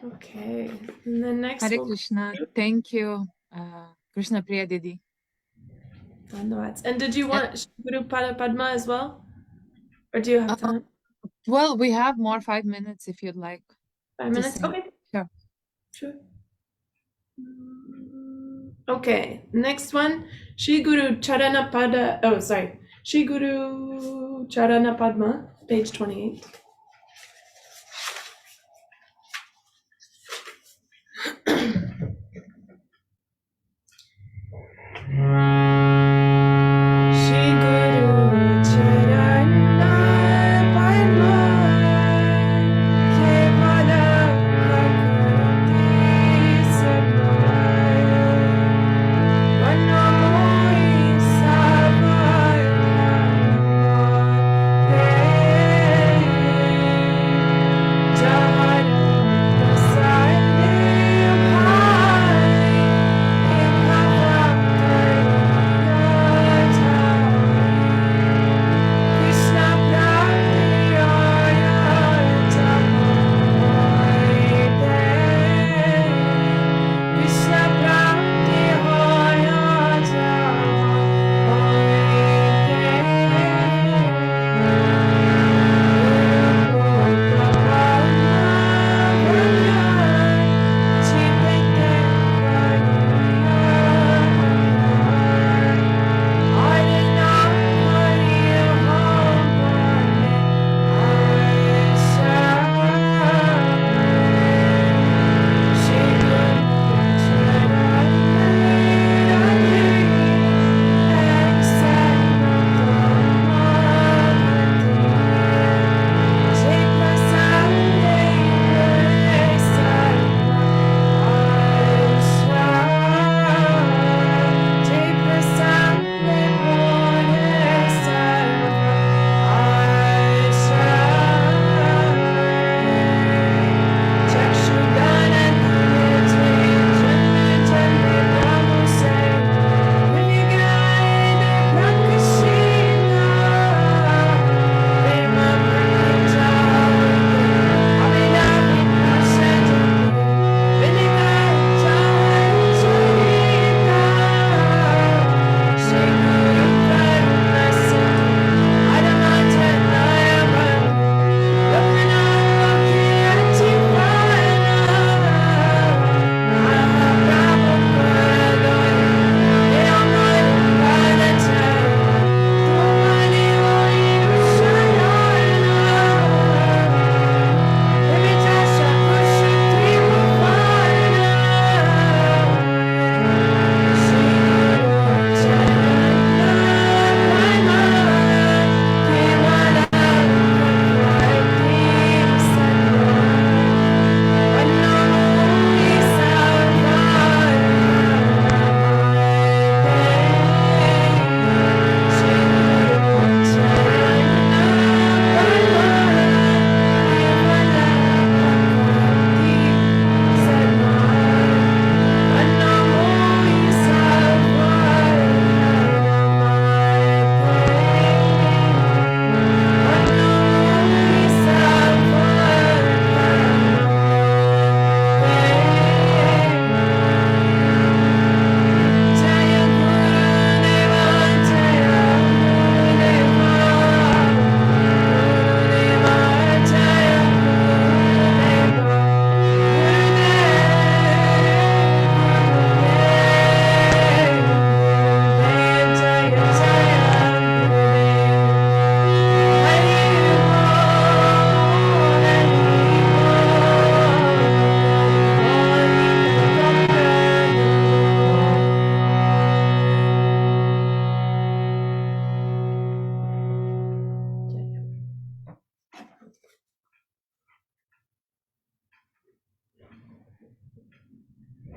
Okay, and then next Hare we'll... Krishna. Thank you, Krishna Priya Didi. And did you want Guru Pada Padma as well? Or do you have time? Well, we have more 5 minutes if you'd like. 5 minutes? Sing. Okay, Sure. sure. Okay, next one. Shri Guru Charana Pada... Oh, sorry. Shri Guru Charana Padma, page 28. Shri Guru Charana Padma Kevala Prakriti Samaya Vana Mohi Savaya Jara Dasani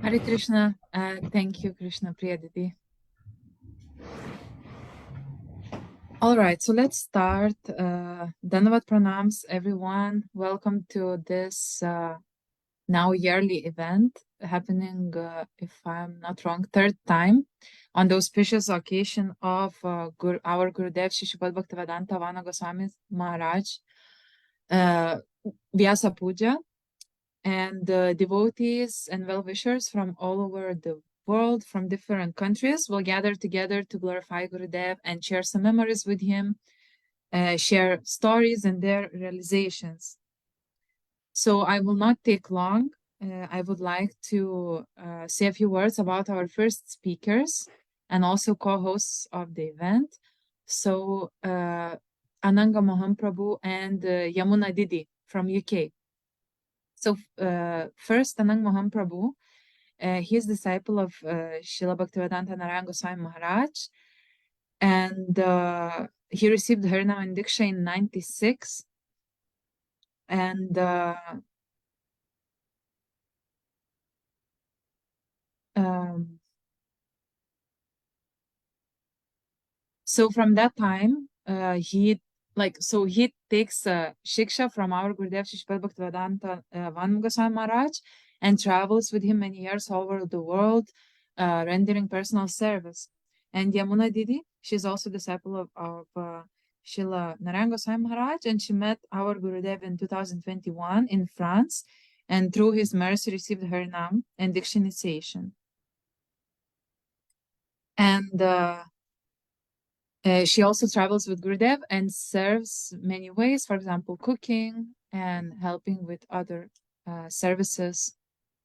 Hare Krishna. Thank you, Krishna Priya Didi. All right, so let's start. Dandavat pranams, everyone. Welcome to this now yearly event happening, if I'm not wrong, third time on the auspicious occasion of our Gurudev Sripad Bhaktivedanta Vana Goswami Maharaj Vyasa Puja. and devotees and well-wishers from all over the world, from different countries, will gather together to glorify Gurudev and share some memories with him, share stories and their realizations. So I will not take long. I would like to say a few words about our first speakers and also co-hosts of the event. So Ananga Mahaprabhu and Yamuna Didi from UK. So first, Anang Mahaprabhu, he is disciple of Srila Bhaktivedanta Narayan Goswami Maharaj, and he received Harinam and Diksha in 96, and so from that time, he takes shiksha from our Gurudev Sripad Bhaktivedanta Vana Goswami Maharaj and travels with him many years all over the world, rendering personal service. And Yamuna Didi, she's also disciple of Srila Narayan Goswami Maharaj, and she met our Gurudev in 2021 in France, and through his mercy received her Nam and Diksha initiation. And she also travels with Gurudev and serves many ways, for example, cooking and helping with other services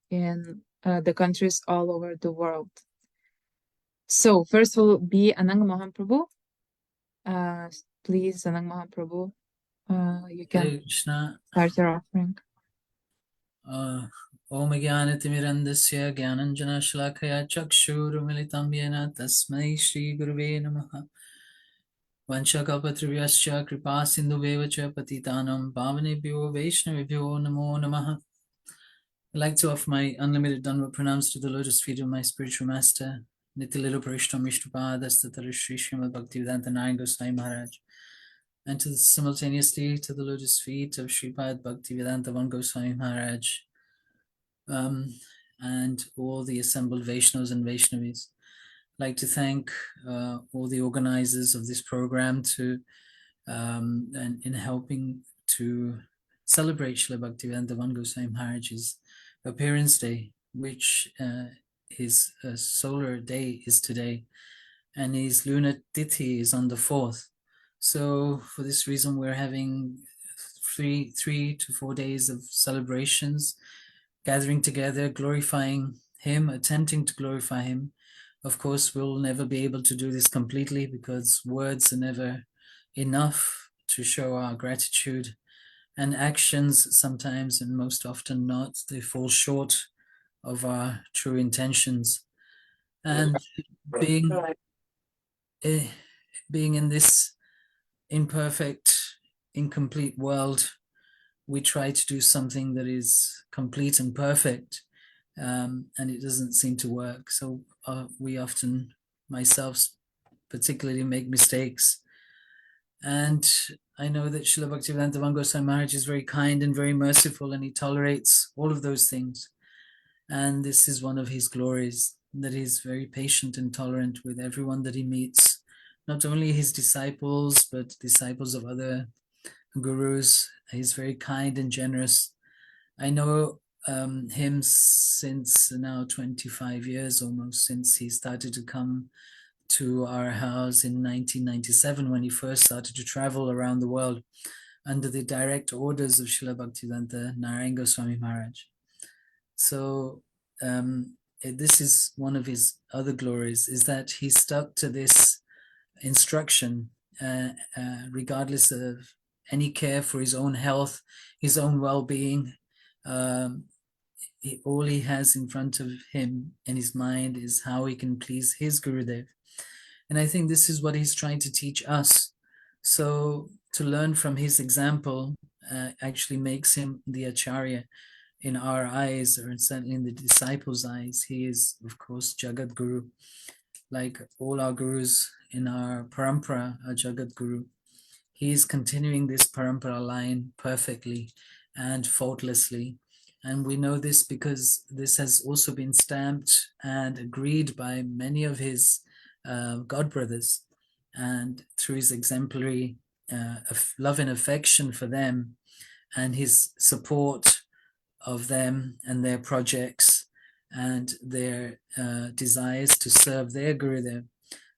in the countries all over the world. So first will be Ananga Mahaprabhu. Please, Ananga Mahaprabhu, you can start your offering. Om Jnanatimirandasya Jnananjana Shalakaya Chakshurumilitam Yena Tasmai Shri Guruve Namaha Vanchakapatrivascha Kripa Sindhuvevacha Patitanam Bhavanebhyo Vaishnavibhyo Namo Namaha. I'd like to offer my unlimited Dhanva pranams to the lotus feet of my spiritual master, Nitililo Parishtam Vishnupada Statara Sri Srimad Bhaktivedanta Narayan Goswami Maharaj, and simultaneously to the lotus feet of Sripad Bhaktivedanta Van Goswami Maharaj, and all the assembled Vaishnavas and Vaishnavis. I'd like to thank all the organizers of this program and in helping to celebrate Srila Bhaktivedanta Van Goswami Maharaj's appearance day, which his solar day is today, and his lunar tithi is on the 4th. So for this reason, we're having 3 to 4 days of celebrations, gathering together, glorifying him, attempting to glorify him. Of course, we'll never be able to do this completely because words are never enough to show our gratitude, and actions sometimes and most often not, they fall short of our true intentions. And being in this imperfect, incomplete world, we try to do something that is complete and perfect, and it doesn't seem to work. So we often, myself particularly, make mistakes. And I know that Srila Bhaktivedanta Van Goswami Maharaj is very kind and very merciful, and he tolerates all of those things. And this is one of his glories, that he's very patient and tolerant with everyone that he meets, not only his disciples, but disciples of other gurus. He's very kind and generous. I know him since now 25 years almost, since he started to come to our house in 1997, when he first started to travel around the world under the direct orders of Srila Bhaktivedanta Narayan Goswami Maharaj. So this is one of his other glories, is that he stuck to this instruction regardless of any care for his own health, his own well-being. All he has in front of him in his mind is how he can please his Gurudev. And I think this is what he's trying to teach us. So to learn from his example actually makes him the Acharya in our eyes, or certainly in the disciples' eyes. He is, of course, Jagat Guru. Like all our gurus in our parampara are Jagat Guru. He is continuing this parampara line perfectly and faultlessly. And we know this because this has also been stamped and agreed by many of his God brothers. And through his exemplary love and affection for them, and his support of them and their projects and their desires to serve their Gurudev.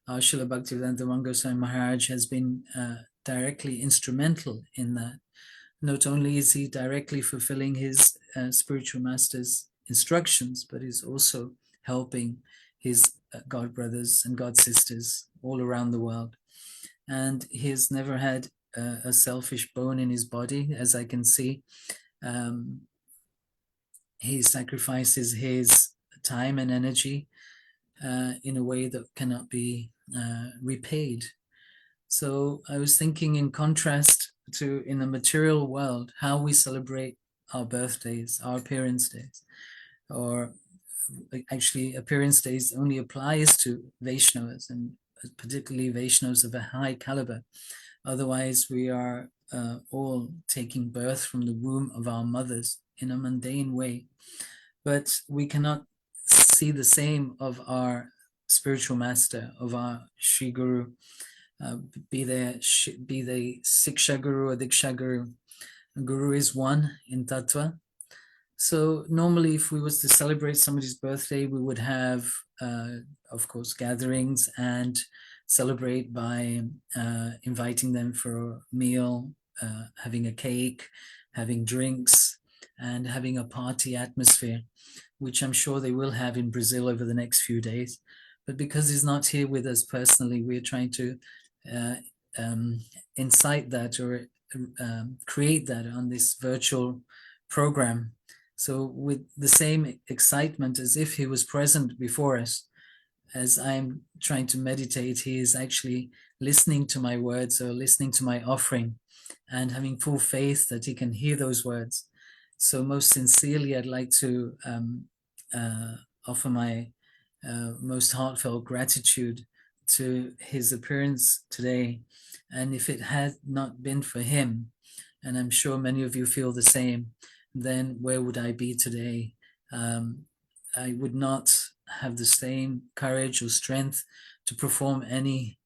Our Srila Bhaktivedanta Goswami Maharaj has been directly instrumental in that. Not only is he directly fulfilling his spiritual master's instructions, but he's also helping his god brothers and god sisters all around the world. And he has never had a selfish bone in his body, as I can see. He sacrifices his time and energy in a way that cannot be repaid. So I was thinking, in contrast to in the material world, how we celebrate our birthdays, our appearance days, or actually appearance days only applies to Vaishnavas, and particularly Vaishnavas of a high caliber. Otherwise, we are all taking birth from the womb of our mothers in a mundane way. But we cannot see the same of our spiritual master, of our Sri Guru, be they Siksha Guru or Diksha Guru. Guru is one in Tattva. So normally, if we was to celebrate somebody's birthday, we would have, of course, gatherings and celebrate by inviting them for a meal, having a cake, having drinks, and having a party atmosphere, which I'm sure they will have in Brazil over the next few days. But because he's not here with us personally, we're trying to incite that or create that on this virtual program. So with the same excitement as if he was present before us, as I'm trying to meditate, he is actually listening to my words or listening to my offering and having full faith that he can hear those words. So most sincerely, I'd like to offer my most heartfelt gratitude to his appearance today. And if it had not been for him, and I'm sure many of you feel the same, then where would I be today? I would not have the same courage or strength to perform any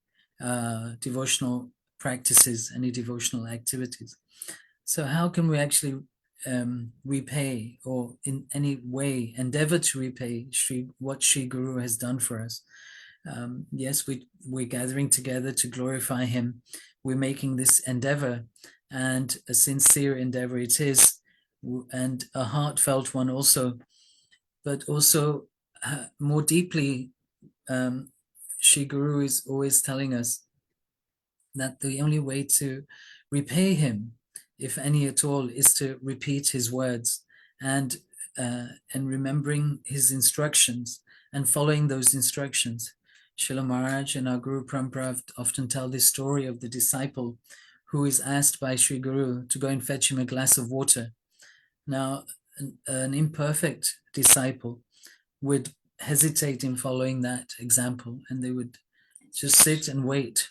devotional practices, any devotional activities. So how can we actually repay, or in any way endeavor to repay what Sri Guru has done for us? Yes, we're gathering together to glorify him. We're making this endeavor, and a sincere endeavor it is, and a heartfelt one also. But also more deeply, Sri Guru is always telling us that the only way to repay him, if any at all, is to repeat his words and remembering his instructions and following those instructions. Srila Maharaj and our Guru Parampara often tell this story of the disciple who is asked by Sri Guru to go and fetch him a glass of water. Now, an imperfect disciple would hesitate in following that example, and they would just sit and wait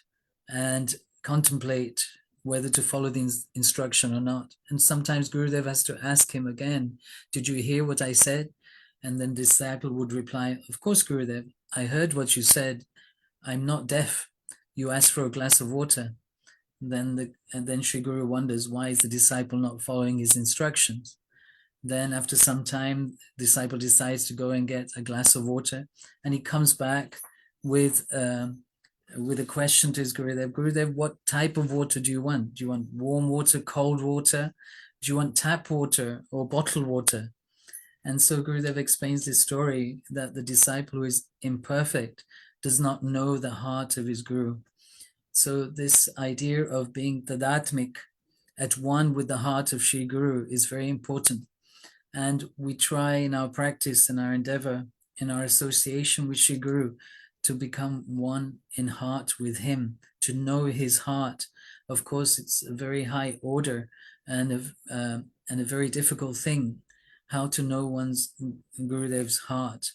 and contemplate whether to follow the instruction or not. And sometimes Gurudev has to ask him again, did you hear what I said? And then the disciple would reply, of course, Gurudev, I heard what you said. I'm not deaf. You asked for a glass of water. And then Sri Guru wonders, why is the disciple not following his instructions? Then after some time, the disciple decides to go and get a glass of water, and he comes back with a question to his Gurudev. Gurudev, what type of water do you want? Do you want warm water, cold water? Do you want tap water or bottled water? And so Gurudev explains this story that the disciple who is imperfect does not know the heart of his Guru. So this idea of being tadatmik, at one with the heart of Sri Guru, is very important. And we try in our practice, in our endeavor, in our association with Sri Guru, to become one in heart with him, to know his heart. Of course, it's a very high order and a very difficult thing, how to know one's Gurudev's heart.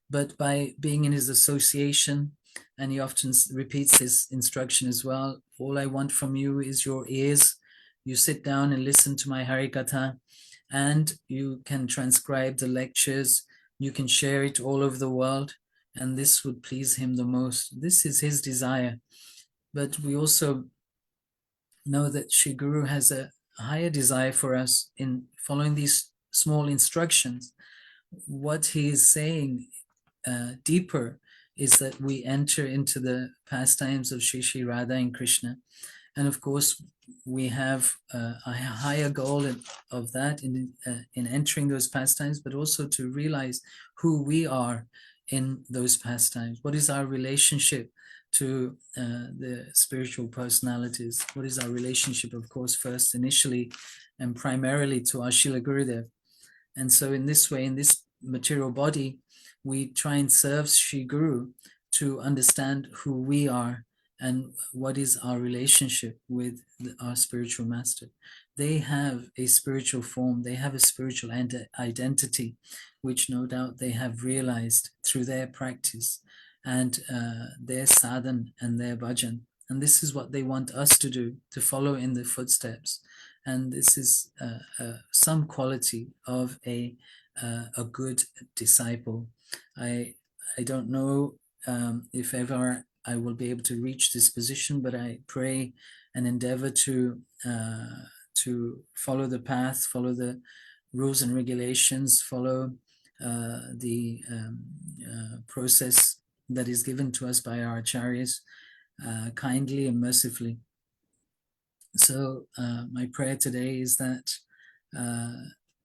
But by being in his association, and he often repeats his instruction as well, all I want from you is your ears. You sit down and listen to my Harikatha, and you can transcribe the lectures, you can share it all over the world, and this would please him the most. This is his desire. But we also know that Sri Guru has a higher desire for us in following these small instructions. What he is saying deeper is that we enter into the pastimes of Shri Radha and Krishna. And of course, we have a higher goal of that in entering those pastimes, but also to realize who we are in those pastimes. What is our relationship to the spiritual personalities? What is our relationship, of course, first, initially, and primarily to our Srila Gurudev? And so in this way, in this material body, we try and serve Sri Guru to understand who we are and what is our relationship with our spiritual master. They have a spiritual form, they have a spiritual identity, which no doubt they have realized through their practice and their sadhan and their bhajan. And this is what they want us to do, to follow in the footsteps. And this is some quality of a good disciple. I don't know if ever I will be able to reach this position, but I pray and endeavor to follow the path, follow the rules and regulations, follow the process that is given to us by our acharyas kindly and mercifully. So my prayer today is that,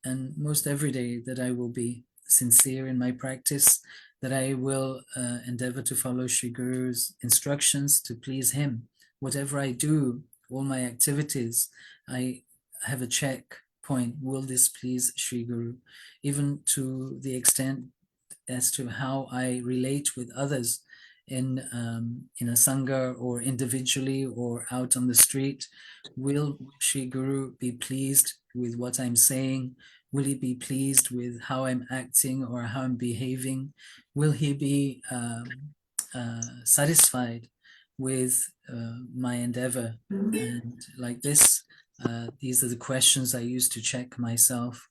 and most every day, that I will be sincere in my practice, that I will endeavor to follow Sri Guru's instructions to please him. Whatever I do, all my activities, I have a check point. Will this please Sri Guru? Even to the extent as to how I relate with others in a sangha or individually or out on the street. Will Sri Guru be pleased with what I'm saying? Will he be pleased with how I'm acting or how I'm behaving? Will he be satisfied with my endeavor? And like this, these are the questions I use to check myself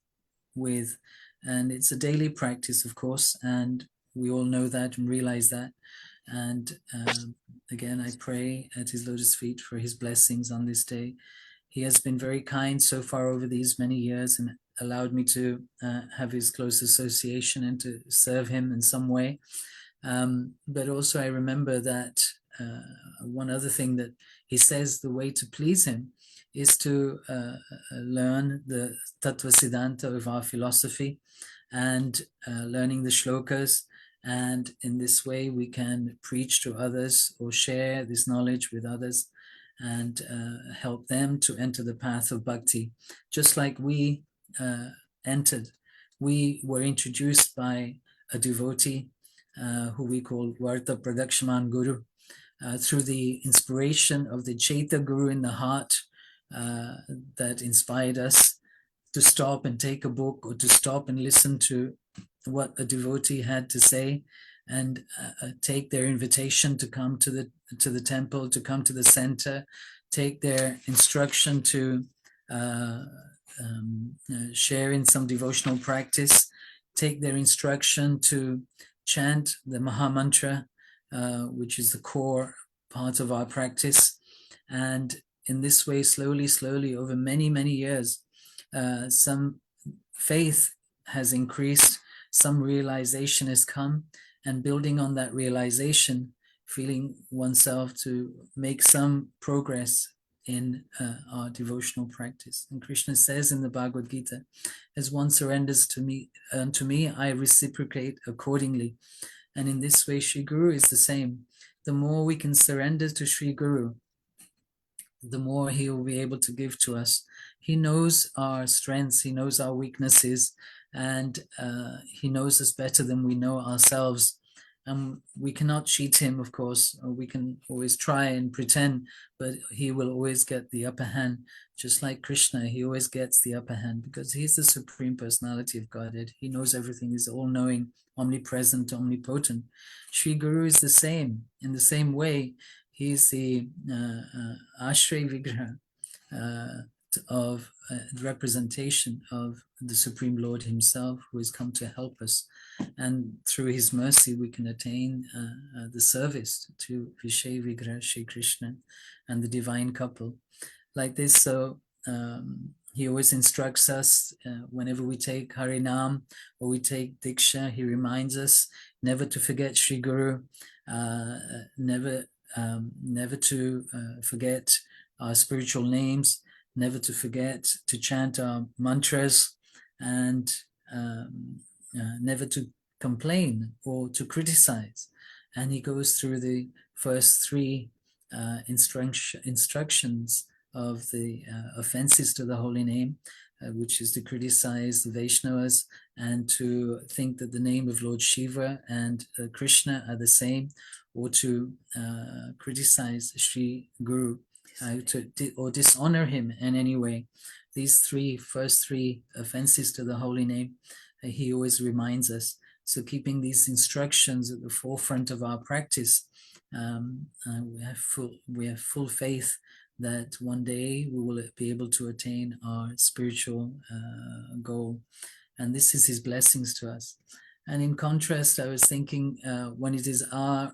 with. And it's a daily practice, of course, and we all know that and realize that. And again, I pray at his lotus feet for his blessings on this day. He has been very kind so far over these many years and allowed me to have his close association and to serve him in some way. But also I remember that one other thing that he says, the way to please him is to learn the Tattva Siddhanta of our philosophy and learning the shlokas. And in this way, we can preach to others or share this knowledge with others and help them to enter the path of bhakti. Just like we entered, we were introduced by a devotee who we call Varta Pradakshaman Guru, through the inspiration of the Chaita Guru in the heart that inspired us to stop and take a book or to stop and listen to what a devotee had to say and take their invitation to come to the temple, to come to the center, take their instruction to share in some devotional practice, take their instruction to chant the Maha Mantra, which is the core part of our practice. And in this way, slowly, over many, many years, some faith has increased, some realization has come, and building on that realization, feeling oneself to make some progress in our devotional practice. And Krishna says in the Bhagavad Gita, as one surrenders to me, I reciprocate accordingly. And in this way, Sri Guru is the same. The more we can surrender to Sri Guru, the more he will be able to give to us. He knows our strengths, he knows our weaknesses, and he knows us better than we know ourselves. And we cannot cheat him, of course, or we can always try and pretend, but he will always get the upper hand. Just like Krishna, he always gets the upper hand because he's the Supreme Personality of Godhead. He knows everything, he's all-knowing, omnipresent, omnipotent. Sri Guru is the same. In the same way, he's the Ashray Vigraha of representation of the Supreme Lord himself, who has come to help us. And through his mercy, we can attain the service to Vishay Vigraha, Shri Krishna, and the divine couple. Like this, so he always instructs us whenever we take Harinam or we take Diksha. He reminds us never to forget Sri Guru, never to forget our spiritual names, never to forget to chant our mantras, and never to complain or to criticize. And he goes through the first three instructions of the offenses to the holy name, which is to criticize the Vaishnavas and to think that the name of Lord Shiva and Krishna are the same, or to criticize Sri Guru, or dishonor him in any way. These first three offenses to the holy name, he always reminds us. So keeping these instructions at the forefront of our practice, we have full faith that one day we will be able to attain our spiritual goal. And this is his blessings to us. And in contrast, I was thinking when it is our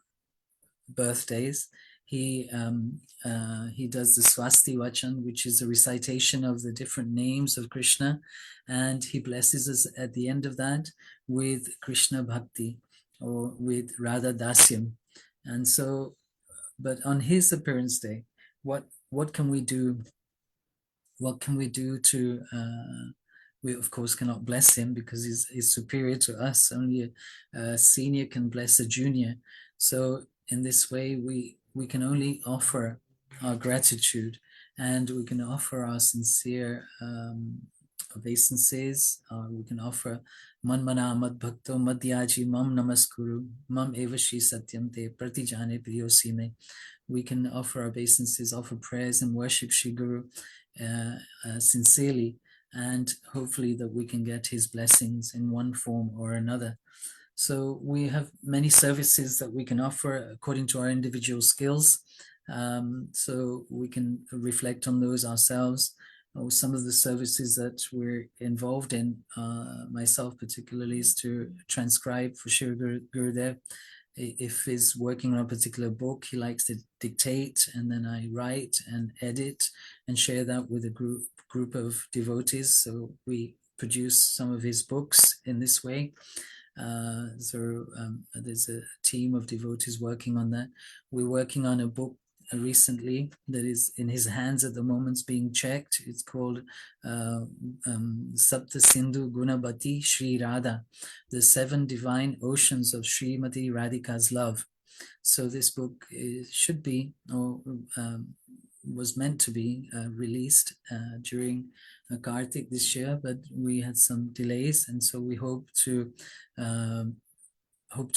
birthdays, he does the Swasti Vachan, which is a recitation of the different names of Krishna, and he blesses us at the end of that with Krishna Bhakti or with Radha Dasyam. And so, but on his appearance day, what can we do? What can we do to? We of course cannot bless him because he's superior to us. Only a senior can bless a junior. So in this way, we can only offer our gratitude, and we can offer our sincere obeisances. We can offer manmana mad bhakto madhyaji mam namaskuru mam evashi satyam te pratijane priyosime. We can offer our obeisances, offer prayers and worship Shri Guru sincerely, and hopefully that we can get his blessings in one form or another. So we have many services that we can offer according to our individual skills. So we can reflect on those ourselves. Some of the services that we're involved in, myself particularly, is to transcribe for Shri Gurudev. If he's working on a particular book, he likes to dictate, and then I write and edit and share that with a group of devotees. So we produce some of his books in this way. There's a team of devotees working on that. We're working on a book recently that is in his hands at the moment, being checked. It's called Sapta Sindhu Gunabati Sri Radha, the 7 divine oceans of Srimati Radhika's love. So this book should be, or was meant to be released during Kartik this year, but we had some delays, and so we hope to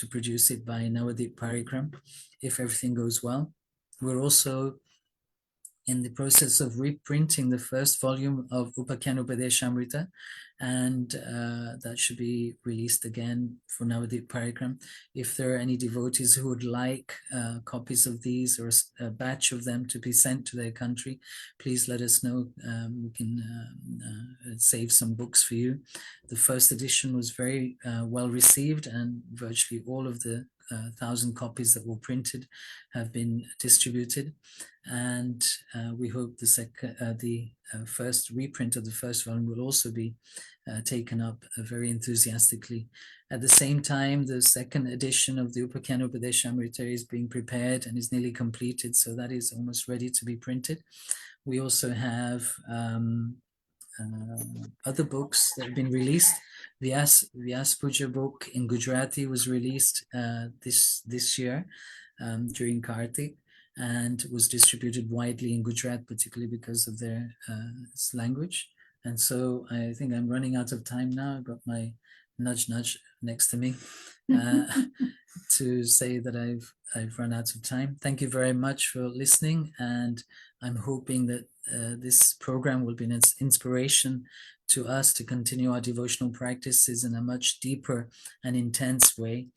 produce it by Navadip Parikram if everything goes well. We're also in the process of reprinting the first volume of Upakyan Upadeshamrita, and that should be released again for Navadip Parikram. If there are any devotees who would like copies of these or a batch of them to be sent to their country, please let us know. We can save some books for you. The first edition was very well received, and virtually all of the 1,000 copies that were printed have been distributed, and we hope the first reprint of the first volume will also be taken up very enthusiastically. At the same time, the second edition of the Upakyan Upadeshamrita is being prepared and is nearly completed, so that is almost ready to be printed. We also have other books that have been released. Vyas Puja book in Gujarati was released this year during Kartik, and was distributed widely in Gujarat, particularly because of their language. And so I think I'm running out of time now. I've got my nudge next to me to say that I've run out of time. Thank you very much for listening, and I'm hoping that this program will be an inspiration to us to continue our devotional practices in a much deeper and intense way,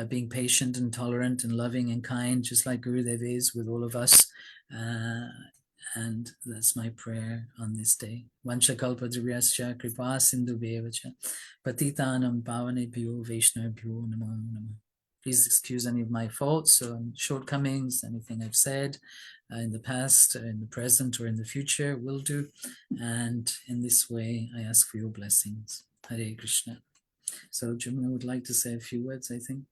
being patient and tolerant and loving and kind, just like Gurudev is with all of us. And that's my prayer on this day. Vanchakalpadriyascha kripa sindhu bevacha patitanam pavanebhyo vaishnavabhyo namo namo. Please excuse any of my faults or shortcomings, anything I've said in the past, in the present, or in the future, will do. And in this way, I ask for your blessings. Hare Krishna. So Jumna would like to say a few words, I think.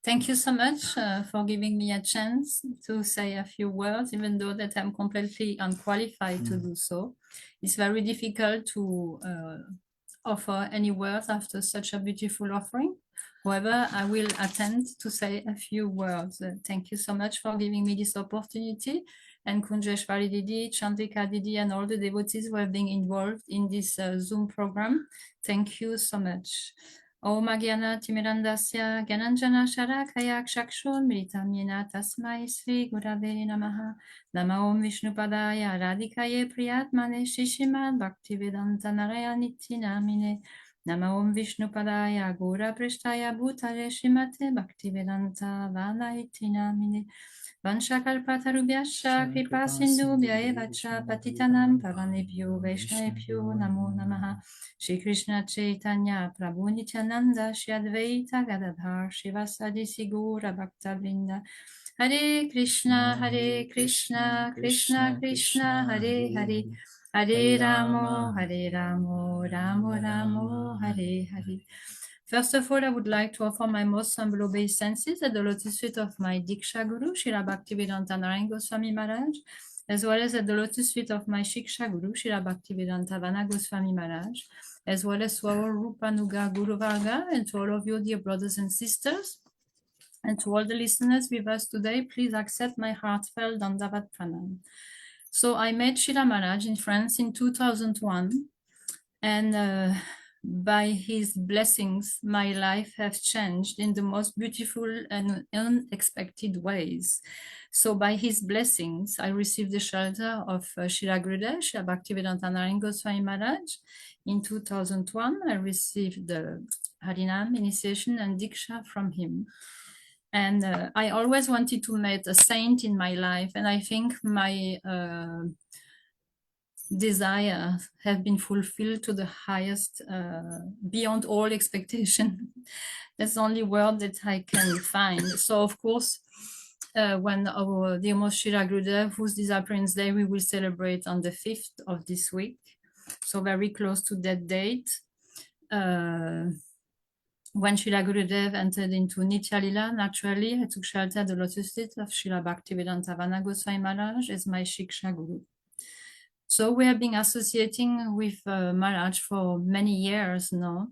Thank you so much for giving me a chance to say a few words, even though that I'm completely unqualified to do so. It's very difficult to offer any words after such a beautiful offering. However, I will attempt to say a few words. Thank you so much for giving me this opportunity. And Kunjeshwari Didi, Chandrika Didi, and all the devotees who have been involved in this Zoom program. Thank you so much. Om Agyana Timirandasya Gyananjana Sharakaya Kshakshun Mritam Yena Tasmai Sri Gurave Namaha Nama Om Vishnupadaya Radhikaye Priyatmane Shishimad Bhaktivedanta Narayanitti Namine Nama Om Vishnupadaya Gora Prishtaya Bhutale Shrimate Bhaktivedanta Vana Itti Namine Vanchakalpatarubhyascha Kripa Sindhubhya Evacha Patitanam Pavanebhyo Vaishnavebhyo Namo Namaha Shri Krishna Chaitanya Prabhu Nityananda Shri Advaita Gadadhar Shivasadi Sigura Bhakta Vrinda Hare Krishna Krishna Krishna Hare Hare Hare Ramo Ramo Hare Hare. First of all, I would like to offer my most humble obeisances at the lotus feet of my Diksha Guru, Srila Bhaktivedanta Narayana Goswami Maharaj, as well as at the lotus feet of my Shiksha Guru, Srila Bhaktivedanta Vana Goswami Maharaj, as well as to our Rupanuga Guru Varga, and to all of you, dear brothers and sisters, and to all the listeners with us today, please accept my heartfelt Dandavat Pranam. So I met Srila Maharaj in France in 2001, and by his blessings, my life has changed in the most beautiful and unexpected ways. So by his blessings, I received the shelter of Srila Gurudev, Srila Bhaktivedanta Narayana Goswami Maharaj. In 2001, I received the Harinam initiation and Diksha from him. And I always wanted to meet a saint in my life, and I think my desires have been fulfilled to the highest, beyond all expectation. That's the only word that I can find. So of course, when our dear most Srila Gurudev, whose disappearance day we will celebrate on the 5th of this week, so very close to that date, when Srila Gurudev entered into Nitya Lila, naturally I took shelter at the lotus feet of Srila Bhaktivedanta Vana Goswami Maharaj as my Shiksha Guru. So we have been associating with Maharaj for many years now,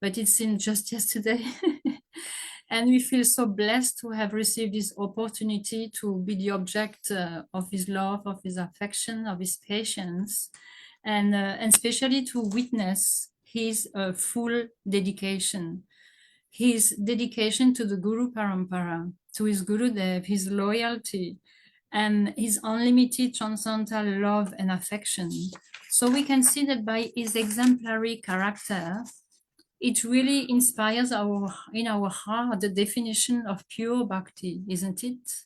but it seemed just yesterday. And we feel so blessed to have received this opportunity to be the object of his love, of his affection, of his patience, and especially to witness his full dedication. His dedication to the Guru Parampara, to his Gurudev, his loyalty, and his unlimited transcendental love and affection. So we can see that by his exemplary character, it really inspires in our heart the definition of pure bhakti, isn't it?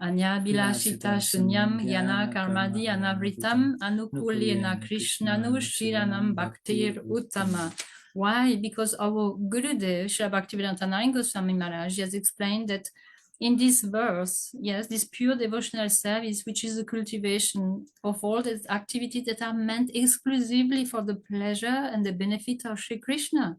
Anya bilashita shunyam yana karmadi anavritam anukulyena krishnanu shriranam bhaktir uttama. Why? Because our Gurudev, Srila Bhaktivedanta Narayana Goswami Maharaj, has explained that in this verse, yes, this pure devotional service, which is the cultivation of all the activities that are meant exclusively for the pleasure and the benefit of Sri Krishna.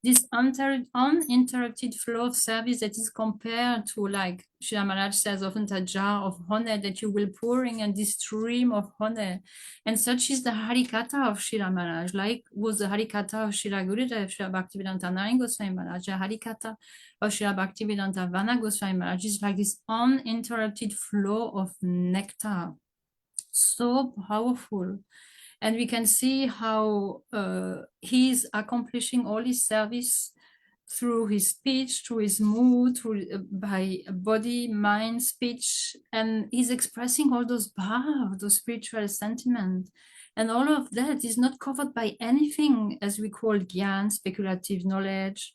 This uninterrupted flow of service that is compared to, like Srila Maharaj says often, a jar of honey that you will pouring and this stream of honey. And such is the Harikatha of Srila Maharaj, like was the Harikatha of Srila Gurudev, Srila Bhaktivedanta Narayana Goswami Maharaj, the Harikatha of Srila Bhaktivedanta Vana Goswami Maharaj is like this uninterrupted flow of nectar. So powerful. And we can see how he's accomplishing all his service through his speech, through his mood, by body, mind, speech, and he's expressing all those bhav, those spiritual sentiments. And all of that is not covered by anything as we call gyan, speculative knowledge,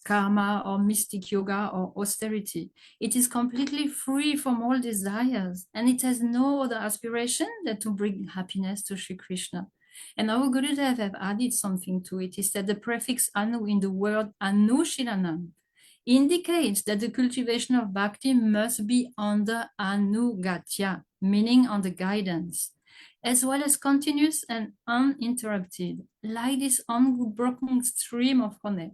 karma, or mystic yoga, or austerity. It is completely free from all desires, and it has no other aspiration than to bring happiness to Sri Krishna. And our Gurudev have added something to it. He said the prefix anu in the word Anushilanam indicates that the cultivation of bhakti must be under anugatya, meaning under guidance, as well as continuous and uninterrupted, like this unbroken stream of honey.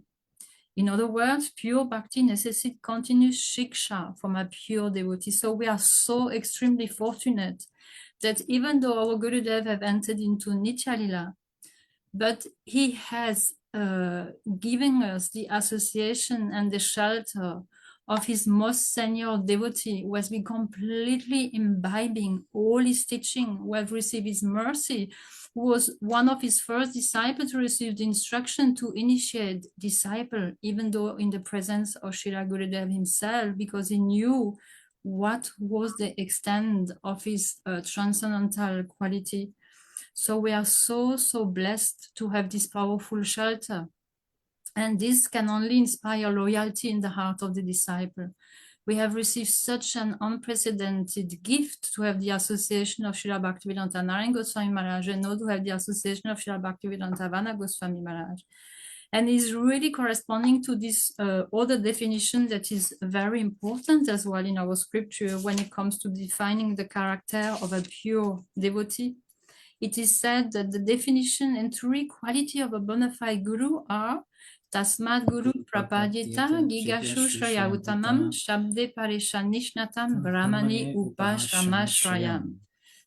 In other words, pure bhakti necessitates continuous shiksha from a pure devotee. So we are so extremely fortunate that even though our Gurudev have entered into Nitya Lila, but he has given us the association and the shelter of his most senior devotee, who has been completely imbibing all his teaching, who have received his mercy, who was one of his first disciples to receive the instruction to initiate disciple, even though in the presence of Srila Gurudev himself, because he knew what was the extent of his transcendental quality. So we are so blessed to have this powerful shelter. And this can only inspire loyalty in the heart of the disciple. We have received such an unprecedented gift to have the association of Srila Bhaktivedanta Narayana Goswami Maharaj, and now to have the association of Srila Bhaktivedanta Vana Goswami Maharaj. And is really corresponding to this other definition that is very important as well in our scripture when it comes to defining the character of a pure devotee. It is said that the definition and three quality of a bona fide guru are Tasmad Guru Prapadyeta Gigashu Shraya Uttamam Shabde Parishan Nishnatam Brahmani Upashrama Shrayam.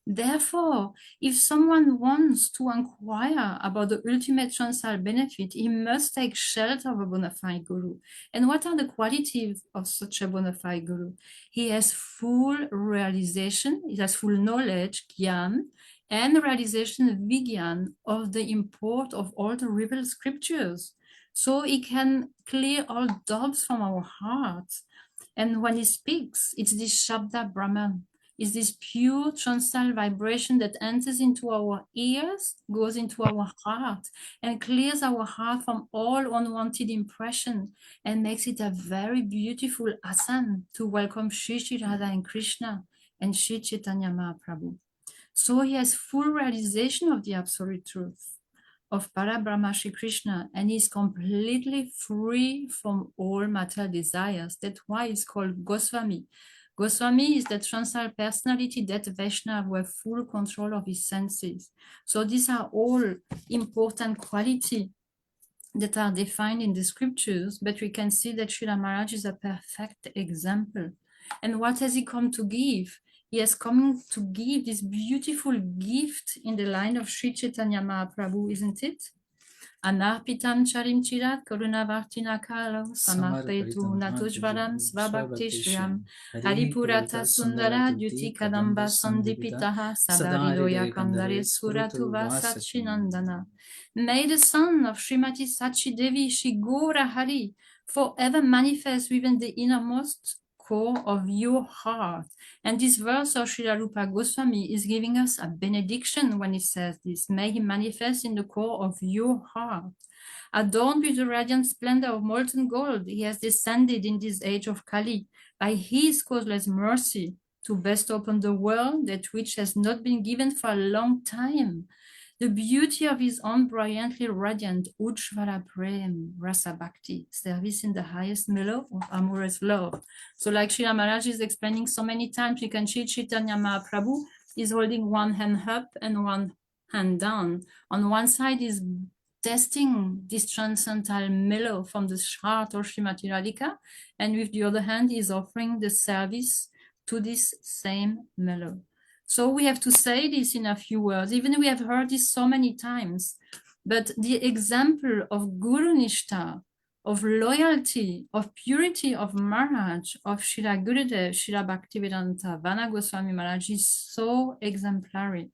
Therefore, if someone wants to inquire about the ultimate transcendental benefit, he must take shelter of a bona fide guru. And what are the qualities of such a bona fide guru? He has full realization, he has full knowledge, gyan, and realization, vigyan, of the import of all the revealed scriptures. So he can clear all doubts from our hearts. And when he speaks, it's this Shabda Brahman. Is this pure transcendental vibration that enters into our ears, goes into our heart, and clears our heart from all unwanted impression, and makes it a very beautiful asan to welcome Shri Shri Radha and Krishna and Shri Chaitanya Mahaprabhu. So he has full realization of the absolute truth of Parabrahma Shri Krishna, and is completely free from all material desires. That's why it's called Goswami. Goswami is the transcendental personality that Vaishnava who have full control of his senses. So these are all important qualities that are defined in the scriptures, but we can see that Srila Maharaj is a perfect example. And what has he come to give? He has come to give this beautiful gift in the line of Sri Chaitanya Mahaprabhu, isn't it? Anarpitam charim chirat karunavartina kalo samarpetu natujvaram svabhakti shriyam haripurata sundara dyuti kadamba sandipitaha sadaridoya kandare suratu vasachinandana. May the son of Srimati Sachi Devi Shri Gora Hari forever manifest within the innermost core of your heart. And this verse of Srila Rupa Goswami is giving us a benediction when it says this. May he manifest in the core of your heart. Adorned with the radiant splendor of molten gold, he has descended in this age of Kali by his causeless mercy to bestow upon the world that which has not been given for a long time. The beauty of his own brilliantly radiant Ujjvala Prem Rasa Bhakti, service in the highest mellow of amorous love. So like Srila Maharaj is explaining so many times, you can see Chaitanya Mahaprabhu is holding one hand up and one hand down. On one side is testing this transcendental mellow from the heart of Srimati Radhika, and with the other hand he is offering the service to this same mellow. So we have to say this in a few words, even we have heard this so many times, but the example of Guru Nishta, of loyalty, of purity of Maharaj, of Srila Gurudev, Srila Bhaktivedanta, Vana Goswami Maharaj is so exemplary.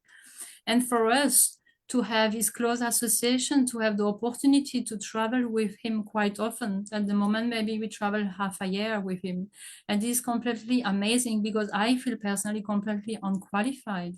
And for us to have his close association, to have the opportunity to travel with him quite often. At the moment, maybe we travel half a year with him. And this is completely amazing because I feel personally completely unqualified.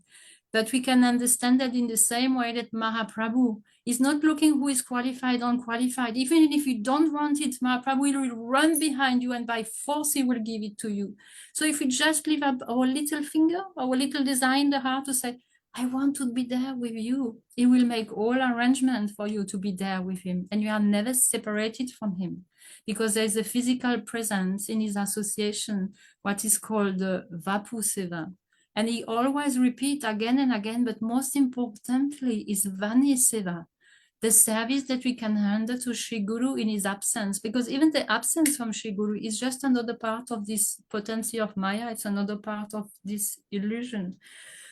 But we can understand that in the same way that Mahaprabhu is not looking who is qualified, unqualified. Even if you don't want it, Mahaprabhu will run behind you and by force he will give it to you. So if we just lift up our little finger, our little desire in the heart to say, I want to be there with you. He will make all arrangements for you to be there with him, and you are never separated from him, because there is a physical presence in his association, what is called Vapu Seva. And he always repeat again and again, but most importantly is Vani Seva, the service that we can render to Sri Guru in his absence, because even the absence from Sri Guru is just another part of this potency of Maya. It's another part of this illusion.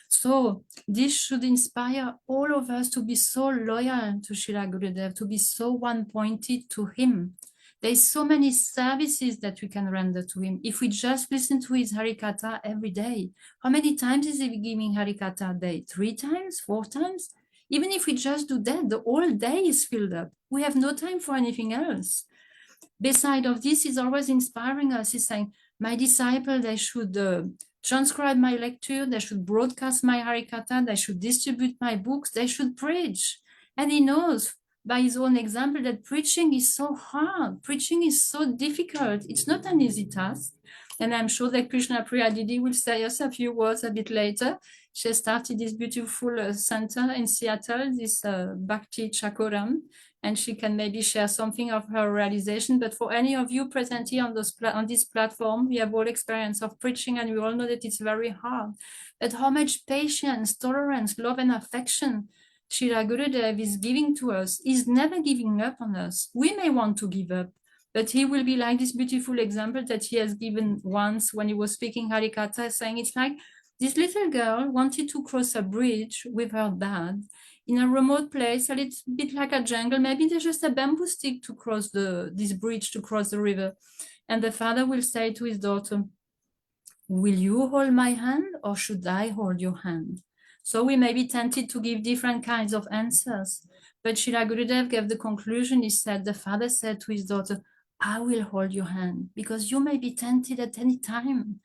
So this should inspire all of us to be so loyal to Srila Gurudev, to be so one-pointed to him. There's so many services that we can render to him. If we just listen to his Harikatha every day, how many times is he giving Harikatha a day? 3 times, 4 times? Even if we just do that, the whole day is filled up. We have no time for anything else. Beside of this, he's always inspiring us. He's saying, my disciple, they should transcribe my lecture, they should broadcast my Harikatha, they should distribute my books, they should preach. And he knows by his own example that preaching is so hard, preaching is so difficult. It's not an easy task. And I'm sure that Krishna Priya Didi will say us a few words a bit later. She started this beautiful center in Seattle, this Bhakti Chakoram, and she can maybe share something of her realization. But for any of you present here on this platform, we have all experience of preaching, and we all know that it's very hard. But how much patience, tolerance, love, and affection Srila Gurudev is giving to us. He's never giving up on us. We may want to give up, but he will be like this beautiful example that he has given once when he was speaking Harikatha, saying it's like this little girl wanted to cross a bridge with her dad in a remote place, a little bit like a jungle. Maybe there's just a bamboo stick to cross this bridge, to cross the river. And the father will say to his daughter, will you hold my hand or should I hold your hand? So we may be tempted to give different kinds of answers. But Srila Gurudev gave the conclusion. He said, the father said to his daughter, I will hold your hand, because you may be tempted at any time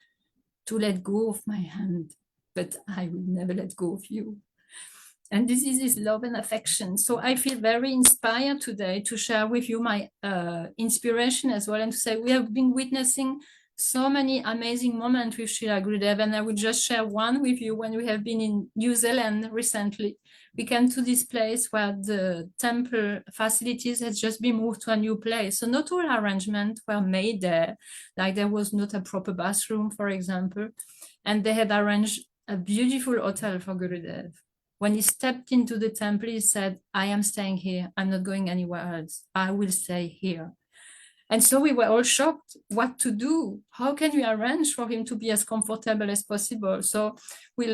to let go of my hand, but I will never let go of you. And this is his love and affection. So I feel very inspired today to share with you my inspiration as well, and to say we have been witnessing so many amazing moments with Srila Gurudev, and I will just share one with you. When we have been in New Zealand recently, we came to this place where the temple facilities had just been moved to a new place. So not all arrangements were made there, like there was not a proper bathroom, for example, and they had arranged a beautiful hotel for Gurudev. When he stepped into the temple, he said, I am staying here. I'm not going anywhere else. I will stay here. And so we were all shocked what to do. How can we arrange for him to be as comfortable as possible? So we're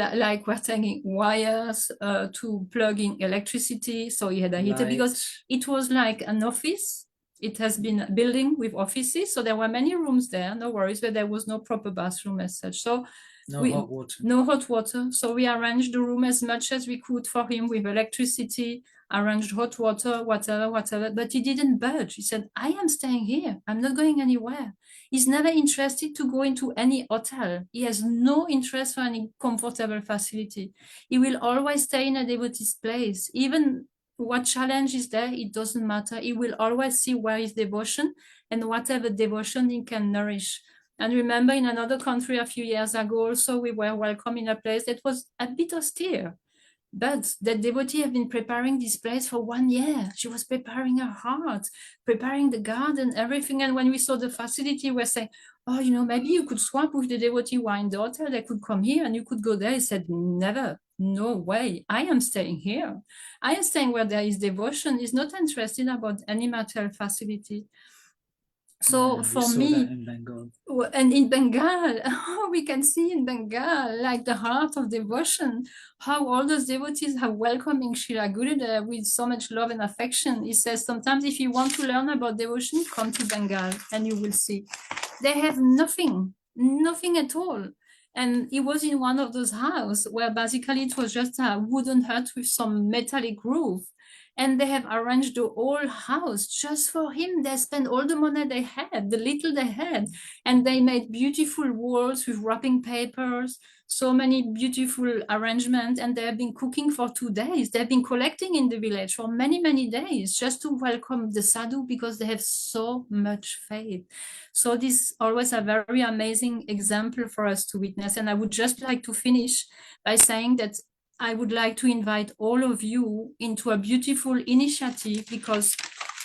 taking wires to plug in electricity. So he had a heater, because it was like an office. It has been a building with offices. So there were many rooms there, no worries, but there was no proper bathroom as such. So hot water. No hot water. So we arranged the room as much as we could for him with electricity, arranged hot water, whatever. But he didn't budge. He said, I am staying here. I'm not going anywhere. He's never interested to go into any hotel. He has no interest for any comfortable facility. He will always stay in a devotee's place. Even what challenge is there, it doesn't matter. He will always see where is devotion, and whatever devotion he can nourish. And remember, in another country a few years ago also, we were welcome in a place that was a bit austere. But the devotee had been preparing this place for 1 year. She was preparing her heart, preparing the garden, everything. And when we saw the facility, we were saying, oh, maybe you could swap with the devotee who are in the hotel. They could come here and you could go there. He said, never, no way. I am staying here. I am staying where there is devotion. He's not interested about any material facility. So for me, and in Bengal, we can see in Bengal, like the heart of devotion, how all those devotees are welcoming Srila Gurudev with so much love and affection. He says, sometimes if you want to learn about devotion, come to Bengal and you will see. They have nothing at all. And he was in one of those houses where basically it was just a wooden hut with some metallic roof. And they have arranged the whole house just for him. They spent all the money they had, the little they had, and they made beautiful walls with wrapping papers, so many beautiful arrangements, and they have been cooking for 2 days. They've been collecting in the village for many, many days just to welcome the sadhu, because they have so much faith. So this is always a very amazing example for us to witness. And I would just like to finish by saying that I would like to invite all of you into a beautiful initiative, because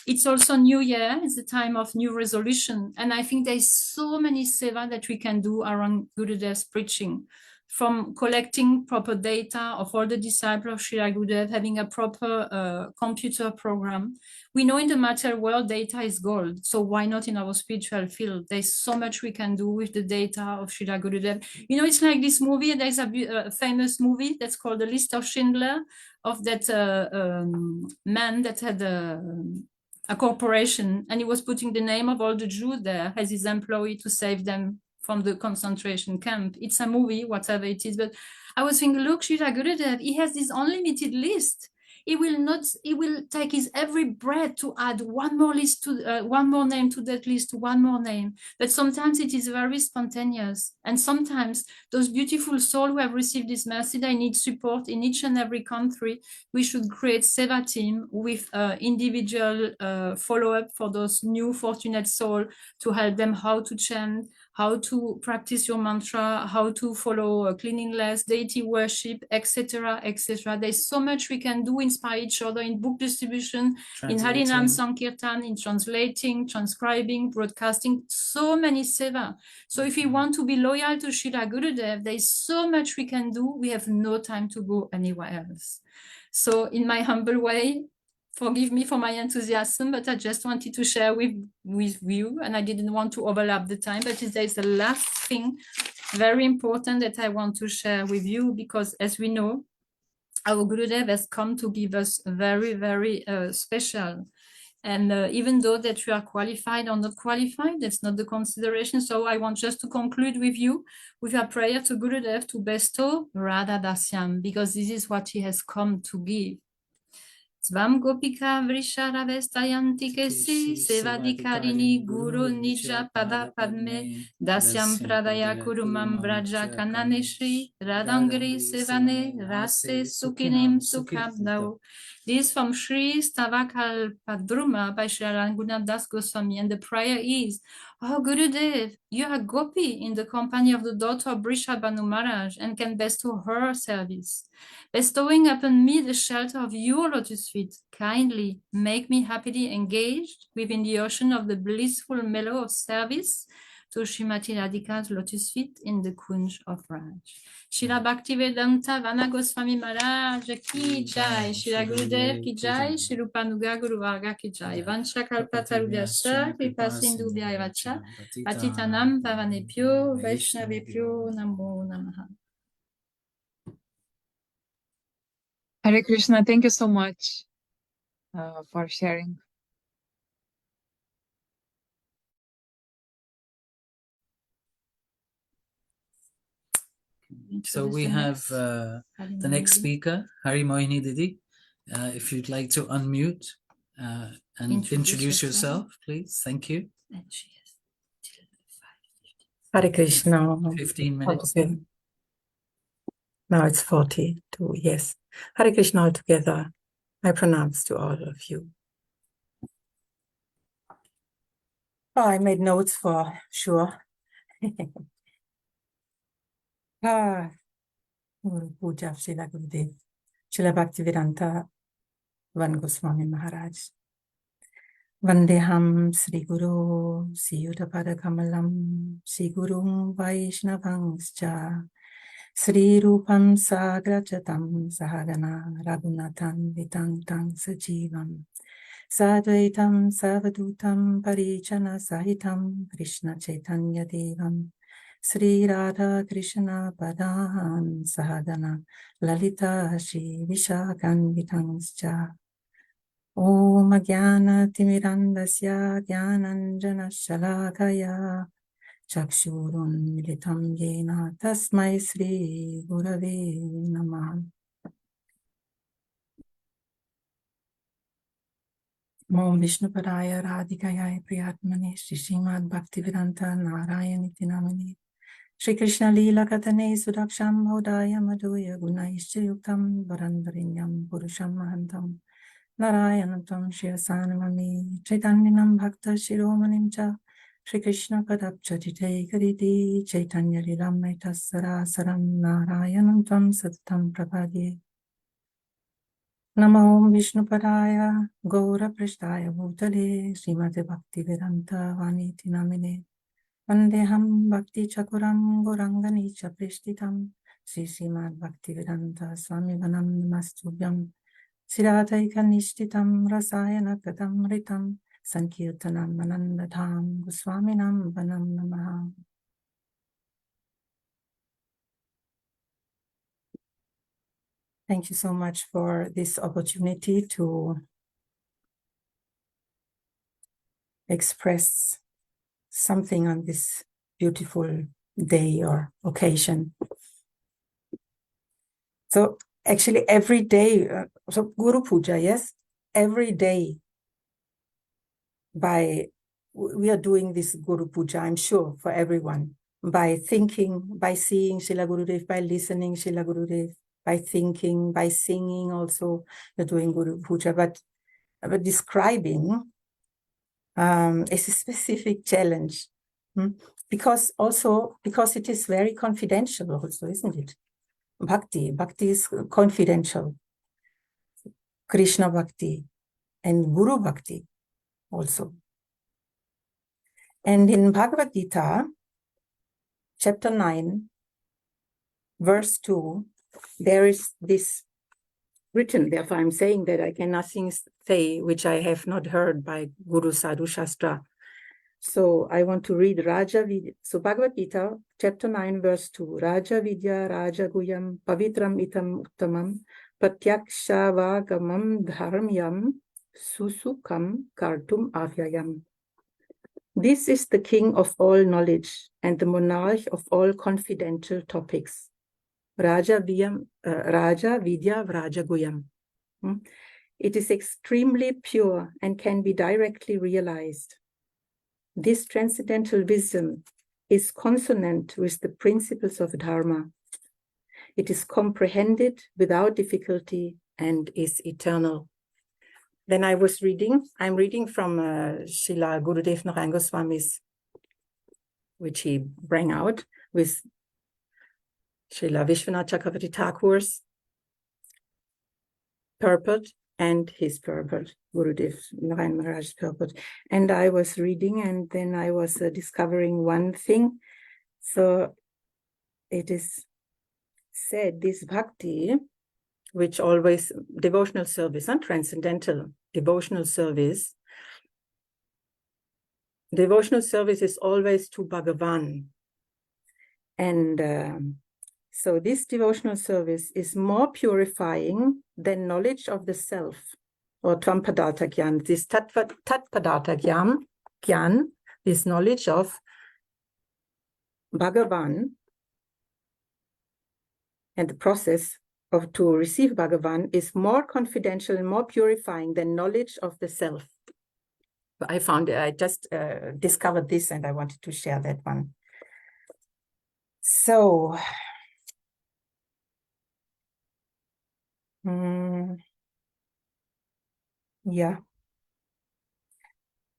it's also New Year, it's a time of new resolution. And I think there's so many seva that we can do around Gurudev's preaching, from collecting proper data of all the disciples of Srila Gurudev, having a proper computer program. We know in the material world, data is gold. So why not in our spiritual field? There's so much we can do with the data of Srila Gurudev. You know, it's like this movie, there's a famous movie that's called The List of Schindler, of that man that had a corporation, and he was putting the name of all the Jews there as his employee to save them from the concentration camp. It's a movie, whatever it is, but I was thinking, look, Srila Gurudev, he has this unlimited list. He will take his every breath to add one more list to one more name to that list, one more name. But sometimes it is very spontaneous. And sometimes those beautiful souls who have received this mercy, they need support in each and every country. We should create Seva team with individual follow-up for those new fortunate souls, to help them how to chant, how to practice your mantra, how to follow cleanliness, deity worship, etc., etc. There's so much we can do, inspire each other in book distribution, in Harinam Sankirtan, in translating, transcribing, broadcasting, so many seva. So if we want to be loyal to Srila Gurudev, there's so much we can do. We have no time to go anywhere else. So in my humble way, forgive me for my enthusiasm, but I just wanted to share with you, and I didn't want to overlap the time, but there's the last thing very important that I want to share with you, because as we know, our Gurudev has come to give us very, very special. And even though that we are qualified or not qualified, that's not the consideration. So I want just to conclude with you with a prayer to Gurudev to bestow Radha Dasyam, because this is what he has come to give. Svam Gopika Vrishara Vestayanti Kesi Sevadikarini Guru Nija Pada Padme Dasyam Pradaya Kurumam Vraja Kananeshri Radangri Sevane Rase Sukinim Sukhabdao. This from Sri Stavakal Padruma by Sri Ranguna Das Goswami, and the prayer is, oh Gurudev, you are Gopi in the company of the daughter of Vrishabhanu Maharaj and can bestow her service. Bestowing upon me the shelter of your lotus feet, kindly make me happily engaged within the ocean of the blissful mellow of service to Srimati Radhika's lotus feet in the Kunj of Raj. Srila Bhaktivedanta Vana Goswami Maharaj ki jai, Srila Gurudev ki jai, Sri Rupanuga Guru Varga ki jai, Vancha Kalpatarubhyascha Kripa Sindhubhyaya Vacha, Patitanam Pavanebhyo Vaishnavebhyo Namo Namaha. Hare Krishna, thank you so much for sharing. So we have the next speaker, Hari Mohini Didi. If you'd like to unmute and introduce yourself, please. Thank you. Hare Krishna. 15 minutes. Okay. Now it's 42, yes. Hare Krishna altogether. My pranams to all of you. Oh, I made notes for sure. Guru Puja of Srila Gurudev, Srila Bhaktivedanta Vana Goswami Maharaj. Vandeham Sri Guru Siyudapada Kamalam Sri Guru Vaishnavangscha Sri Rupam Sagrajatam Sahagana Raghunathan Vitang Tang Sajivam Sadvaitam Savadutam Parichana Sahitam Krishna Chaitanya Devam Sri Radha Krishna Padam Sahagana Lalita Shri Vishakan Vitangscha Om Jnana Timirandasya Jnananjana Shalakaya Chakshurun Militam Yena Tasmai Sri Gurave Namah. Om Vishnupadaya Radhikaya Priyatmane Shri Srimad Bhaktivedanta Narayaniti Namane Shri Krishna Lila Katane Sudaksham Hodaya Madhuya Gunaishcha Yuktam Varandarinyam Purusham Mahantam Narayanatam Shirasanamami Chaitanyanam Bhakta Shiromanim Cha Shri Krishna Padapchadite Kariti Chaitanya Lilamrita Sarasaram Narayanam Tvam Satam Prapadye Namo Vishnu Padaya Gaura Prishtaya Bhutale Srimate Bhakti Vedanta Vaniti Namine Vandeham Bhakti Chakuram Gorangani Chaprishtitam Sri Srimad Bhakti Vedanta Swami Vanam Namastubhyam Siddharthaika Nishtitam Rasayana Katam Ritam Sankirtanam Anandatham Goswaminam Vanam Namaha. Thank you so much for this opportunity to express something on this beautiful day or occasion. So actually every day, so Guru Puja, yes, every day we are doing this Guru Puja, I'm sure, for everyone, by thinking, by seeing Srila Gurudev, by listening Srila Gurudev, by thinking, by singing also, you're doing Guru Puja, but describing is a specific challenge. Because it is very confidential also, isn't it? Bhakti is confidential. Krishna Bhakti and Guru Bhakti also. And in Bhagavad Gita, chapter 9, verse 2, there is this written, therefore I'm saying that I can nothing say which I have not heard by Guru Sadhu Shastra. So I want to read Raja Vidya. So Bhagavad Gita, chapter 9, verse 2. Raja Vidya Raja Guyam Pavitram Itam Uttamam Pratyaksha Dharmyam Susukam Kartum Avyayam. This is the king of all knowledge and the monarch of all confidential topics. Raja Vidya Raja Guyam. It is extremely pure and can be directly realized. This transcendental wisdom is consonant with the principles of Dharma. It is comprehended without difficulty and is eternal. Then I'm reading from Srila Gurudev Narayan Goswami's, which he brought out with Srila Vishwanath Chakravarti Thakur's purport and his purport, Gurudev Narayan Maharaj's purport. And I was reading, and then I was discovering one thing. So it is said, this bhakti, which always, devotional service and transcendental devotional service is always to Bhagavan. And so this devotional service is more purifying than knowledge of the self, or Tvam Padartha Gyan, this Tat Padartha Gyan, this knowledge of Bhagavan, and the process to receive Bhagavan is more confidential and more purifying than knowledge of the self. I just discovered this, and I wanted to share that one. So, yeah.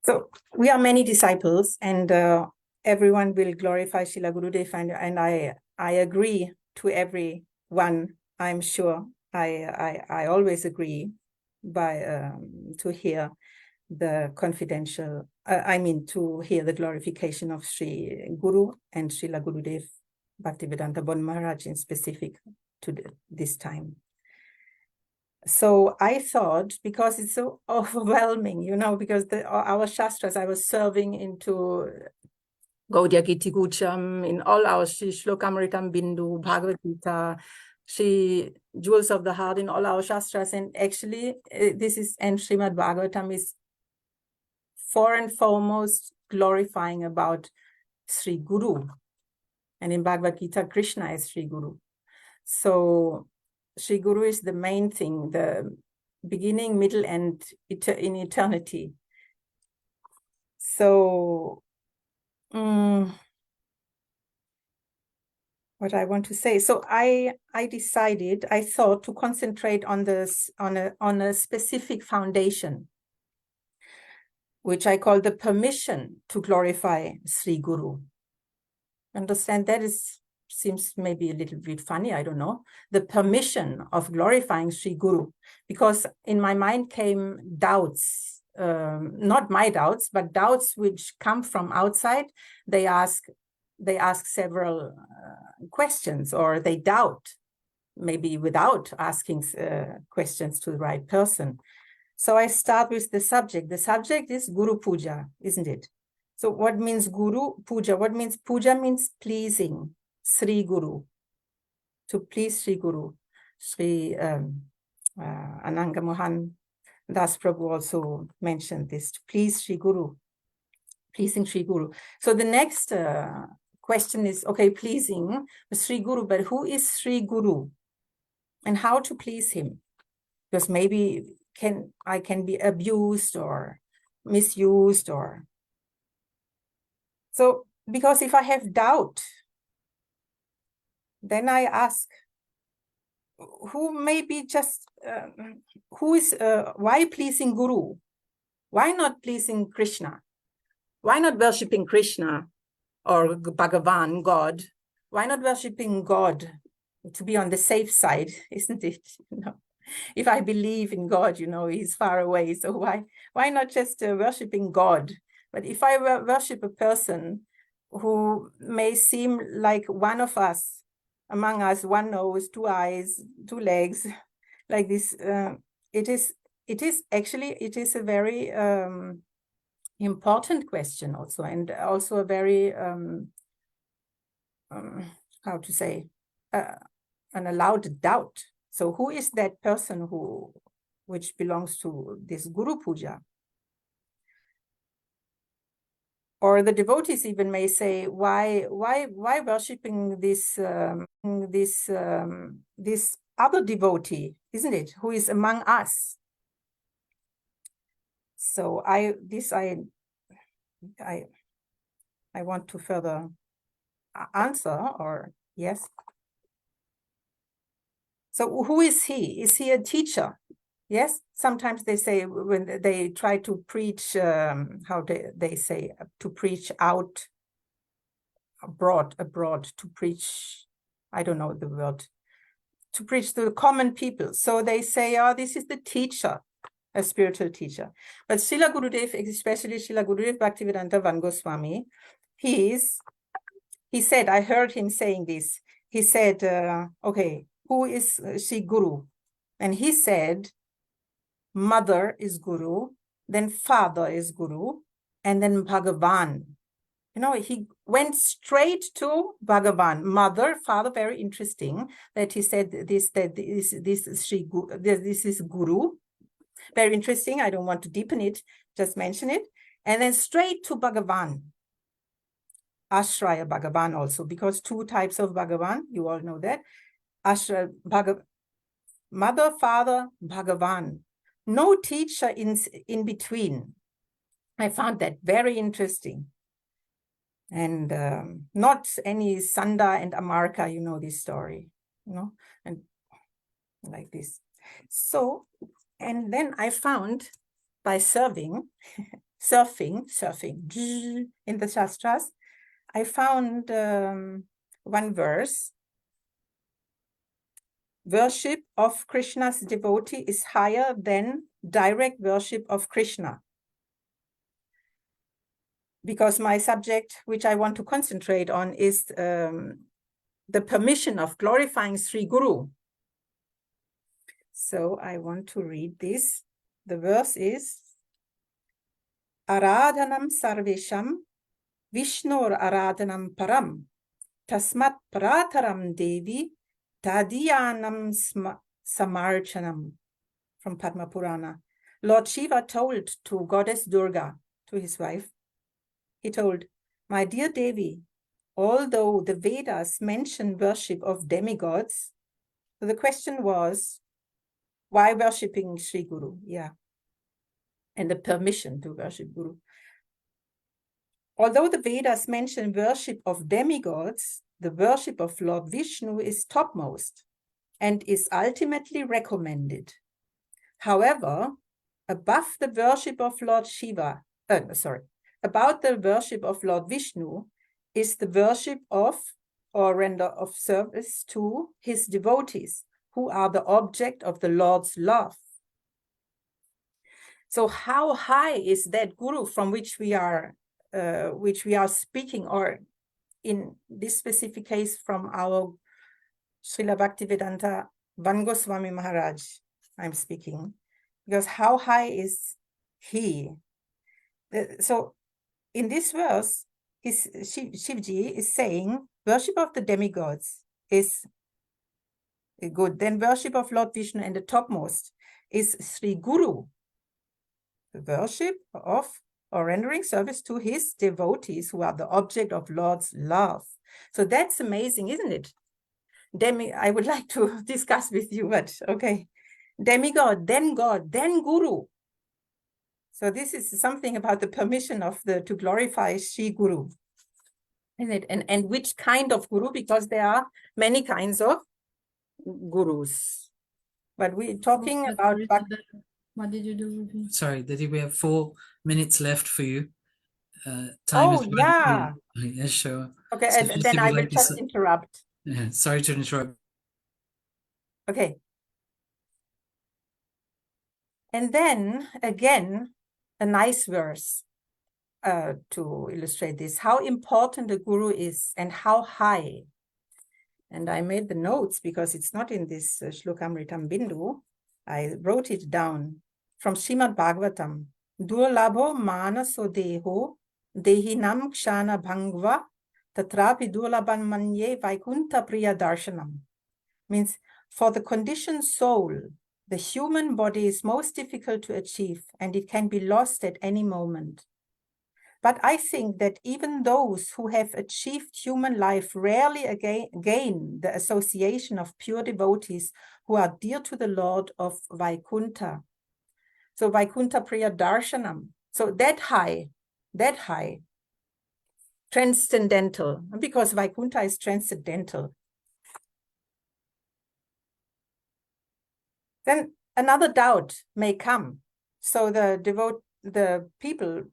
So we are many disciples, and everyone will glorify Srila Gurudev, and I agree to everyone. I'm sure I always agree to hear the confidential. To hear the glorification of Sri Guru and Srila Gurudev Bhaktivedanta Bon Maharaj in specific to this time. So I thought, because it's so overwhelming, because our Shastras, I was serving into Gaudiya Giti Gucham, in all our Shri Shlokamritam Bindu, Bhagavad Gita, Shri Jewels of the Heart, in all our Shastras. And actually, and Srimad Bhagavatam is for and foremost glorifying about Sri Guru. And in Bhagavad Gita, Krishna is Sri Guru. So Sri Guru is the main thing, the beginning, middle, and in eternity. So, what I want to say. So I thought to concentrate on this on a specific foundation. which I call the permission to glorify Sri Guru. Understand, that seems maybe a little bit funny, I don't know. The permission of glorifying Sri Guru, because in my mind came doubts, not my doubts, but doubts which come from outside. They ask several questions, or they doubt, maybe without asking questions to the right person. So I start with the subject. The subject is Guru Puja, isn't it? So what means Guru Puja? What means Puja? Means pleasing Sri Guru, to please Sri Guru. Sri Ananga Mohan Das Prabhu also mentioned this, to please Sri Guru, pleasing Sri Guru. So the next question is, okay, pleasing Sri Guru, but who is Sri Guru and how to please him? Because maybe I can be abused or misused, or so, because if I have doubt, then I ask, who maybe just, who is, why pleasing Guru? Why not pleasing Krishna? Why not worshipping Krishna or Bhagavan, God? Why not worshipping God to be on the safe side, isn't it? If I believe in God, he's far away. So why not just worshipping God? But if I worship a person who may seem like one of us, among us, one nose, two eyes, two legs, like this, it is a very important question also, and also a very, how to say, an allowed doubt. So who is that person which belongs to this Guru Puja? Or the devotees even may say, why worshipping this other devotee, isn't it, who is among us? So I want to further answer, or yes. So who is he? Is he a teacher? Yes, sometimes they say, when they try to preach, how they say, to preach out abroad, to preach, I don't know the word, to preach to the common people. So they say, oh, this is the teacher, a spiritual teacher. But Srila Gurudev, especially Srila Gurudev Bhaktivedanta Van Goswami, he said, I heard him saying this. He said, okay, who is Sri Guru? And he said, mother is Guru, then father is Guru, and then Bhagavan. He went straight to Bhagavan, mother, father. Very interesting that he said this is Guru. Very interesting. I don't want to deepen it, just mention it. And then straight to Bhagavan. Ashraya Bhagavan also, because two types of Bhagavan, you all know that. Ashraya mother, father, Bhagavan. No teacher in between. I found that very interesting. And not any Sanda and Amarka, this story, and like this. So, and then I found by surfing in the Shastras, I found one verse. Worship of Krishna's devotee is higher than direct worship of Krishna. Because my subject, which I want to concentrate on, is the permission of glorifying Sri Guru. So I want to read this. The verse is, Aradhanam sarvesham, Vishnur aradhanam param, tasmat prataram devi, tadiyanam samarchanam, from Padma Purana. Lord Shiva told to Goddess Durga, to his wife, he told, my dear Devi, although the Vedas mention worship of demigods, the question was, why worshipping Sri Guru? Yeah. And the permission to worship Guru. Although the Vedas mention worship of demigods, the worship of Lord Vishnu is topmost and is ultimately recommended. However, above the worship of Lord Shiva, about the worship of Lord Vishnu is the worship of or render of service to his devotees, who are the object of the Lord's love. So how high is that guru from which we are speaking, or in this specific case from our Srila Bhaktivedanta Van Goswami Maharaj I'm speaking, because how high is he? So in this verse, Shivji is saying worship of the demigods is good. Then worship of Lord Vishnu, and the topmost is Sri Guru, the worship of or rendering service to his devotees, who are the object of Lord's love. So that's amazing, isn't it? I would like to discuss with you, but okay. Demigod, then God, then Guru. So this is something about the permission to glorify Sri Guru, isn't it? And which kind of Guru, because there are many kinds of Gurus. But we're talking about... What did you do with me? Sorry, Didi, we have 4 minutes left for you. Time Oh, is yeah. Yeah, sure. Okay, So and first, then if I you'd will like to just interrupt. Yeah, sorry to interrupt. Okay. And then, again, a nice verse to illustrate this, how important the Guru is and how high. And I made the notes because it's not in this Shlokamritam Bindu. I wrote it down from Srimad Bhagavatam. Durlabho manaso deho dehinam kshana bhangva tatrapi durlaban manye vaikunta priya darshanam. Means, for the conditioned soul, the human body is most difficult to achieve, and it can be lost at any moment. But I think that even those who have achieved human life rarely gain the association of pure devotees who are dear to the Lord of Vaikunta. So Vaikunta Priya Darshanam. So that high, transcendental, because Vaikunta is transcendental. Then another doubt may come. So the people,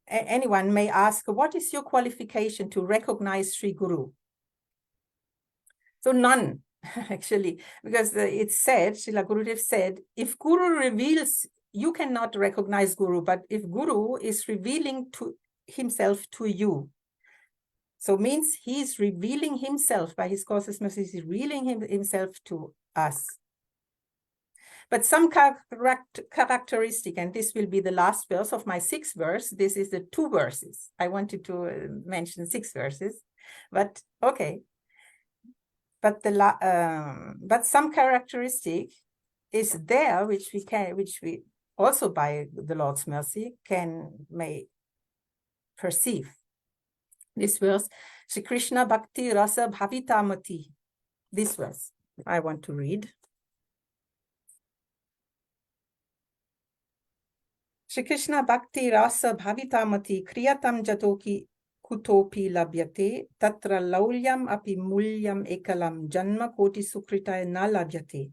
anyone may ask, what is your qualification to recognize Sri Guru? So none, actually, because it's said, Srila Gurudev said, if Guru reveals, you cannot recognize Guru, but if Guru is revealing to himself to you, so means he's revealing himself by his causes mercy, he's revealing himself to us. But some characteristic, and this will be the last verse of my 6th verse. This is the 2 verses. I wanted to mention 6 verses, but okay. But but some characteristic is there which we also by the Lord's mercy may perceive. This verse, Shri Krishna Bhakti Rasa Bhavitamati. This verse I want to read. Shri Krishna Bhakti Rasa Bhavitamati Kriyatam Jatoki Kutopi Labhyate Tatra Laulyam Api Mulyam Ekalam Janma Koti Sukritaya Na Labhyate.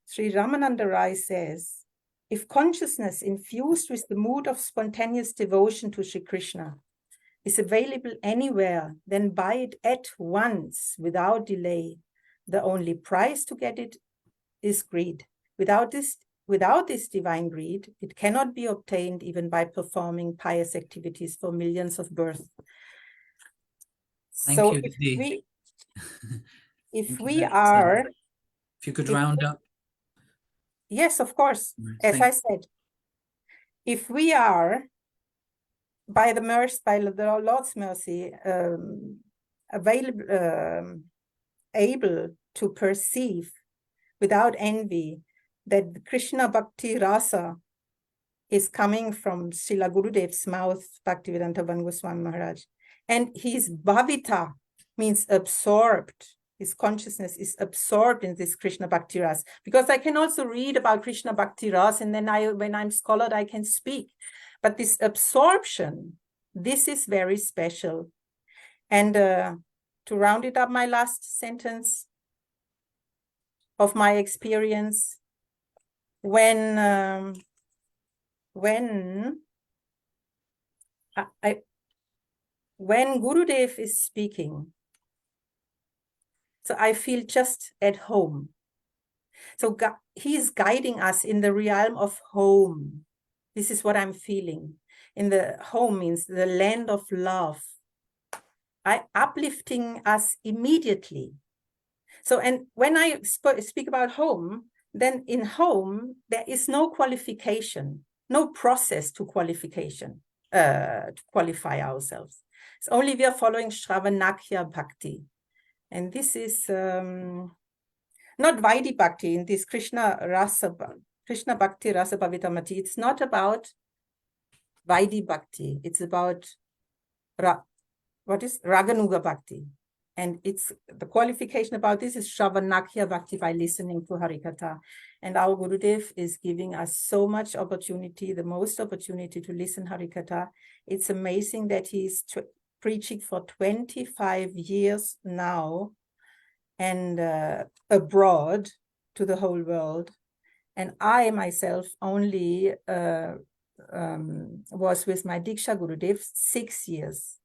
Sri Ramananda Rai says, if consciousness infused with the mood of spontaneous devotion to Shri Krishna is available anywhere, then buy it at once without delay. The only price to get it is greed. Without this divine greed, it cannot be obtained even by performing pious activities for millions of births. Thank you, Didi. If you could round up. Yes, of course. As I said, if we are, by the Lord's mercy, able to perceive without envy that Krishna Bhakti Rasa is coming from Srila Gurudev's mouth, Bhaktivedanta Van Goswami Maharaj. And his bhavita means absorbed. His consciousness is absorbed in this Krishna Bhakti Rasa. Because I can also read about Krishna Bhakti Rasa, and then when I'm scholar, I can speak. But this absorption, this is very special. And to round it up, my last sentence of my experience, when when Gurudev is speaking, so I feel just at home. So he is guiding us in the realm of home. This is what I'm feeling. In the home means the land of love. Uplifting us immediately. So, and when I speak about home, then in home, there is no qualification, no process to qualification, to qualify ourselves. It's only we are following Shravanakya Bhakti. And this is not Vaidhi Bhakti, in this Krishna Bhakti Rasa Bhavitamati. It's not about Vaidhi Bhakti. It's about Raganuga Bhakti. And it's the qualification about this is Shravanakya Bhakti, by listening to Harikatha. And our Gurudev is giving us so much opportunity, the most opportunity to listen Harikatha. It's amazing that he's preaching for 25 years now, and abroad to the whole world. And I myself only was with my Diksha Gurudev 6 years.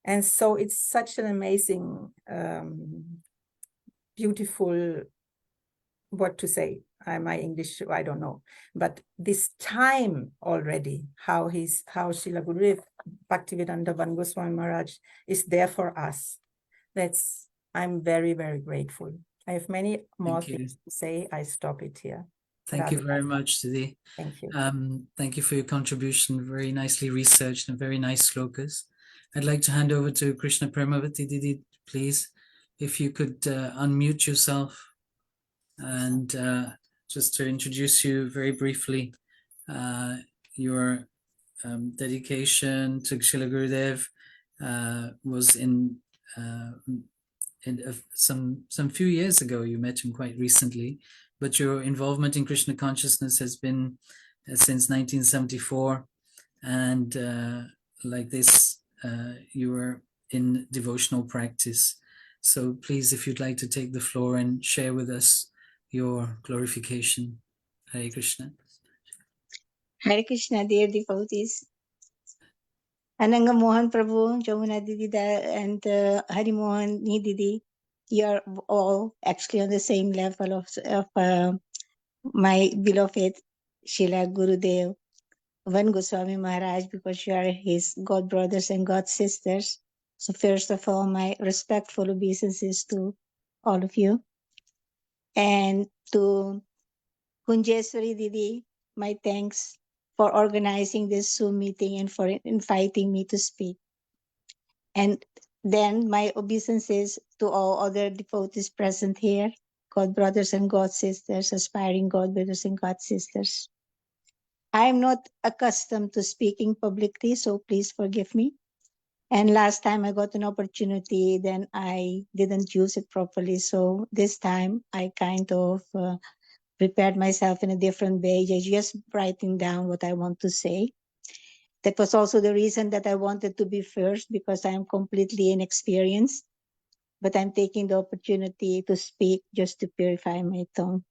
And so it's such an amazing, beautiful, what to say, my English, I don't know. But this time already, how Srila Gurudev Bhaktivedanta Vana Goswami Maharaj is there for us. I'm very, very grateful. I have many more things to say. I stop it here. Thank you very much, Siddhi. Thank you. Thank you for your contribution. Very nicely researched and very nice slokas. I'd like to hand over to Krishna Premavati Didi, please. If you could unmute yourself and just to introduce you very briefly, your dedication to Srila Gurudev was in some few years ago. You met him quite recently, but your involvement in Krishna consciousness has been since 1974, and like this, you were in devotional practice. So please, if you'd like to take the floor and share with us your glorification. Hare Krishna. Hare Krishna, dear devotees. Ananga Mohan Prabhu, Jamuna Didi, and Hari Mohan Didi, you are all actually on the same level of my beloved Srila Gurudev, Vana Goswami Maharaj, because you are his god brothers and god sisters. So first of all, my respectful obeisances to all of you. And to Kunjeswari Didi, my thanks for organizing this Zoom meeting and for inviting me to speak. And then my obeisances to all other devotees present here, God brothers and God sisters, aspiring God brothers and God sisters. I am not accustomed to speaking publicly, so please forgive me. And last time I got an opportunity, then I didn't use it properly. So this time I kind of prepared myself in a different way, just writing down what I want to say. That was also the reason that I wanted to be first, because I'm completely inexperienced, but I'm taking the opportunity to speak just to purify my tongue.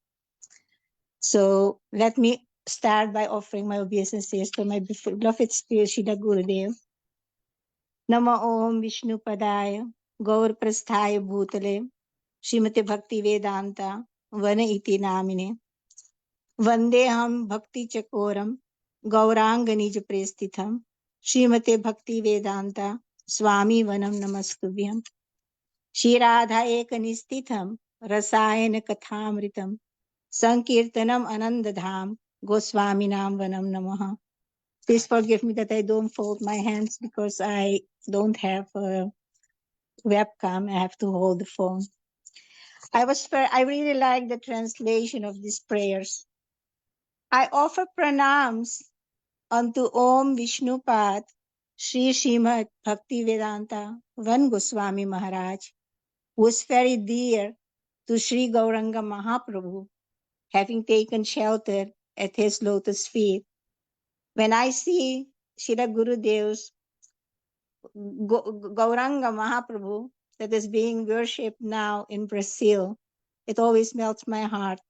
So let me start by offering my obeisances to my beloved spirit, Srila Gurudev. Nama Om Vishnu Padaya, Gaur Prasthaya Bhutale, Srimati Bhakti Vedanta, Vana Iti Namine. Vandeham Bhakti Chakoram, Gauranganij Prestitham, Srimate Bhakti Vedanta, Swami Vanam Namastubhyam. Shri Radha Ekanistitham, Rasayana Kathamritam, Sankirtanam Anandadham, Goswaminam Vanam Namaha. Please forgive me that I don't fold my hands because I don't have a webcam. I have to hold the phone. I really like the translation of these prayers. I offer pranams unto Om Vishnupad, Sri Srimad Bhaktivedanta Vana Goswami Maharaj, who is very dear to Sri Gauranga Mahaprabhu, having taken shelter at his lotus feet. When I see Srila Gurudev's Gauranga Mahaprabhu that is being worshipped now in Brazil, it always melts my heart.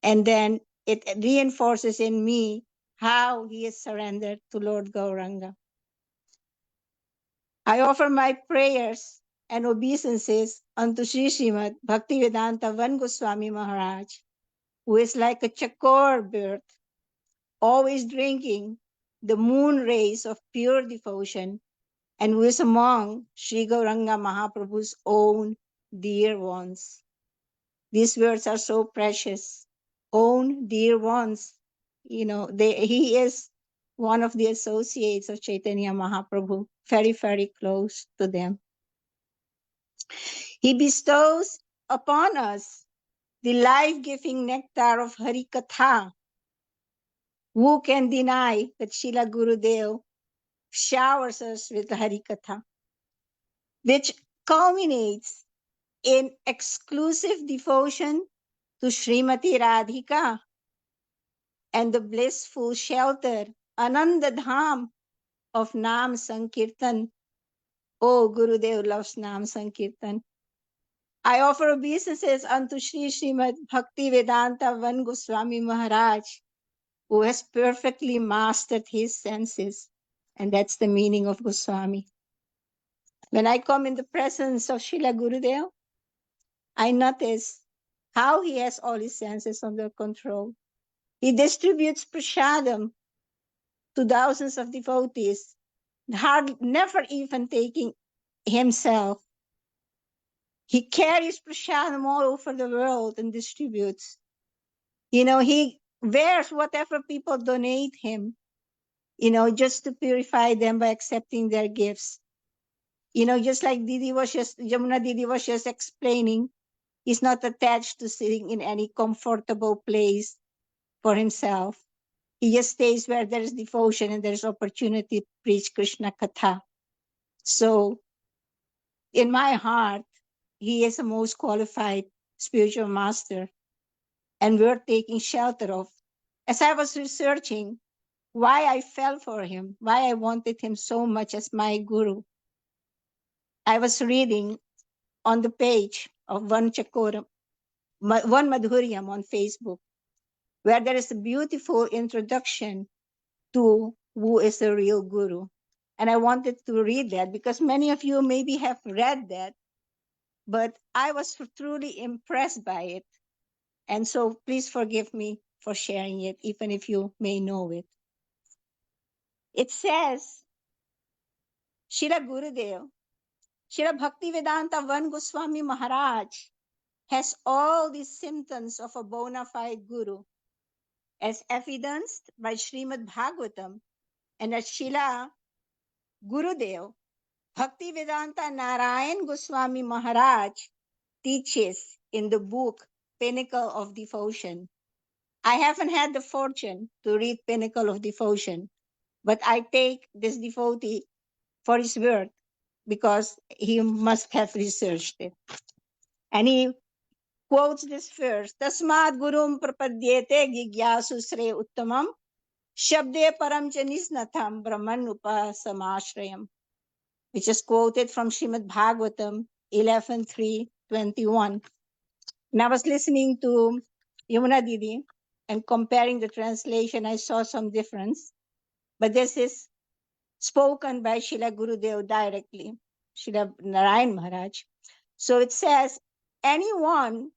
And then it reinforces in me how he is surrendered to Lord Gauranga. I offer my prayers and obeisances unto Sri Srimad Bhaktivedanta Van Goswami Maharaj, who is like a chakor bird, always drinking the moon rays of pure devotion, and who is among Sri Gauranga Mahaprabhu's own dear ones. These words are so precious. Own dear ones. You know, he is one of the associates of Chaitanya Mahaprabhu, very, very close to them. He bestows upon us the life-giving nectar of Harikatha. Who can deny that Srila Gurudev showers us with Harikatha, which culminates in exclusive devotion to Srimati Radhika and the blissful shelter, Ananda Dham of Nam Sankirtan. Oh, Gurudev loves Nam Sankirtan. I offer obeisances unto Sri Srimad Bhaktivedanta Van Goswami Maharaj, who has perfectly mastered his senses. And that's the meaning of Goswami. When I come in the presence of Srila Gurudev, I notice how he has all his senses under control. He distributes prasadam to thousands of devotees, never even taking himself. He carries prasadam all over the world and distributes. You know, he wears whatever people donate him, you know, just to purify them by accepting their gifts. You know, just like Jamuna Didi was just explaining, he's not attached to sitting in any comfortable place for himself. He just stays where there is devotion and there's opportunity to preach Krishna Katha. So in my heart, he is the most qualified spiritual master and worth taking shelter of. As I was researching why I fell for him, why I wanted him so much as my guru, I was reading on the page of One Madhuryam on Facebook, where there is a beautiful introduction to who is the real guru. And I wanted to read that because many of you maybe have read that, but I was truly impressed by it. And so please forgive me for sharing it, even if you may know it. It says, Srila Gurudev, Srila Bhaktivedanta Van Goswami Maharaj has all the symptoms of a bona fide guru, as evidenced by Srimad Bhagavatam, and as Srila Gurudev, Bhaktivedanta Narayan Goswami Maharaj teaches in the book Pinnacle of Devotion. I haven't had the fortune to read Pinnacle of Devotion, but I take this devotee for his word because he must have researched it. And he quotes this verse, Tasmad Gurum Prapadyete Gigyasu Sre Uttamam Shabde Param Chanisnatham Brahman Upasamashrayam, which is quoted from Srimad Bhagavatam 11.3.21. And I was listening to Yamuna Didi and comparing the translation, I saw some difference. But this is spoken by Srila Gurudev directly, Srila Narayan Maharaj. So it says, anyone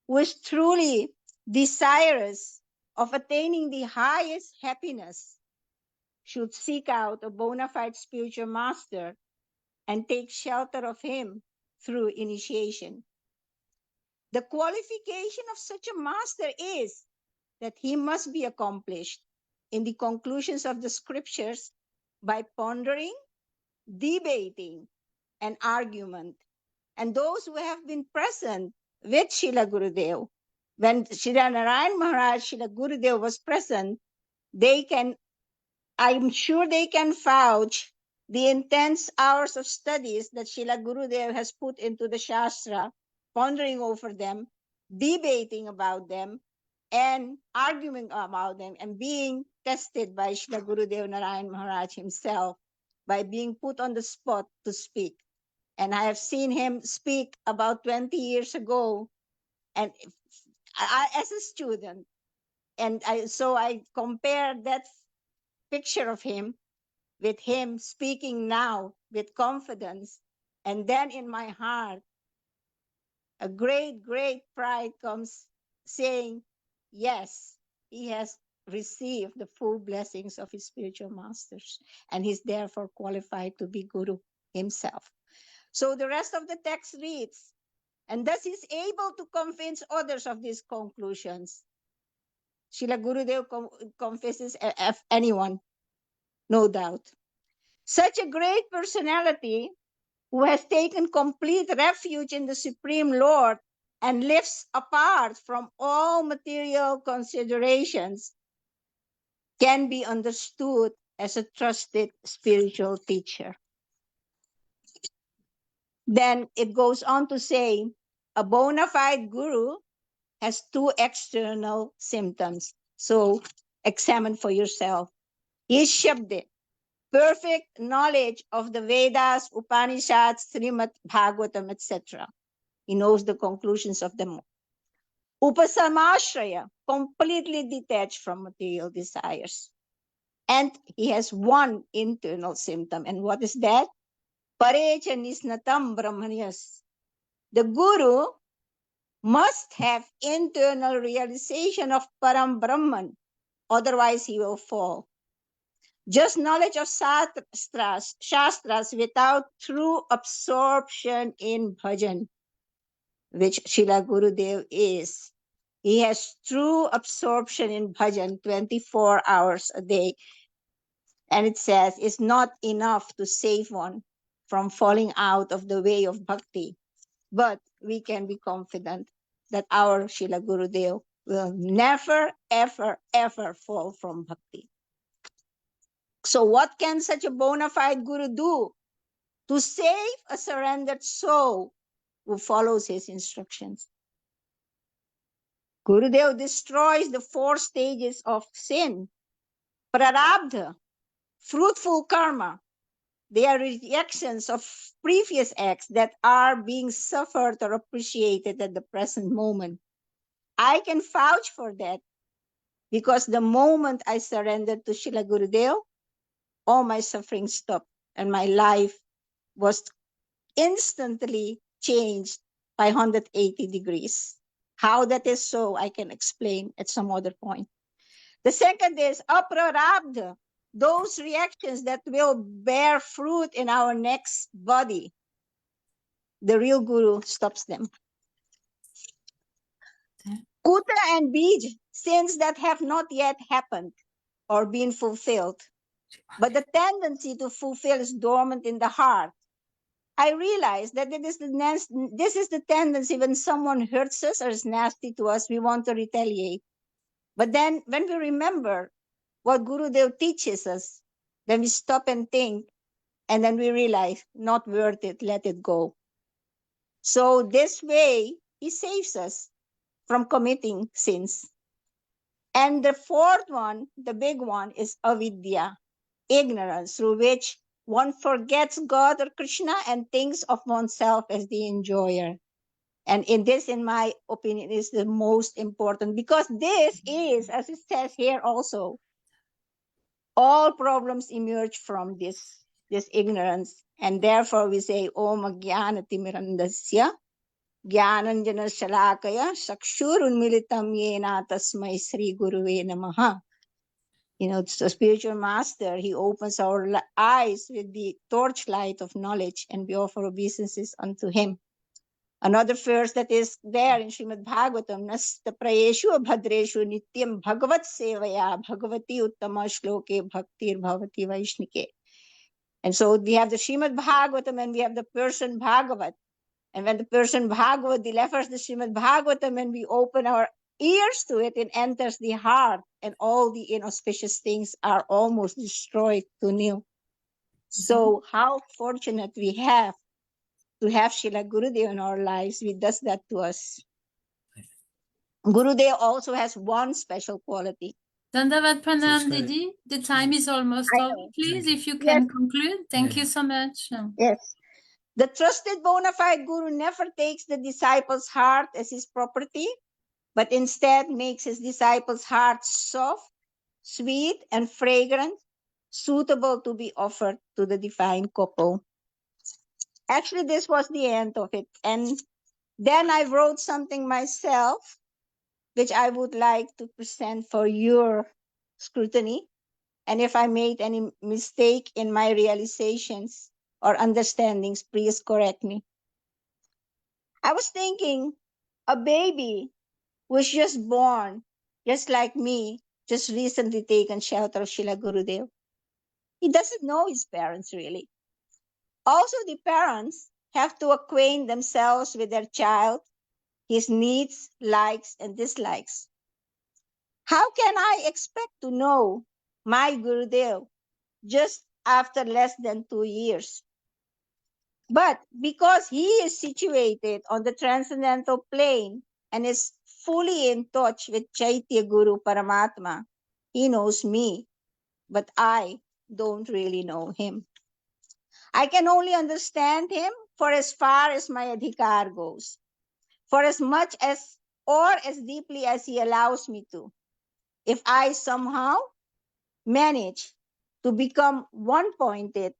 who is truly desirous of attaining the highest happiness should seek out a bona fide spiritual master and take shelter of him through initiation. The qualification of such a master is that he must be accomplished in the conclusions of the scriptures by pondering, debating, and argument. And those who have been present with Srila Gurudev, when Srila Narayan Maharaj, Srila Gurudev was present, I'm sure they can vouch the intense hours of studies that Srila Gurudev has put into the Shastra, pondering over them, debating about them, and arguing about them, and being tested by Srila Gurudev Narayan Maharaj himself by being put on the spot to speak. And I have seen him speak about 20 years ago, and as a student. And so I compared that picture of him with him speaking now with confidence. And then in my heart, a great, great pride comes saying, yes, he has received the full blessings of his spiritual masters, and he's therefore qualified to be Guru himself. So the rest of the text reads, and thus he's able to convince others of these conclusions. Srila Gurudev convinces anyone, no doubt. Such a great personality who has taken complete refuge in the Supreme Lord and lives apart from all material considerations can be understood as a trusted spiritual teacher. Then it goes on to say, a bona fide guru has two external symptoms. So examine for yourself. Is Shabdit, perfect knowledge of the Vedas, Upanishads, Srimad Bhagavatam, etc. He knows the conclusions of them. Upasamashraya, completely detached from material desires. And he has one internal symptom. And what is that? Parecha nisnatam brahmanyas. The guru must have internal realization of Param Brahman, otherwise he will fall. Just knowledge of shastras without true absorption in bhajan, which Srila Gurudev is. He has true absorption in bhajan 24 hours a day. And it says it's not enough to save one from falling out of the way of bhakti. But we can be confident that our Srila Gurudev will never, ever, ever fall from bhakti. So what can such a bona fide guru do to save a surrendered soul who follows his instructions? Gurudev destroys the 4 stages of sin, prarabdha, fruitful karma. They are reactions of previous acts that are being suffered or appreciated at the present moment. I can vouch for that because the moment I surrendered to Srila Gurudev, all my suffering stopped and my life was instantly changed by 180 degrees. How that is so, I can explain at some other point. The second is aprarabdha, those reactions that will bear fruit in our next body. The real guru stops them. Kuta and bij, sins that have not yet happened or been fulfilled, but the tendency to fulfill is dormant in the heart. I realize that this is the tendency when someone hurts us or is nasty to us, we want to retaliate. But then when we remember what Gurudev teaches us, then we stop and think, and then we realize, not worth it, let it go. So this way, he saves us from committing sins. And the fourth one, the big one, is avidya, ignorance, through which one forgets God or Krishna and thinks of oneself as the enjoyer. And in my opinion, is the most important, because this is, as it says here also, all problems emerge from this ignorance. And therefore we say, Om Ajnanatimirandasya Jnananjana Shalakaya Sakshurunmilitam Yena Tasmai Sri Guruve Namaha. You know, the spiritual master, he opens our eyes with the torchlight of knowledge, and we offer obeisances unto him. Another verse that is there in Srimad Bhagavatam, Nasta Prayeshu Bhadreshu Nityam Bhagavat Sevaya Bhagavati Uttama Shloke Bhaktir Bhavati Vaishnike. And so we have the Srimad Bhagavatam and we have the person Bhagavat. And when the person Bhagavat delivers the Srimad Bhagavatam and we open our ears to it, it enters the heart, and all the inauspicious things are almost destroyed to nil. So how fortunate we have to have Srila Gurudev in our lives. He does that to us. Gurudev also has one special quality. Dandavat Pranam, very- Didi. The time is almost I over. know. Please, if you Yes. can conclude. Thank Yeah. you so much. Yes. The trusted bona fide guru never takes the disciple's heart as his property, but instead makes his disciple's heart soft, sweet, and fragrant, suitable to be offered to the divine couple. Actually, this was the end of it. And then I wrote something myself, which I would like to present for your scrutiny. And if I made any mistake in my realizations or understandings, please correct me. I was thinking a baby was just born, just like me, just recently taken shelter of Srila Gurudev. He doesn't know his parents really. Also, the parents have to acquaint themselves with their child, his needs, likes, and dislikes. How can I expect to know my Gurudev just after less than 2 years? But because he is situated on the transcendental plane and is fully in touch with Chaitya Guru Paramatma, he knows me, but I don't really know him. I can only understand him for as far as my adhikar goes, for as much as or as deeply as he allows me to. If I somehow manage to become one-pointed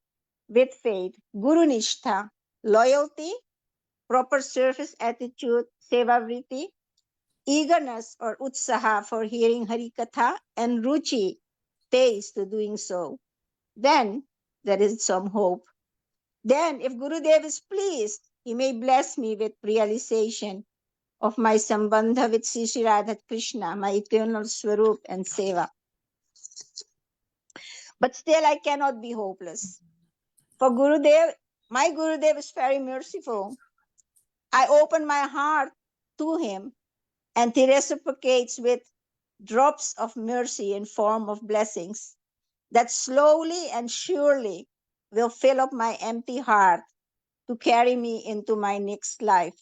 with faith, Guru Nishtha, loyalty, proper service attitude, sevavriti, eagerness or utsaha for hearing Harikatha, and ruchi, taste to doing so, then there is some hope. Then, if Gurudev is pleased, he may bless me with realization of my sambandha with Sri Radha Krishna, my eternal swarup and seva. But still, I cannot be hopeless. For Gurudev, my Gurudev is very merciful. I open my heart to him, and he reciprocates with drops of mercy in form of blessings that slowly and surely will fill up my empty heart to carry me into my next life.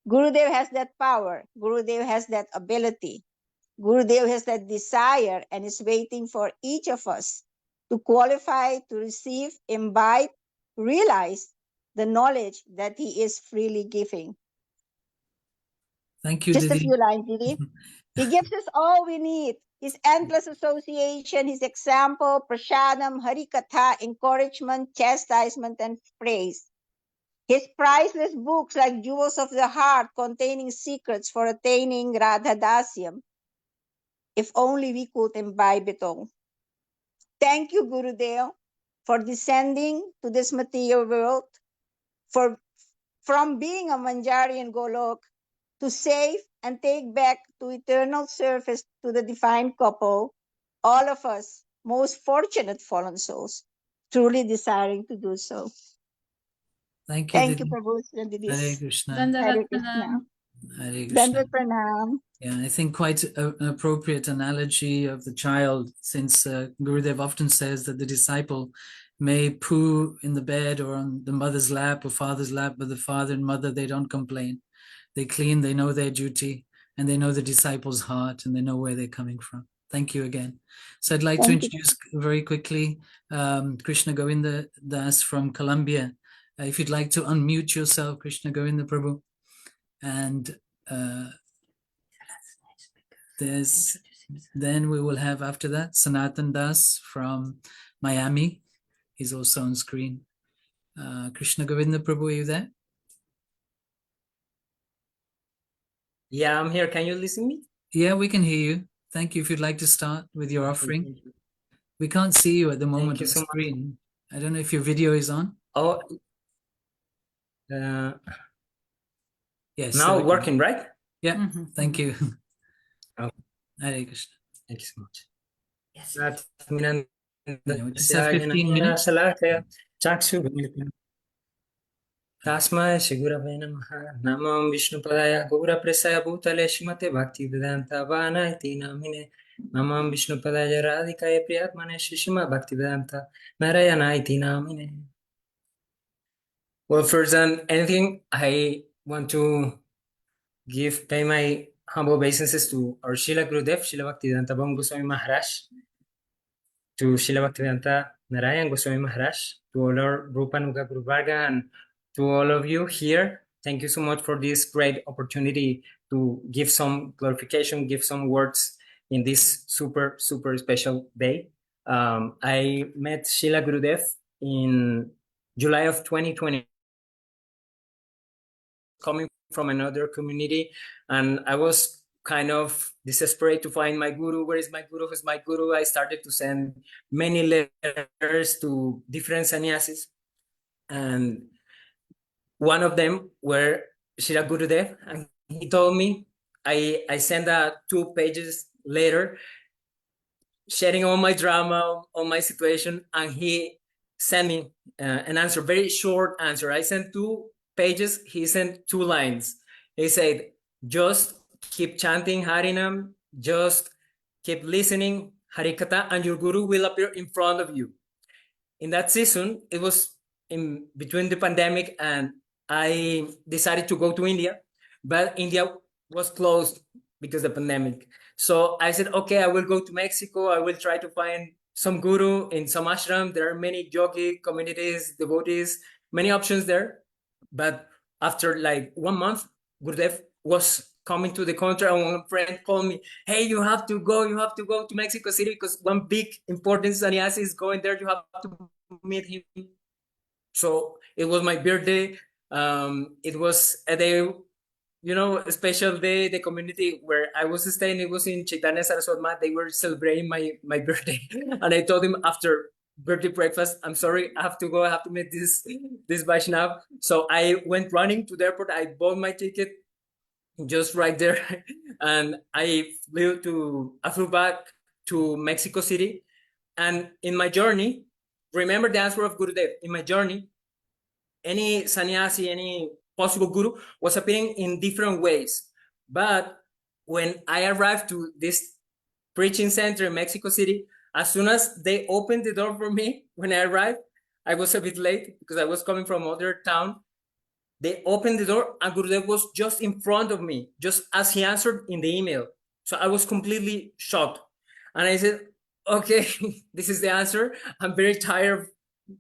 Gurudev has that power. Gurudev has that ability. Gurudev has that desire and is waiting for each of us to qualify, to receive, imbibe, realize the knowledge that he is freely giving. Thank you, Just a Didi. few lines, Didi. He gives us all we need. His endless association, his example, prasadam, harikatha, encouragement, chastisement, and praise. His priceless books like Jewels of the Heart containing secrets for attaining Radha Dasyam. If only we could imbibe it all. Thank you, Gurudev, for descending to this material world, from being a Manjari in Golok to save and take back to eternal service to the divine couple, all of us, most fortunate fallen souls, truly desiring to do so. Thank you, Thank you, Didi. Prabhu. Hare Krishna. Dandavat Hare Krishna. Pranam. Hare Krishna. Dandavat Pranam. Yeah, I think quite an appropriate analogy of the child, since Gurudev often says that the disciple may poo in the bed or on the mother's lap or father's lap, but the father and mother, they don't complain. They clean, they know their duty, and they know the disciple's heart, and they know where they're coming from. Thank you again. So I'd like to Thank you. introduce very quickly Krishna Govinda Das from Colombia. If you'd like to unmute yourself, Krishna Govinda Prabhu. And then we will have after that Sanatan Das from Miami. He's also on screen. Krishna Govinda Prabhu, are you there? Yeah, I'm here. Can you listen to me? Yeah, we can hear you. Thank you. If you'd like to start with your offering. Thank you. We can't see you at the moment you on so much. screen. I don't know if your video is on. Oh, Yes. now there we go. working, right? Yeah, Mhm, thank mhm. you. Oh. Hare Krishna. Thank you so much. Yes. Yeah, we just have 15 minutes. Tasmai Shigurave Namaha Namam Vishnupadaya Gaura Presaya Bhutale Shrimate Bhakti Vedanta Vana iti namine Namam Vishnupadaya Radhikaya Priyatmane Shishima Bhakti Vedanta Narayana iti namine. Well, first than anything, I want to pay my humble obeisances to our Srila Gurudev, Srila Bhaktivedanta Bham Goswami Maharaj, to Srila Bhaktivedanta Narayan Goswami Maharaj, to all our Rupa Nuga Guru Varga, and to all of you here. Thank you so much for this great opportunity to give some clarification, give some words in this super, super special day. I met Srila Gurudev in July of 2020, coming from another community, and I was kind of desperate to find my guru. Where is my guru? Who's my guru? I started to send many letters to different sannyasis, and one of them were Srila Gurudev, and he told me, I sent a 2 pages letter sharing all my drama, all my situation, and he sent me an answer, very short answer. I sent 2 pages, he sent 2 lines. He said, just keep chanting Harinam, just keep listening Harikatha, and your guru will appear in front of you. In that season, it was in between the pandemic, and I decided to go to India, but India was closed because of the pandemic. So I said, okay, I will go to Mexico. I will try to find some guru in some ashram. There are many yogi communities, devotees, many options there. But after like 1 month, Gurudev was coming to the country, and one friend called me, hey, you have to go to Mexico City because one big important sannyasi is going there. You have to meet him. So it was my birthday. It was a day, a special day. The community where I was staying, it was in Chaitanya Saraswat Math. They were celebrating my birthday. And I told him after birthday breakfast, I'm sorry, I have to go. I have to meet this Vaishnav. So I went running to the airport. I bought my ticket just right there. And I flew back to Mexico City. And in my journey, remember the answer of Gurudev. In my journey, any sannyasi, any possible guru was appearing in different ways. But when I arrived to this preaching center in Mexico City, as soon as they opened the door for me, when I arrived, I was a bit late because I was coming from another town. They opened the door and Gurudev was just in front of me, just as he answered in the email. So I was completely shocked. And I said, okay, this is the answer. I'm very tired of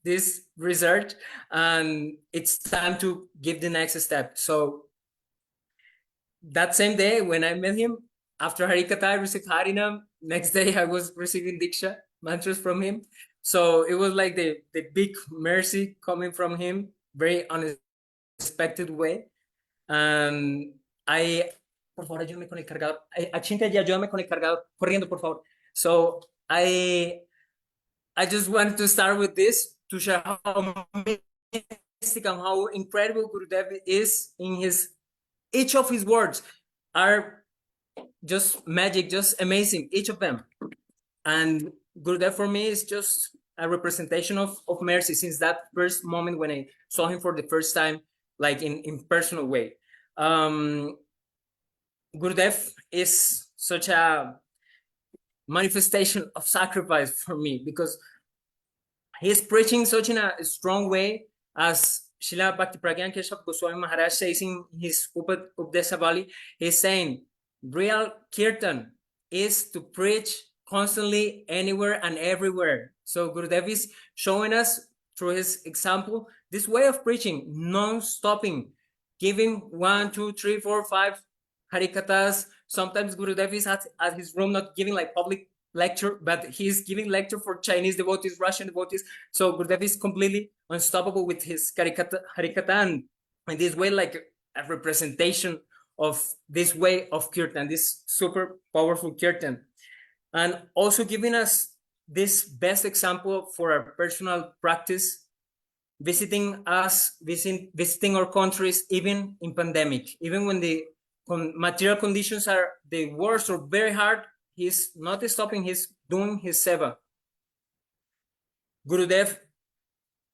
this research and it's time to give the next step. So that same day when I met him, after Harikatha, I received Harinam. Next day, I was receiving Diksha mantras from him. So it was like the big mercy coming from him, very unexpected way. And por favor, ayúdame con el cargador. Achinta, ayúdame con el cargador. Corriendo, por favor. So I just wanted to start with this to share how mystic and how incredible Gurudev is in each of his words are just magic, just amazing, each of them. And Gurudev for me is just a representation of mercy since that first moment when I saw him for the first time, like in personal way. Gurudev is such a manifestation of sacrifice for me because he's preaching such in a strong way, as Srila Bhakti Pragyan Keshav Goswami Maharaj says in his Updeshavali. He's saying real kirtan is to preach constantly anywhere and everywhere. So Gurudev is showing us through his example this way of preaching, non-stopping, giving 1, 2, 3, 4, 5 harikathas. Sometimes Gurudev is at his room, not giving like public lecture, but he's giving lecture for Chinese devotees, Russian devotees. So Gurudev is completely unstoppable with his harikatha, and in this way, like a representation of this way of kirtan, this super powerful kirtan, and also giving us this best example for our personal practice, visiting our countries, even in pandemic, even when the material conditions are the worst or very hard. He's not stopping, he's doing his seva. Gurudev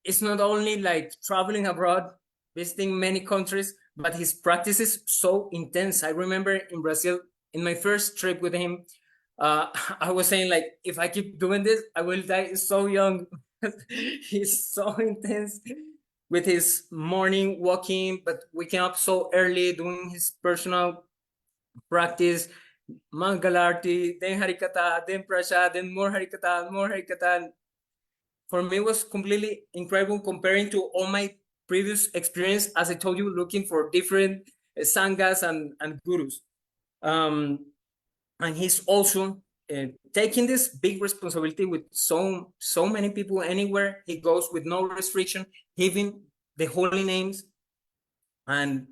is not only like traveling abroad, visiting many countries, but his practice is so intense. I remember in Brazil, in my first trip with him, I was saying like, if I keep doing this, I will die so young. He's so intense with his morning walking, but waking up so early, doing his personal practice, Mangalarti, then Harikatha, then Prasad, then more Harikatha. For me, it was completely incredible comparing to all my previous experience, as I told you, looking for different sanghas and gurus. And he's also taking this big responsibility with so many people anywhere he goes with no restriction, giving the holy names and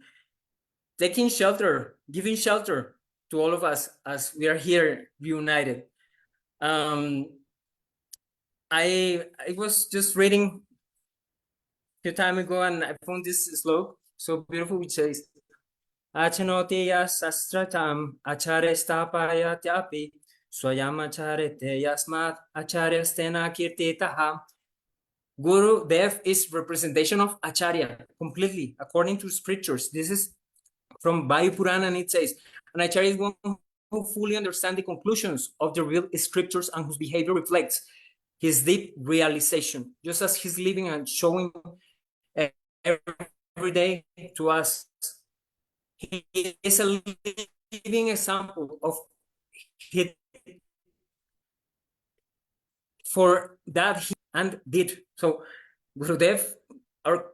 taking shelter, giving shelter to all of us as we are here united. I was just reading a few time ago and I found this slogan so beautiful, which says, Achanoteya sastratam acharya stapaya tyapi swayam acharete yasmat acharya stena kirtitaha. Guru Dev is representation of acharya completely according to scriptures. This is from Vayu Purana, and it says, an acharya is one who fully understands the conclusions of the real scriptures and whose behavior reflects his deep realization, just as he's living and showing every day to us. He is a living example of it for that he and did. So Gurudev, our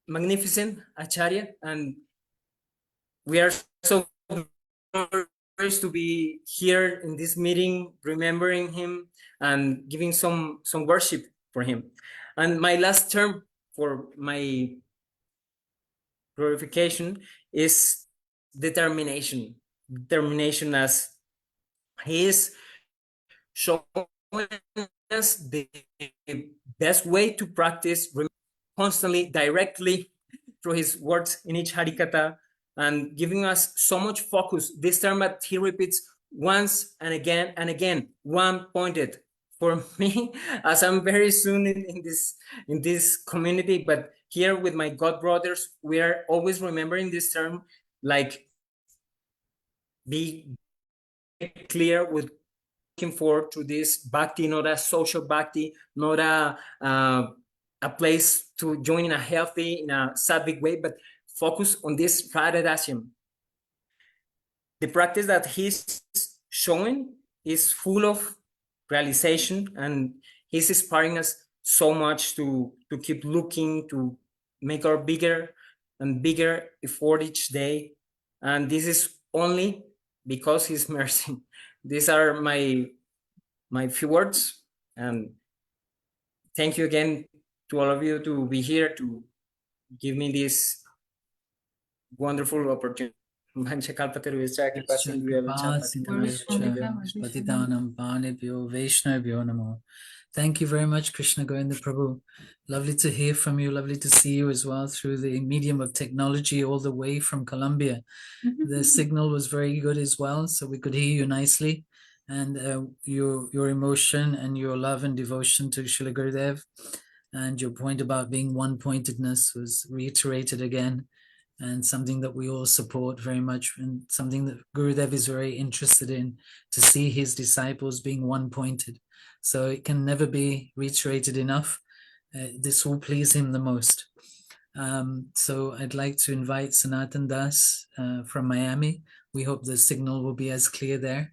magnificent acharya, and we are so privileged to be here in this meeting, remembering him and giving some worship for him. And my last term for my glorification is determination. Determination, as he is showing us the best way to practice constantly, directly through his words in each Harikatha, and giving us so much focus. This term that he repeats once and again, one pointed. For me, as I'm very soon in this community, but here with my God brothers, we are always remembering this term, like be clear with looking forward to this bhakti, not a social bhakti, not a place to join in a healthy, in a sattvic way, but focus on this Radhadasyam. The practice that he's showing is full of realization, and he's inspiring us so much to keep looking, to make our bigger and bigger effort each day. And this is only because his mercy. These are my few words, and thank you again to all of you to be here to give me this wonderful opportunity. Thank you very much, Krishna Govinda Prabhu. Lovely to hear from you. Lovely to see you as well through the medium of technology all the way from Colombia. The signal was very good as well, so we could hear you nicely. And your emotion and your love and devotion to Srila Gurudev, and your point about being one-pointedness was reiterated again, and something that we all support very much, and something that Gurudev is very interested in, to see his disciples being one-pointed. So it can never be reiterated enough. This will please him the most. So I'd like to invite Sanatan Das from Miami. We hope the signal will be as clear there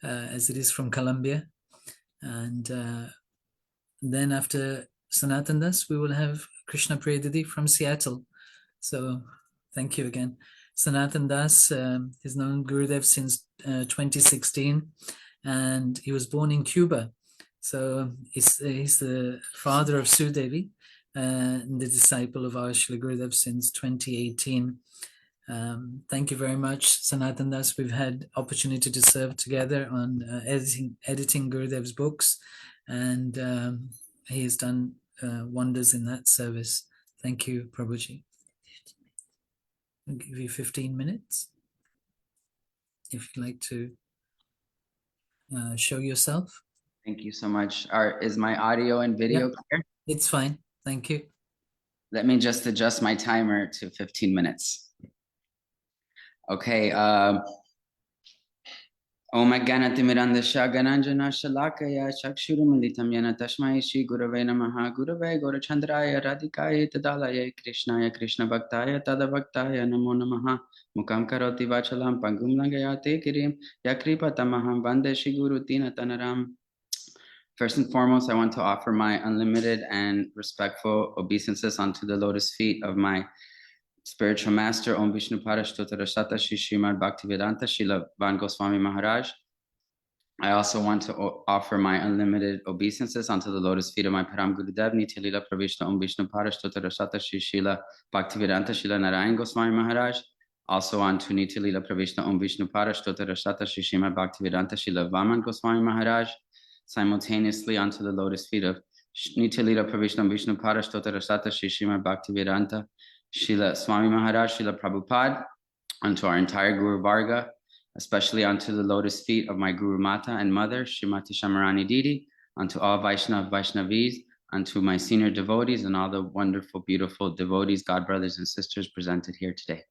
as it is from Colombia. And then after Sanatan Das, we will have Krishna Priyadidi from Seattle. So thank you again. Sanatan Das has known Gurudev since 2016, and he was born in Cuba. So he's the father of Sudevi, and the disciple of our Srila Gurudev since 2018. Thank you very much, Sanatan Das. We've had opportunity to serve together on editing Gurudev's books, and he has done wonders in that service. Thank you, Prabhuji. I'll give you 15 minutes if you'd like to show yourself. Thank you so much. Is my audio and video clear? It's fine. Thank you. Let me just adjust my timer to 15 minutes. Okay. Om Ganatimirandasha Gananjana Shalakaya Chakshurumilitam Yana Tashmai Shri Gurave Namaha Gurave Gorachandraya Radhikaya Tadalaya Krishnaya Krishna Bhaktaya Tadavaktaya Namo Namaha Mukam Karoti Vachalam Pangum Langayate Kirim Yakripa Tamaham Bande Shri Guru Tina Tanaram. First and foremost, I want to offer my unlimited and respectful obeisances onto the lotus feet of my spiritual master, Om Vishnu Parashtotarashata Shri Srimad Bhaktivedanta Srila Vana Goswami Maharaj. I also want to offer my unlimited obeisances unto the lotus feet of my Param Gurudev, Nitya Lila Pravishna Om Vishnu Parashtota Rasata Shri Srila Bhaktivedanta Srila Narayan Goswami Maharaj. Also unto Nitya Lila Pravishna Om Vishnu Parashtota Rasata Shri Srimad Bhaktivedanta Srila Vaman Goswami Maharaj. Simultaneously unto the lotus feet of Nitya Lila Pravishna Om Vishnu Parashtota Rasata Shri Srimad Bhaktivedanta Srila Swami Maharaj, Srila Prabhupada. Unto our entire Guru Varga, especially unto the lotus feet of my Guru Mata and Mother, Srimati Shamarani Didi, unto all Vaishnavis, unto my senior devotees and all the wonderful, beautiful devotees, God brothers and sisters presented here today.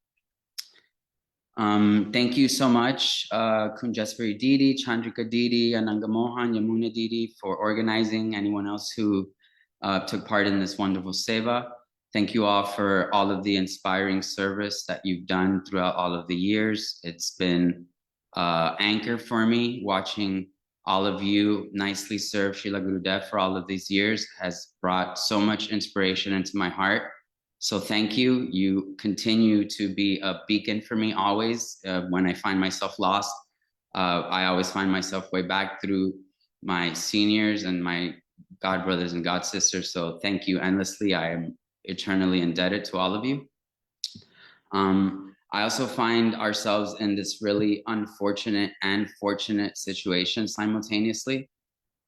Thank you so much, Kunjasvari Didi, Chandrika Didi, Ananga Mohan, Yamuna Didi, for organizing, anyone else who took part in this wonderful seva. Thank you all for all of the inspiring service that you've done throughout all of the years. It's been anchor for me. Watching all of you nicely serve Srila Gurudev for all of these years has brought so much inspiration into my heart. So thank you. You continue to be a beacon for me always. When I find myself lost, I always find myself way back through my seniors and my God brothers and God sisters. So thank you endlessly. I am eternally indebted to all of you. I also find ourselves in this really unfortunate and fortunate situation simultaneously.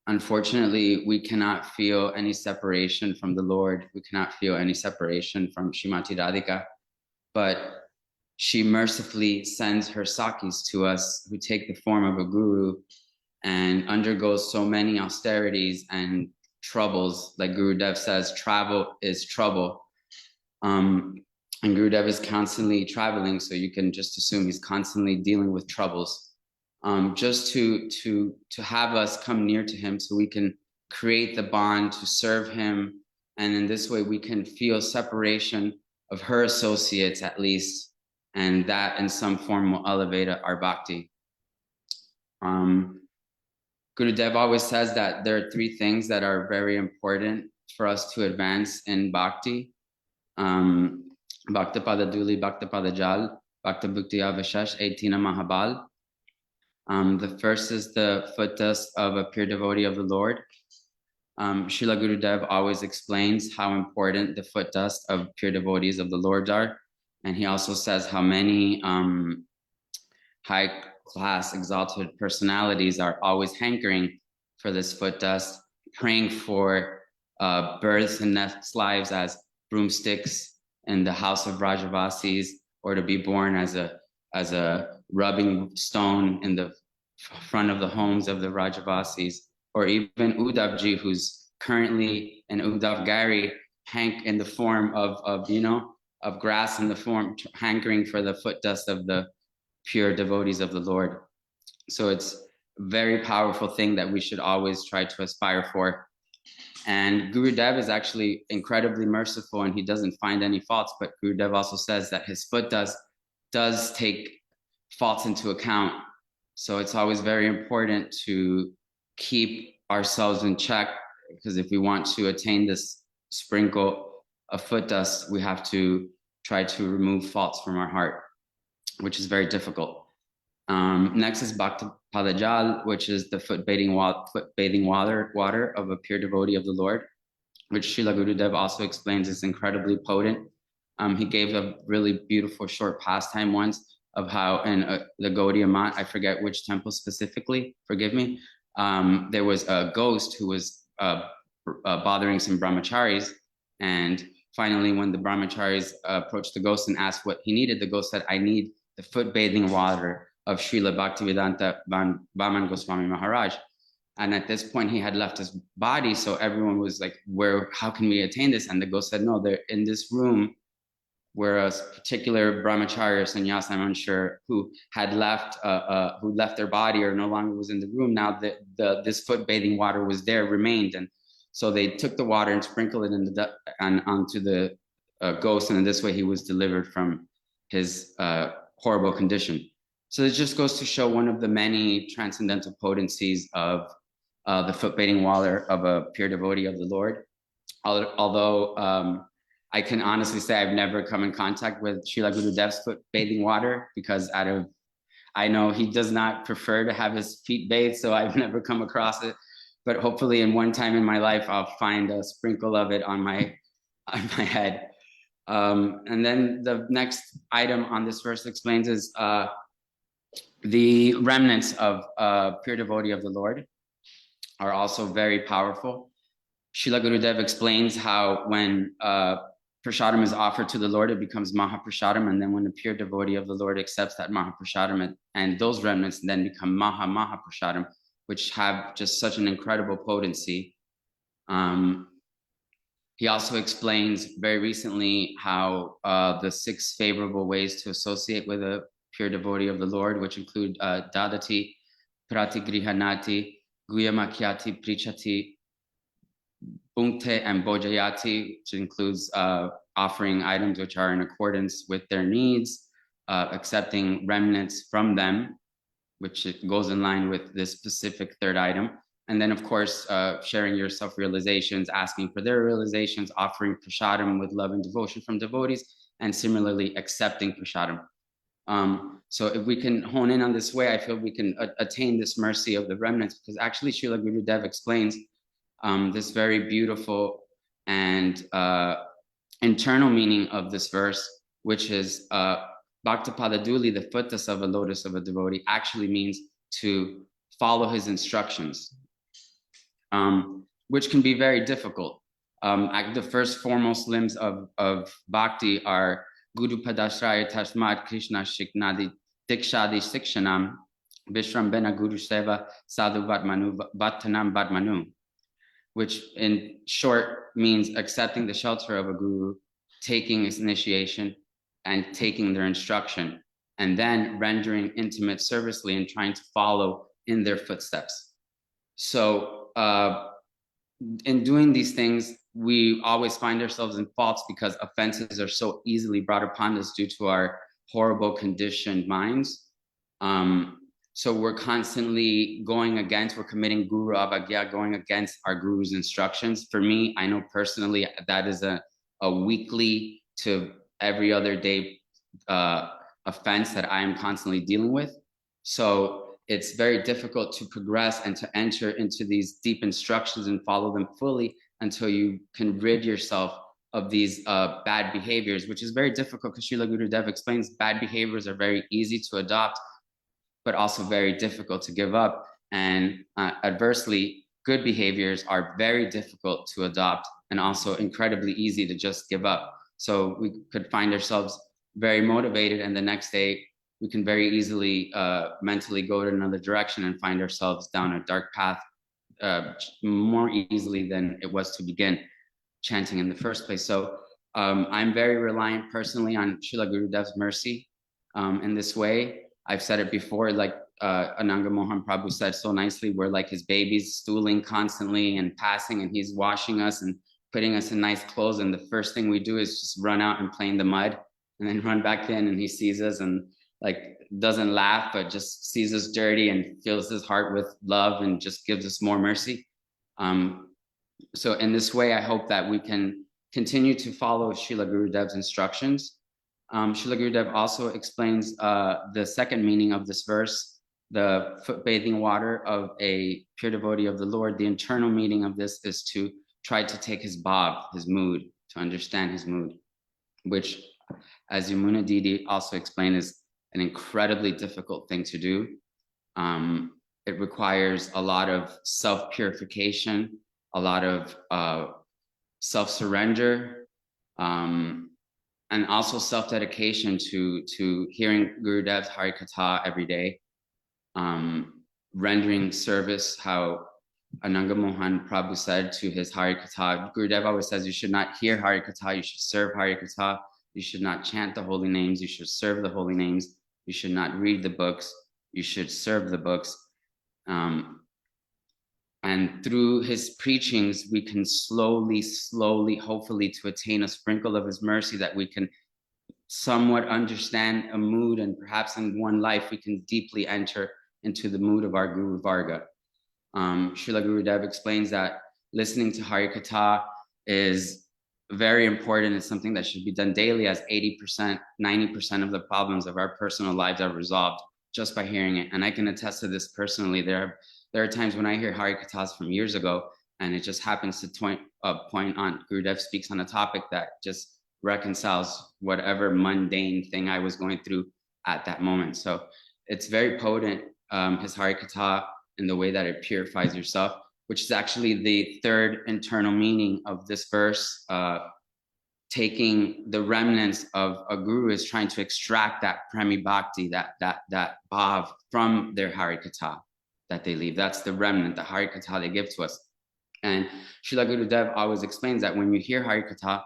Unfortunately, we cannot feel any separation from the Lord. We cannot feel any separation from Srimati Radhika, but she mercifully sends her Sakis to us who take the form of a guru and undergoes so many austerities and troubles. Like Gurudev says, travel is trouble. And Gurudev is constantly traveling, so you can just assume he's constantly dealing with troubles. Just to have us come near to him so we can create the bond to serve him. And in this way, we can feel separation of her associates at least, and that in some form will elevate our bhakti. Gurudev always says that there are three things that are very important for us to advance in bhakti. Bhakta Pada Duli, Bhakta Pada Jal, Bhakta Bhukti Avashash, Etina Mahabal. The first is the foot dust of a pure devotee of the Lord. Srila Gurudev always explains how important the foot dust of pure devotees of the Lord are. And he also says how many high-class exalted personalities are always hankering for this foot dust, praying for births and next lives as broomsticks in the house of Rajavasis, or to be born as a rubbing stone in the front of the homes of the Rajavasis, or even Uddhavji, who's currently in Uddhav Gari, hank in the form of grass in the form, hankering for the foot dust of the pure devotees of the Lord. So it's a very powerful thing that we should always try to aspire for. And Gurudev is actually incredibly merciful and he doesn't find any faults, but Gurudev also says that his foot dust does take faults into account. So it's always very important to keep ourselves in check, because if we want to attain this sprinkle of foot dust, we have to try to remove faults from our heart, which is very difficult. Next is Bhakta Padajal, which is the foot bathing water of a pure devotee of the Lord, which Srila Gurudev also explains is incredibly potent. He gave a really beautiful short pastime once of how in the Gaudiya Math, I forget which temple specifically, forgive me, there was a ghost who was bothering some brahmacharis, and finally when the brahmacharis approached the ghost and asked what he needed, the ghost said, I need the foot bathing water of Srila Bhaktivedanta Vaman Goswami Maharaj. And at this point he had left his body, so everyone was like, how can we attain this? And the ghost said, no, they're in this room where a particular brahmachari or sannyas, I'm unsure, who had left their body or no longer was in the room. Now this foot bathing water was there, remained, and so they took the water and sprinkled it onto the ghost, and in this way he was delivered from his horrible condition. So this just goes to show one of the many transcendental potencies of the foot bathing water of a pure devotee of the Lord. Although I can honestly say I've never come in contact with Srila Gurudev's foot bathing water, because out of I know he does not prefer to have his feet bathed, so I've never come across it. But hopefully in one time in my life, I'll find a sprinkle of it on my head. And then the next item on this verse explains is the remnants of pure devotee of the Lord are also very powerful. Srila Gurudev explains how when prasadam is offered to the Lord, it becomes Mahaprasadam, and then when a pure devotee of the Lord accepts that Mahaprasadam, and those remnants then become Mahaprasadam, which have just such an incredible potency. He also explains very recently how the 6 favorable ways to associate with a pure devotee of the Lord, which include Dadati, Pratigrihanati, Guyamakyati, Prichati, Bhunkte, and Bojayati, which includes offering items which are in accordance with their needs, accepting remnants from them, which goes in line with this specific 3rd item. And then, of course, sharing your self-realizations, asking for their realizations, offering prasadam with love and devotion from devotees, and similarly accepting prasadam. So if we can hone in on this way, I feel we can attain this mercy of the remnants, because actually Srila Gurudev explains this very beautiful and internal meaning of this verse, which is Bhaktapadaduli, the footas of a lotus of a devotee, actually means to follow his instructions, which can be very difficult. The first foremost limbs of bhakti are Guru Padashraya Tasmat Krishna Shiknadi Dikshadi Sikshanam Vishram Bena Guru Seva Sadhu Vatmanu Vattanam Vatmanu, which in short means accepting the shelter of a guru, taking his initiation, and taking their instruction, and then rendering intimate servicely and trying to follow in their footsteps. So in doing these things, we always find ourselves in faults because offenses are so easily brought upon us due to our horrible conditioned minds. So we're constantly we're committing guru avagya, going against our guru's instructions. For me, I know personally that is a weekly to every other day offense that I am constantly dealing with. So it's very difficult to progress and to enter into these deep instructions and follow them fully until you can rid yourself of these bad behaviors, which is very difficult because Srila Gurudev explains bad behaviors are very easy to adopt, but also very difficult to give up. And adversely, good behaviors are very difficult to adopt and also incredibly easy to just give up. So we could find ourselves very motivated, and the next day we can very easily mentally go to another direction and find ourselves down a dark path more easily than it was to begin chanting in the first place. So I'm very reliant personally on Srila Gurudev's mercy in this way. I've said it before, like Ananga Mohan Prabhu said so nicely, we're like his babies, stooling constantly and passing, and he's washing us and putting us in nice clothes. And the first thing we do is just run out and play in the mud and then run back in, and he sees us and like doesn't laugh, but just sees us dirty and fills his heart with love and just gives us more mercy. So in this way, I hope that we can continue to follow Srila Gurudev's instructions. Srila Gurudev also explains the second meaning of this verse, the foot bathing water of a pure devotee of the Lord. The internal meaning of this is to try to take his bhav, his mood, to understand his mood, which, as Yamuna Didi also explained, is an incredibly difficult thing to do. It requires a lot of self-purification, a lot of self-surrender, and also self-dedication to hearing Gurudev's Hari Katha every day, rendering service, how Ananga Mohan Prabhu said to his Hari Katha. Gurudev always says you should not hear Hari Katha, you should serve Hari Katha, you should not chant the holy names, you should serve the holy names, you should not read the books, you should serve the books. And through his preachings, we can slowly, hopefully, to attain a sprinkle of his mercy, that we can somewhat understand a mood, and perhaps in one life, we can deeply enter into the mood of our Guru Varga. Srila Gurudev explains that listening to Hari Katha is very important. It's something that should be done daily, as 80%, 90% of the problems of our personal lives are resolved just by hearing it. And I can attest to this personally. There are times when I hear Hari Kathas from years ago, and it just happens to point on Gurudev speaks on a topic that just reconciles whatever mundane thing I was going through at that moment. So it's very potent, his Hari Katha, in the way that it purifies yourself, which is actually the third internal meaning of this verse. Taking the remnants of a guru is trying to extract that premi bhakti, that bhav from their Hari Katha that they leave. That's the remnant, the Hari Katha they give to us. And Srila Gurudev always explains that when you hear Hari Katha,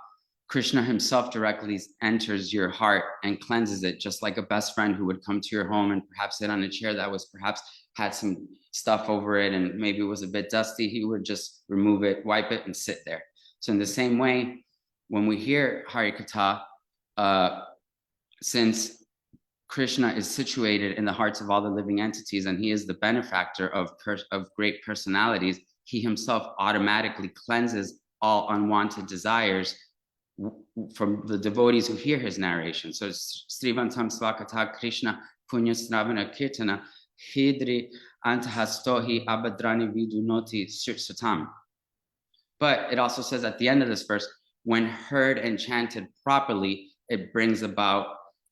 Krishna himself directly enters your heart and cleanses it, just like a best friend who would come to your home and perhaps sit on a chair that was perhaps had some stuff over it and maybe it was a bit dusty. He would just remove it, wipe it, and sit there. So in the same way, when we hear Hari Katha, since Krishna is situated in the hearts of all the living entities and he is the benefactor of great personalities, he himself automatically cleanses all unwanted desires from the devotees who hear his narration. So Srivantam Svakatha Krishna Punya Sravana Kirtana Hidri Antahastohi Abadrani Vidunoti Satam. But it also says at the end of this verse, when heard and chanted properly, it brings about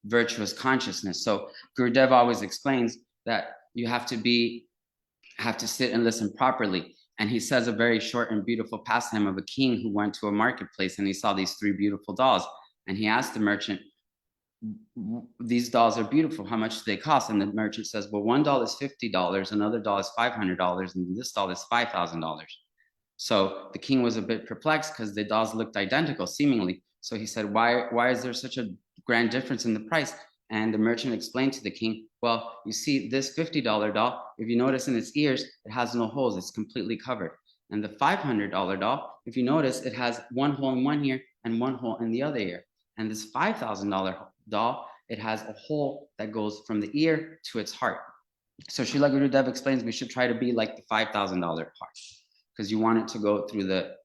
virtuous consciousness. So Gurudev always explains that you have to sit and listen properly. And he says a very short and beautiful pastime of a king who went to a marketplace and he saw these 3 beautiful dolls. And he asked the merchant, these dolls are beautiful, how much do they cost? And the merchant says, well, one doll is $50, another doll is $500, and this doll is $5,000. So the king was a bit perplexed because the dolls looked identical, seemingly. So he said, why is there such a grand difference in the price? And the merchant explained to the king, well, you see this $50 doll, if you notice in its ears, it has no holes, it's completely covered. And the $500 doll, if you notice, it has one hole in one ear and one hole in the other ear. And this $5,000 doll, it has a hole that goes from the ear to its heart. So Srila Gurudev explains we should try to be like the $5,000 heart, because you want it to go through the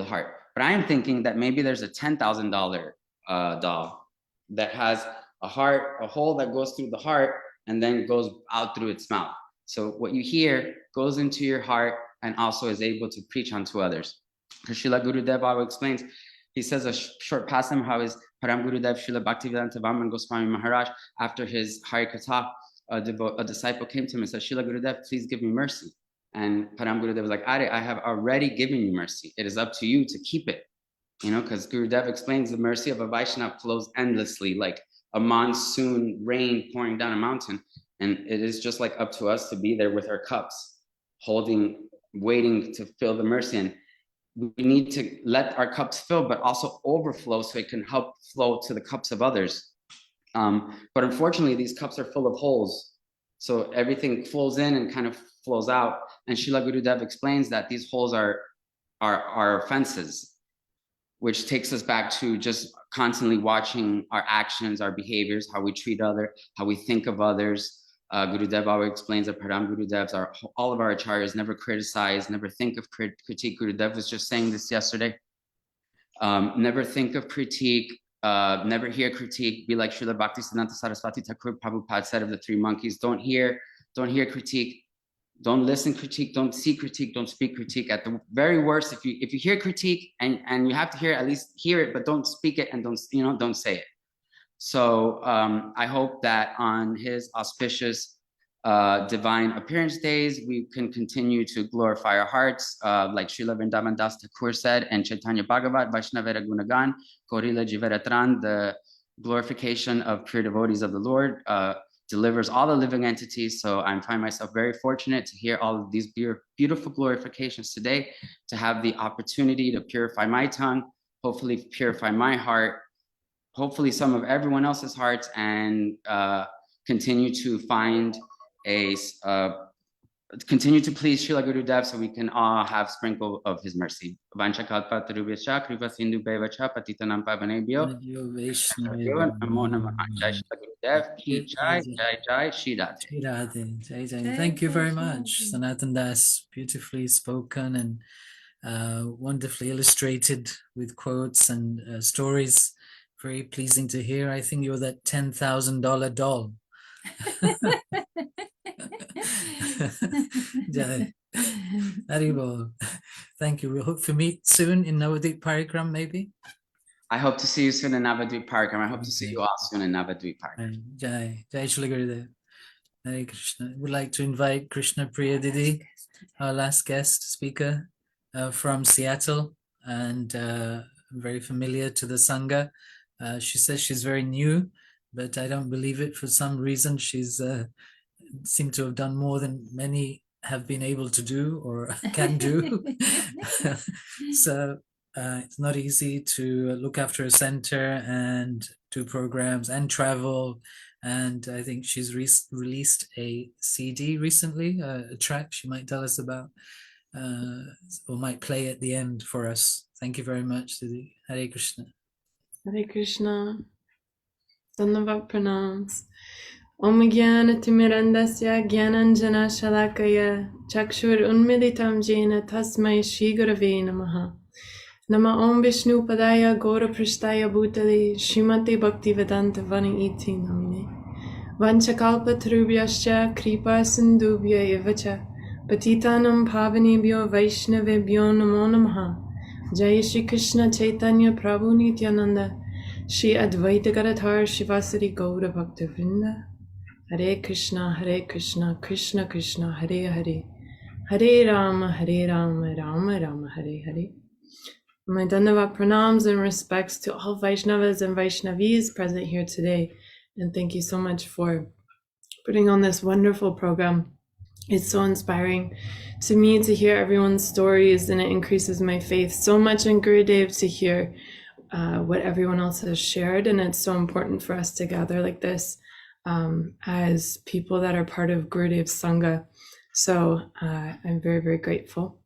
heart. But I am thinking that maybe there's a $10,000 doll that has a heart, a hole that goes through the heart and then goes out through its mouth. So what you hear goes into your heart and also is able to preach unto others. Because Srila Gurudev explains, he says a short pastime how his Param Gurudev Srila Bhaktivedanta Vaman Goswami Maharaj, after his Hari Katha, a disciple came to him and said, Srila Gurudev, please give me mercy. And Param Gurudev was like, Are, I have already given you mercy. It is up to you to keep it. Because Gurudev explains the mercy of a Vaishnava flows endlessly, like a monsoon rain pouring down a mountain. And it is just like up to us to be there with our cups, waiting to fill the mercy. And we need to let our cups fill, but also overflow so it can help flow to the cups of others. But unfortunately, these cups are full of holes. So everything flows in and kind of flows out. And Srila Gurudev explains that these holes are offenses, which takes us back to just constantly watching our actions, our behaviors, how we treat others, how we think of others. Gurudev always explains that Param Gurudevs, all of our acharyas never criticize, never think of critique. Gurudev was just saying this yesterday. Never think of critique, never hear critique. Be like Srila Bhaktisiddhanta Saraswati Thakur Prabhupada said of the 3 monkeys, don't hear critique. Don't listen critique, don't see critique, don't speak critique. At the very worst, if you hear critique and you have to hear, at least hear it, but don't speak it and don't say it. So I hope that on his auspicious divine appearance days, we can continue to glorify our hearts, like Srila Vrindavan Das Thakur said, and Chaitanya Bhagavat, Vaishnavera Gunagan, Korila Jiveratran, the glorification of pure devotees of the Lord, delivers all the living entities. So I find myself very fortunate to hear all of these beautiful glorifications today, to have the opportunity to purify my tongue, hopefully purify my heart, hopefully some of everyone else's hearts, and continue to continue to please Srila Gurudev so we can all have sprinkle of his mercy. Vancha kalpa tarubhya kripa sindhu bevacha patitanam pavanebhyo. Namo namah. Jai Srila Gurudev ki jai, jai jai, Shri Radhe. Jai Jai. Thank you very much, Sanatan Das. Beautifully spoken and wonderfully illustrated with quotes and stories. Very pleasing to hear. I think you're that $10,000 doll Jai. Haribol. Thank you. We hope to meet soon in Navadvip Parikram, maybe. I hope to see you soon in Navadvip Park, and I hope to see Okay. you all soon in Navadvip Park. Jai. Jai Shri Gurudev. Hare Krishna. We'd like to invite Krishna Priya Didi, our last guest speaker from Seattle, and very familiar to the Sangha. She says she's very new, but I don't believe it. For some reason, she's seemed to have done more than many have been able to do or can do. So it's not easy to look after a center and do programs and travel. And I think she's released a CD recently, a track she might tell us about, or might play at the end for us. Thank you very much, Didi. Hare Krishna. Hare Krishna. Dhanyavad pranams. Om Jnana Timirandasya Jnananjana Shalakaya Chakshur Unmilitam Jena Tasmai Shri Gurave Namaha. Nama Om Vishnu Padaya Gora Prashtaya Bhutale Srimate Bhaktivedanta Vana Iti Namine Vanchakalpa Tarubhyascha Kripa Sindhubhya Evacha Patitanam Pavanebhyo Vaishnavebhyo Namo Namaha. Jai Shri Krishna Chaitanya Prabhu Nityananda Shri Advaita Gadadhar Shivasari Gaura Bhakta Vrinda. Hare Krishna, Krishna Krishna, Hare Hare, Hare Rama, Rama Rama, Hare Hare. My Dhanyavad pranams and respects to all Vaishnavas and Vaishnavis present here today. And thank you so much for putting on this wonderful program. It's so inspiring to me to hear everyone's stories, and it increases my faith so much in Gurudev to hear what everyone else has shared. And it's so important for us to gather like this as people that are part of Gurudev's Sangha. So I'm very, very grateful.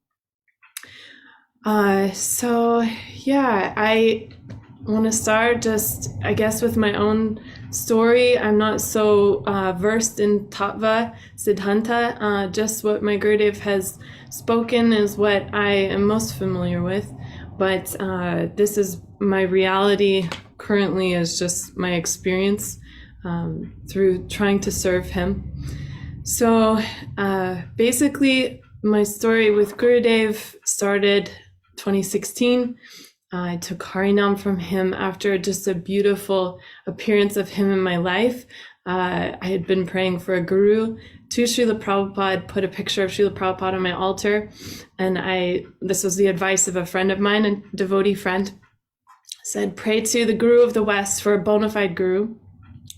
So yeah, I want to start just, I guess, with my own story. I'm not so versed in Tattva Siddhanta. Just what my Gurudev has spoken is what I am most familiar with. But this is my reality currently, is just my experience through trying to serve him. So basically, my story with Gurudev started 2016. I took Harinam from him after just a beautiful appearance of him in my life. I had been praying for a guru. To Srila Prabhupada, put a picture of Srila Prabhupada on my altar. And this was the advice of a friend of mine, a devotee friend, said, pray to the Guru of the West for a bona fide guru.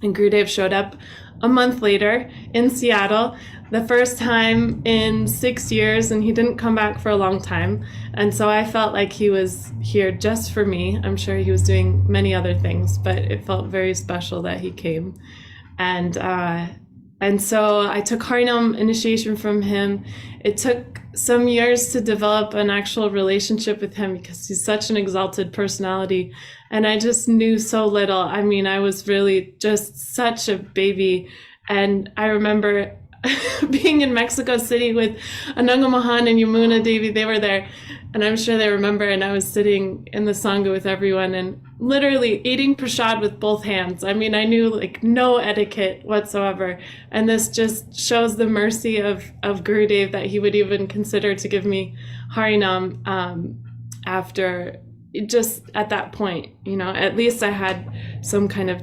And Gurudev showed up a month later in Seattle, the first time in 6 years, and he didn't come back for a long time. And so I felt like he was here just for me. I'm sure he was doing many other things, but it felt very special that he came. And so I took Harinam initiation from him. It took some years to develop an actual relationship with him because he's such an exalted personality. And I just knew so little. I mean, I was really just such a baby. And I remember being in Mexico City with Ananga Mahan and Yamuna Devi. They were there, and I'm sure they remember. And I was sitting in the Sangha with everyone and literally eating prasad with both hands. I mean, I knew like no etiquette whatsoever. And this just shows the mercy of Gurudev that he would even consider to give me Harinam after just at that point. You know, at least I had some kind of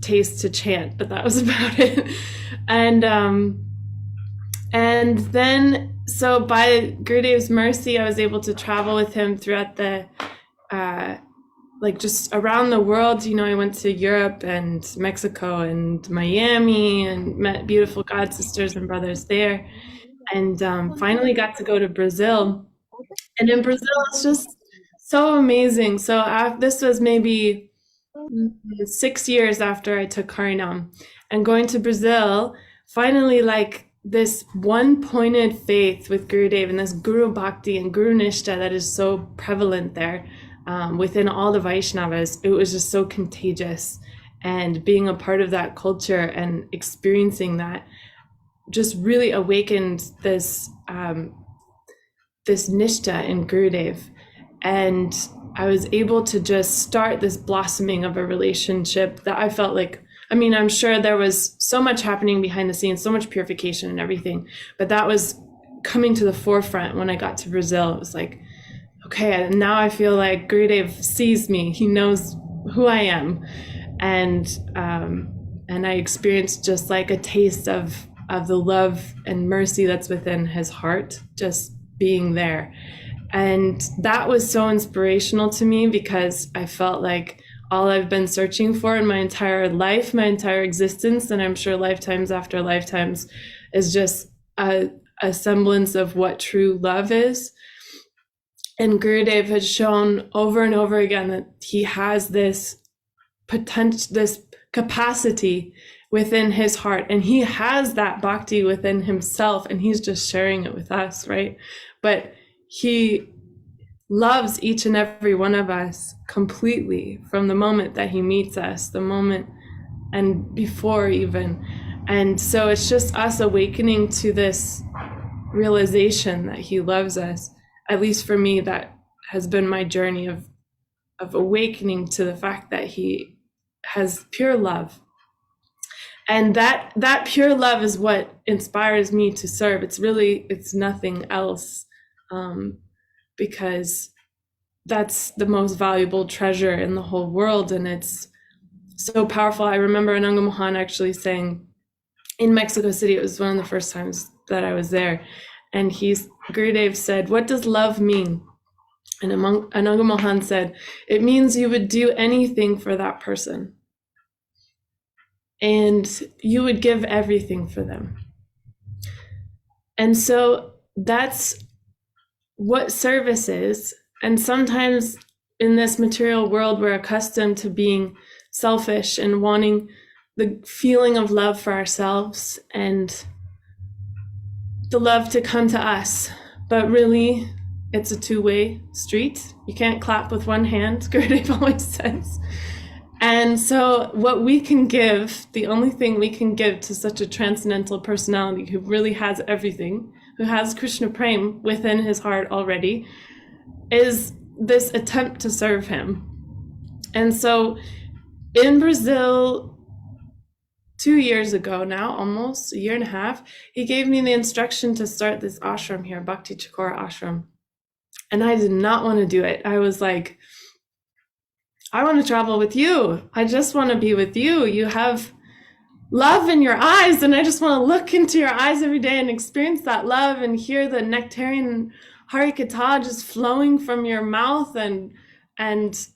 taste to chant, but that was about it. And then, so by Gurudev's mercy, I was able to travel with him throughout the, like just around the world. You know, I went to Europe and Mexico and Miami and met beautiful god sisters and brothers there. And finally got to go to Brazil. And in Brazil, it's just so amazing. So this was maybe 6 years after I took Harinam, and going to Brazil, finally, like this one-pointed faith with Gurudev and this Guru Bhakti and Guru Nishta that is so prevalent there within all the Vaishnavas. It was just so contagious, and being a part of that culture and experiencing that just really awakened this this Nishta in Gurudev. And I was able to just start this blossoming of a relationship that I felt like I mean, I'm sure there was so much happening behind the scenes, so much purification and everything, but that was coming to the forefront when I got to Brazil. It was like, okay, now I feel like Gurudev sees me. He knows who I am. And I experienced just like a taste of the love and mercy that's within his heart, just being there. And that was so inspirational to me, because I felt like all I've been searching for in my entire life, my entire existence, and I'm sure lifetimes after lifetimes, is just a semblance of what true love is. And Gurudev has shown over and over again that he has this potential, this capacity within his heart, and he has that bhakti within himself, and he's just sharing it with us, right? But he loves each and every one of us completely from the moment that he meets us, the moment and before even. And so it's just us awakening to this realization that he loves us. At least for me, that has been my journey of awakening to the fact that he has pure love. And that pure love is what inspires me to serve. It's nothing else, because that's the most valuable treasure in the whole world, and it's so powerful. I remember Ananga Mohan actually saying in Mexico City, it was one of the first times that I was there, and Gurudev said, "What does love mean?" And Ananga Mohan said, "It means you would do anything for that person, and you would give everything for them." And so that's what service is. And sometimes in this material world, we're accustomed to being selfish and wanting the feeling of love for ourselves and the love to come to us. But really, it's a two-way street. You can't clap with one hand, Gurudev always says. And so what we can give, the only thing we can give to such a transcendental personality who really has everything, who has Krishna Prem within his heart already, is this attempt to serve him. And so in Brazil, 2 years ago now, almost a year and a half, he gave me the instruction to start this ashram here, Bhakti Chakora Ashram. And I did not want to do it. I was like, I want to travel with you. I just want to be with you. You have love in your eyes, and I just want to look into your eyes every day and experience that love and hear the nectarian Harikatha just flowing from your mouth, and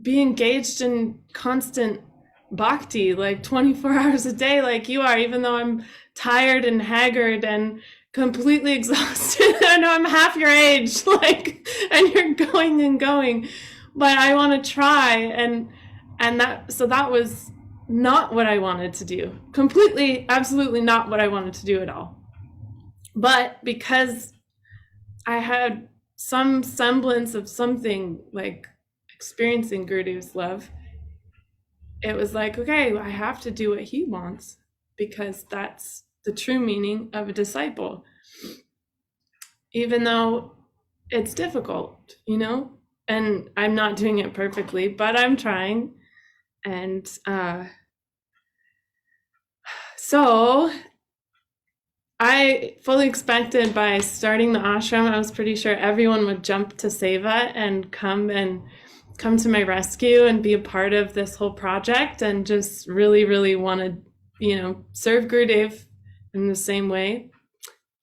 be engaged in constant bhakti, like 24 hours a day, like you are, even though I'm tired and haggard and completely exhausted. I know I'm half your age, like, and you're going and going, but I want to try. And that was not what I wanted to do. Completely, absolutely not what I wanted to do at all. But because I had some semblance of something like experiencing Gurudev's love, it was like, okay, I have to do what he wants, because that's the true meaning of a disciple. Even though it's difficult, and I'm not doing it perfectly, but I'm trying. And so I fully expected by starting the ashram, I was pretty sure everyone would jump to seva and come to my rescue and be a part of this whole project, and just really, really want to, serve Gurudev in the same way.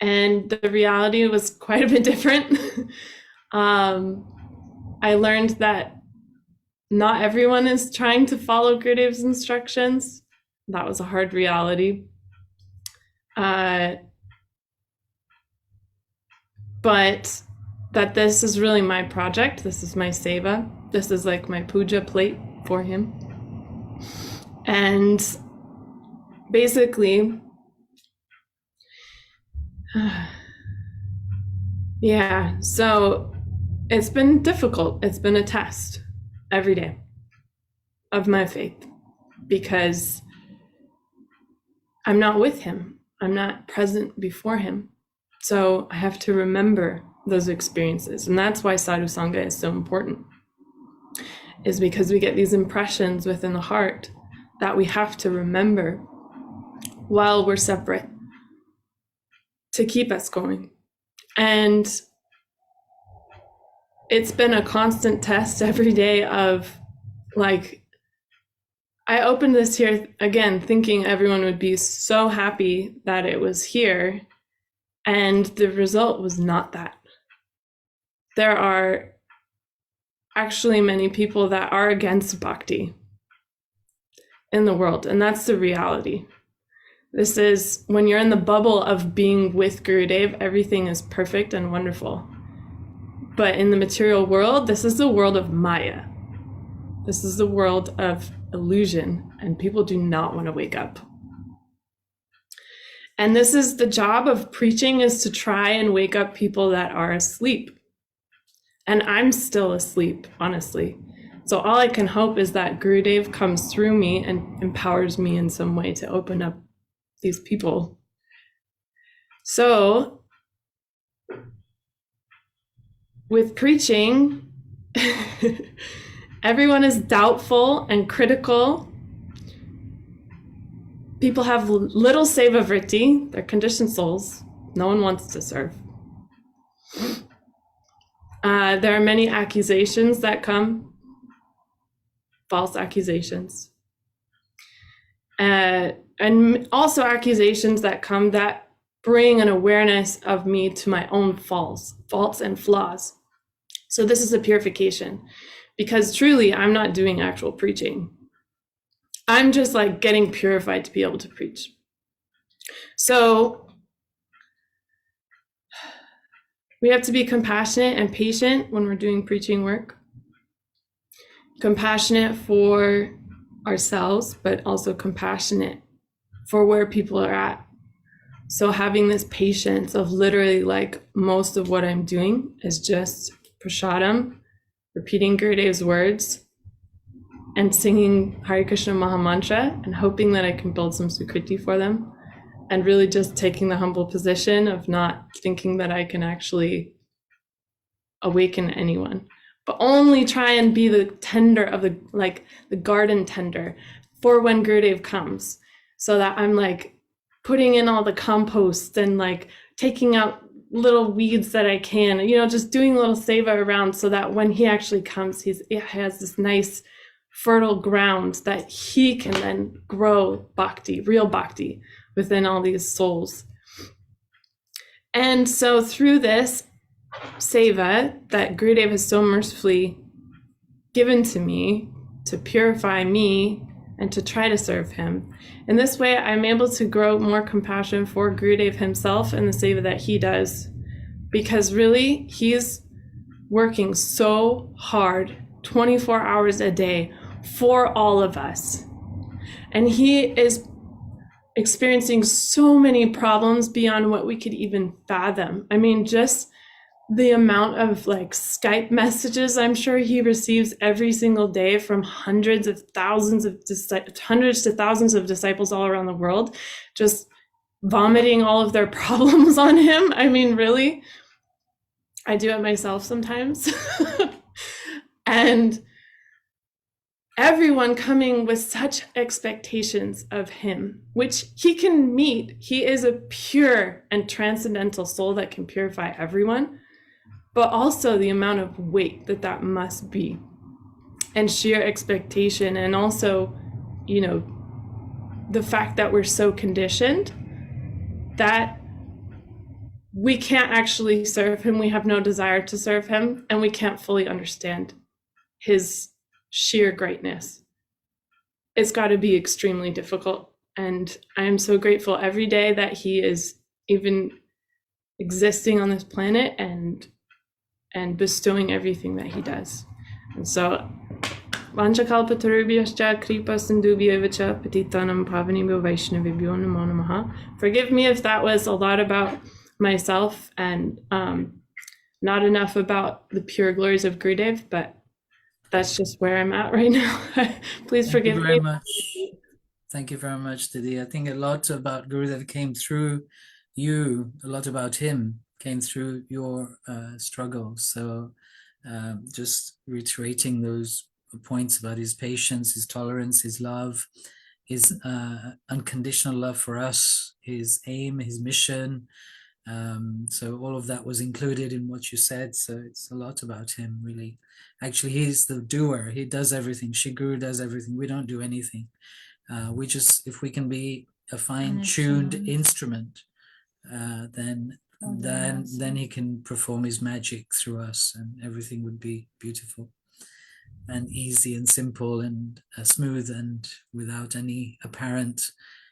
And the reality was quite a bit different. I learned that not everyone is trying to follow Gurudev's instructions. That was a hard reality. But that this is really my project. This is my seva. This is like my puja plate for him. And basically, yeah, so it's been difficult. It's been a test every day of my faith, because I'm not with him. I'm not present before him. So I have to remember those experiences. And that's why sadhu sangha is so important, is because we get these impressions within the heart that we have to remember while we're separate to keep us going. And it's been a constant test every day of like, I opened this here again thinking everyone would be so happy that it was here, and the result was not that. There are actually many people that are against bhakti in the world, and that's the reality. This is when you're in the bubble of being with Gurudev, everything is perfect and wonderful. But in the material world, this is the world of Maya. This is the world of illusion, and people do not want to wake up. And this is the job of preaching, is to try and wake up people that are asleep. And I'm still asleep, honestly. So all I can hope is that Gurudev comes through me and empowers me in some way to open up these people. So with preaching, everyone is doubtful and critical. People have little seva vritti, they're conditioned souls. No one wants to serve. There are many accusations that come, false accusations. And also accusations that come that bring an awareness of me to my own faults and flaws. So this is a purification, because truly I'm not doing actual preaching. I'm just like getting purified to be able to preach. So we have to be compassionate and patient when we're doing preaching work. Compassionate for ourselves, but also compassionate for where people are at. So having this patience of literally like most of what I'm doing is just prasadam, repeating Gurudev's words, and singing Hare Krishna Maha Mantra and hoping that I can build some sukriti for them, and really just taking the humble position of not thinking that I can actually awaken anyone, but only try and be the tender of the, like the garden tender for when Gurudev comes, so that I'm like putting in all the compost and like taking out little weeds that I can, just doing a little seva around, so that when he actually comes, he has this nice fertile ground that he can then grow bhakti, real bhakti, within all these souls. And so through this seva that Gurudev has so mercifully given to me to purify me and to try to serve him, in this way I'm able to grow more compassion for Gurudev himself and the seva that he does, because really he's working so hard 24 hours a day for all of us, and he is experiencing so many problems beyond what we could even fathom. I mean, just the amount of like Skype messages I'm sure he receives every single day from hundreds to thousands of disciples all around the world, just vomiting all of their problems on him. I mean, really, I do it myself sometimes. And everyone coming with such expectations of him, which he can meet. He is a pure and transcendental soul that can purify everyone, but also the amount of weight that must be, and sheer expectation, and also, the fact that we're so conditioned that we can't actually serve him. We have no desire to serve him, and we can't fully understand his sheer greatness. It's got to be extremely difficult, and I am so grateful every day that he is even existing on this planet and bestowing everything that he does. And so Vanchakalpatarubhyascha kripa sindhubhyevacha patitanam pavanebhyo vaishnavibhyo namo namaha. Forgive me if that was a lot about myself and not enough about the pure glories of Gurudev, but that's just where I'm at right now. Please forgive me. Thank you very much, Didi. I think a lot about Gurudev came through you, a lot about him came through your struggle. So just reiterating those points about his patience, his tolerance, his love, his unconditional love for us, his aim, his mission. So all of that was included in what you said. So it's a lot about him, really. Actually, he's the doer. He does everything. Shri Guru does everything. We don't do anything. We just, if we can be a fine-tuned instrument, then he can perform his magic through us, and everything would be beautiful and easy and simple and smooth and without any apparent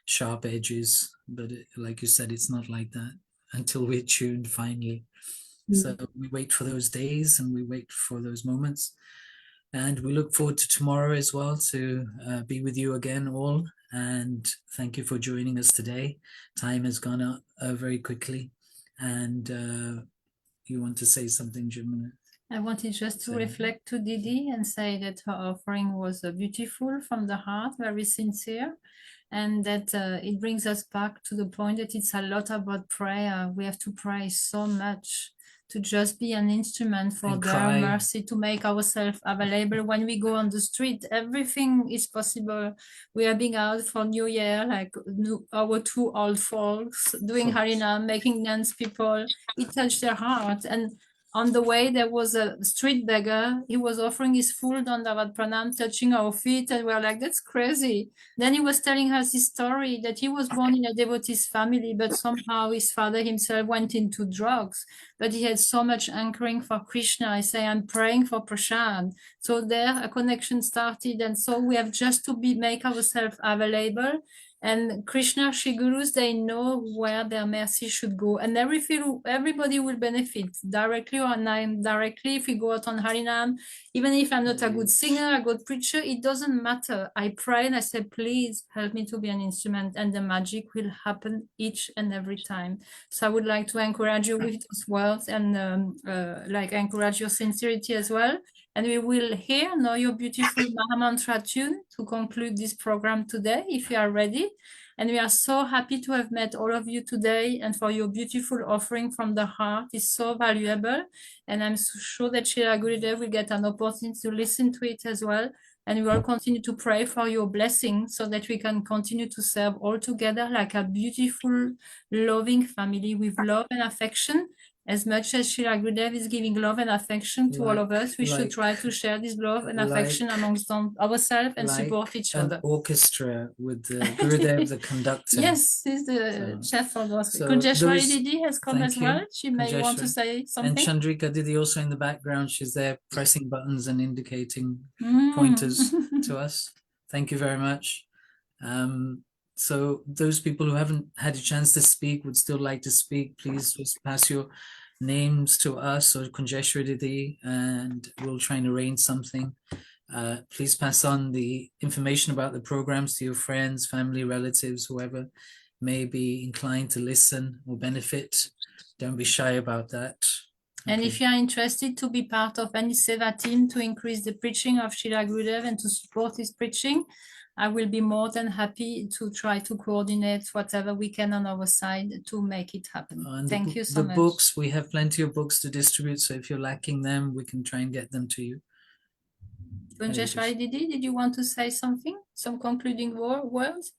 sharp edges. But like you said, it's not like that until we're tuned finally. So we wait for those days and we wait for those moments. And we look forward to tomorrow as well to be with you again all. And thank you for joining us today. Time has gone up very quickly. And you want to say something, Jimena? I wanted just to reflect to Didi and say that her offering was beautiful from the heart, very sincere, and that it brings us back to the point that it's a lot about prayer. We have to pray so much to just be an instrument for their mercy, to make ourselves available. When we go on the street, everything is possible. We are being out for New Year, like our two old folks doing Harinam, making dance people. It touched their heart. And on the way, there was a street beggar. He was offering his full Dandavat Pranam, touching our feet, and we were like, that's crazy. Then he was telling us his story, that he was born in a devotee's family, but somehow his father himself went into drugs. But he had so much anchoring for Krishna. I say, I'm praying for Prashad. So there, a connection started, and so we have just to make ourselves available. And Krishna, Shri Gurus, they know where their mercy should go. And everybody will benefit directly or indirectly if we go out on Harinam. Even if I'm not a good singer, a good preacher, it doesn't matter. I pray and I say, please help me to be an instrument. And the magic will happen each and every time. So I would like to encourage you with those words and like encourage your sincerity as well. And we will hear now your beautiful Mahamantra tune to conclude this program today, if you are ready. And we are so happy to have met all of you today and for your beautiful offering from the heart. It's so valuable. And I'm so sure that Srila Gurudev will get an opportunity to listen to it as well. And we will continue to pray for your blessing so that we can continue to serve all together like a beautiful, loving family with love and affection. As much as Srila Gurudev is giving love and affection to all of us, we should try to share this love and affection amongst ourselves and support each other. An orchestra with the Gurudev, the conductor. Yes, he's the chef for gospel. Kunjeshwari Didi has come as well. She may want to say something. And Chandrika Didi also in the background. She's there pressing buttons and indicating pointers to us. Thank you very much. So those people who haven't had a chance to speak would still like to speak, please just pass your names to us or Kunjeshwari Didi and we'll try and arrange something. Please pass on the information about the programs to your friends, family, relatives, whoever may be inclined to listen or benefit. Don't be shy about that. And if you are interested to be part of any Seva team to increase the preaching of Srila Gurudev and to support his preaching, I will be more than happy to try to coordinate whatever we can on our side to make it happen. Thank you so much. The books, we have plenty of books to distribute, so if you're lacking them, we can try and get them to you. Kunjeshwari Didi, did you want to say something? Some concluding words?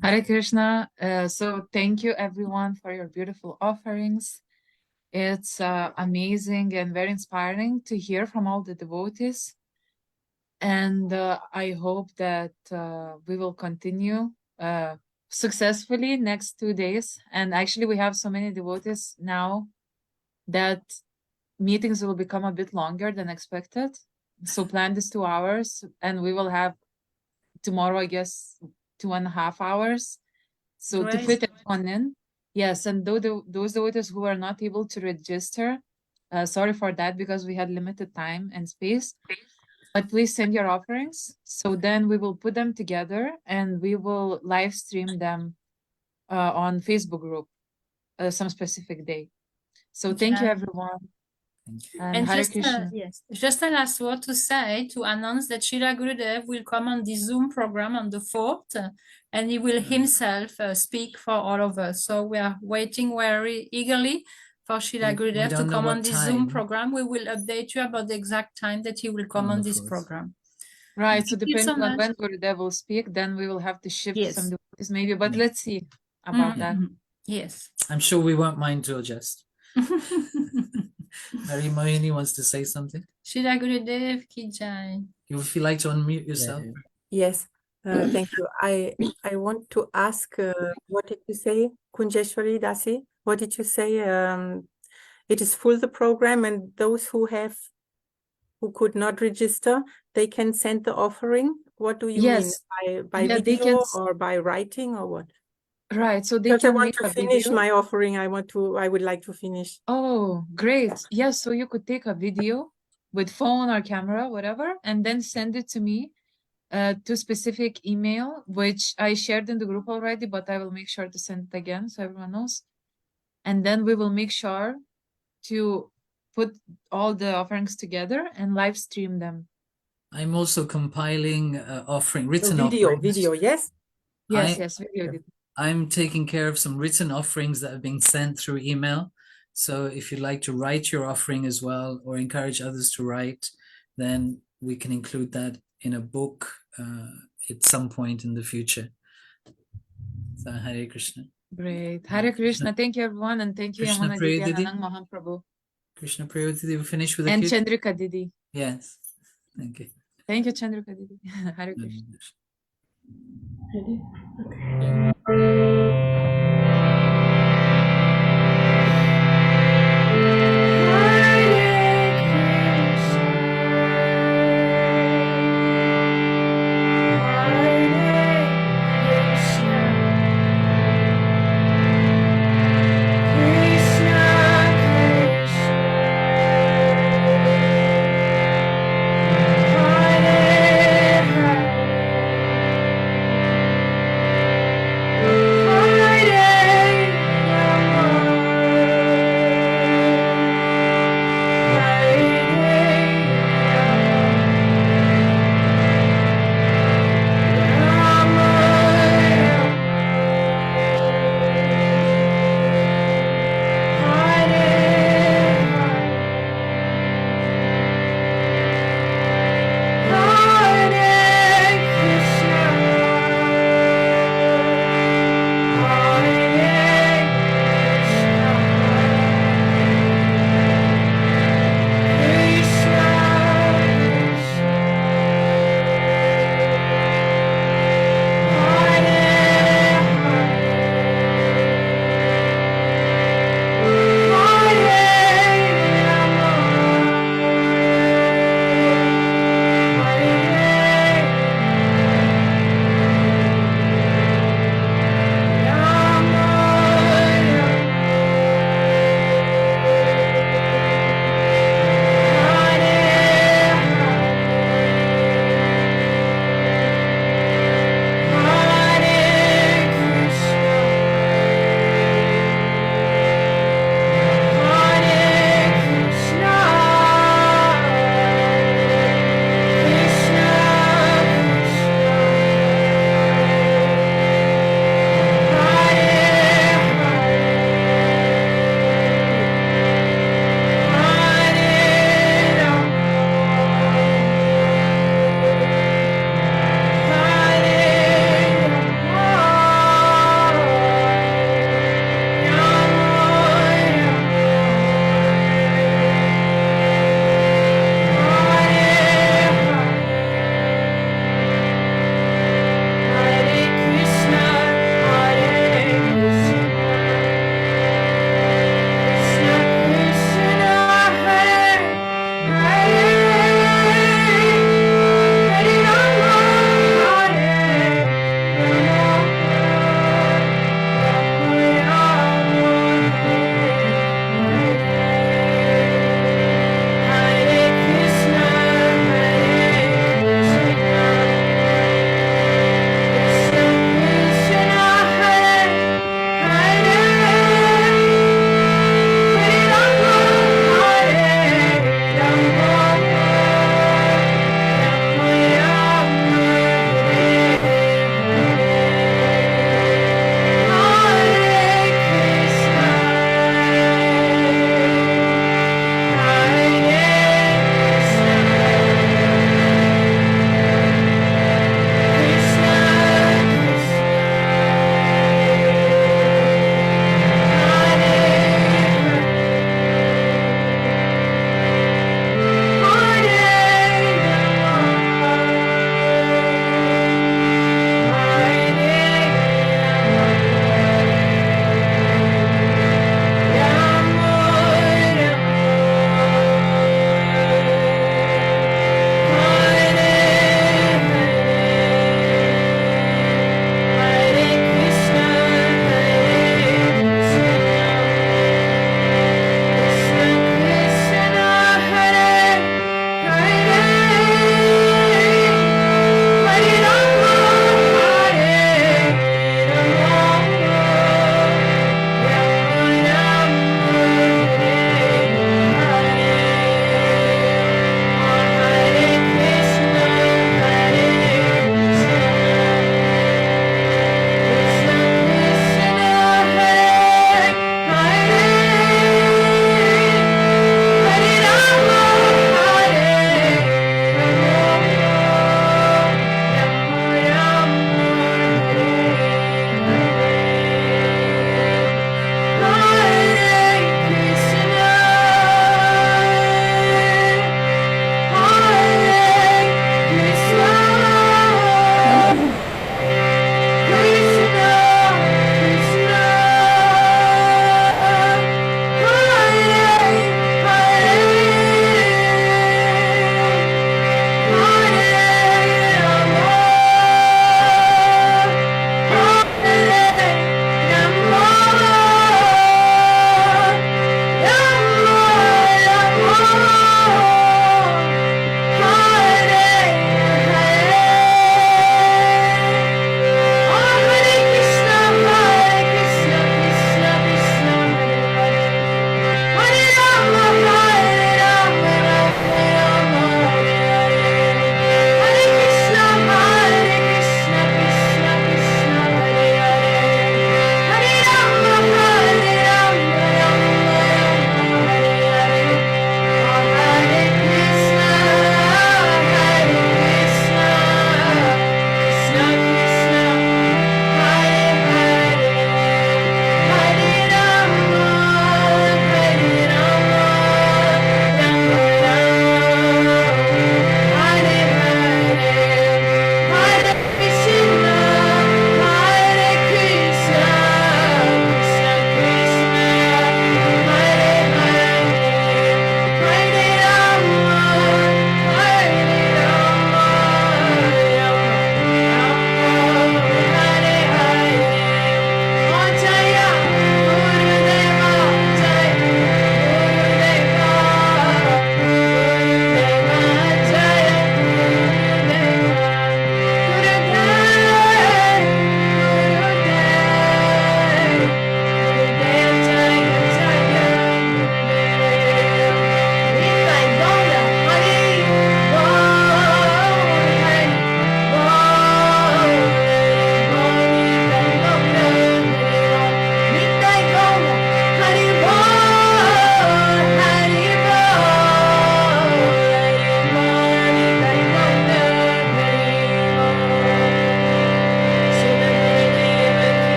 Hare Krishna. So thank you everyone for your beautiful offerings. It's amazing and very inspiring to hear from all the devotees. And I hope that we will continue successfully next 2 days. And actually, we have so many devotees now that meetings will become a bit longer than expected. So plan this 2 hours, and we will have tomorrow, I guess, 2.5 hours. So to fit everyone in. Yes, and those devotees who are not able to register, sorry for that because we had limited time and space. But please send your offerings. So then we will put them together and we will live stream them on Facebook group some specific day. So thank you, everyone. And just a last word to say, to announce that Srila Gurudev will come on the Zoom program on the 4th, and he will himself speak for all of us. So we are waiting very eagerly for Srila Gurudev to come on this Zoom program. We will update you about the exact time that he will come on this program. Right. So Thank you so depending on much. when Gurudev will speak, then we will have to shift Yes. some devotees maybe, but Yeah. let's see about that. Mhm. Yes. I'm sure we won't mind to adjust. Hari Mohini wants to say something. Shila Gurudev ki jai. If you like to unmute yourself. Yes, thank you. I want to ask, what did you say, Kunjeshwari Dasi? What did you say? It is full the program, and those who could not register, they can send the offering. What do you mean? Yes. By Yeah, they video can or by writing or what? right. So they Because I can want make to a finish video. my offering. I would like to finish. Oh, great. Yes, so you could take a video with phone or camera, whatever, and then send it to me to specific email, which I shared in the group already, but I will make sure to send it again so everyone knows. And then we will make sure to put all the offerings together and live stream them. I'm also compiling offering So written video, offerings. Yes, yes? yes, video. Okay. I'm taking care of some written offerings that have been sent through email. So if you'd like to write your offering as well, or encourage others to write, then we can include that in a book at some point in the future. So Hare Krishna. Great. Hare Krishna. Thank you, everyone, and thank you, Krishna Yamuna Priya Didi and Didi. Anang Mahaprabhu. Krishna Priya, did you finish with the And kids? Chandrika Didi. Yes. Thank you. Thank you, Chandrika Didi. Hare Krishna. Ready? Okay.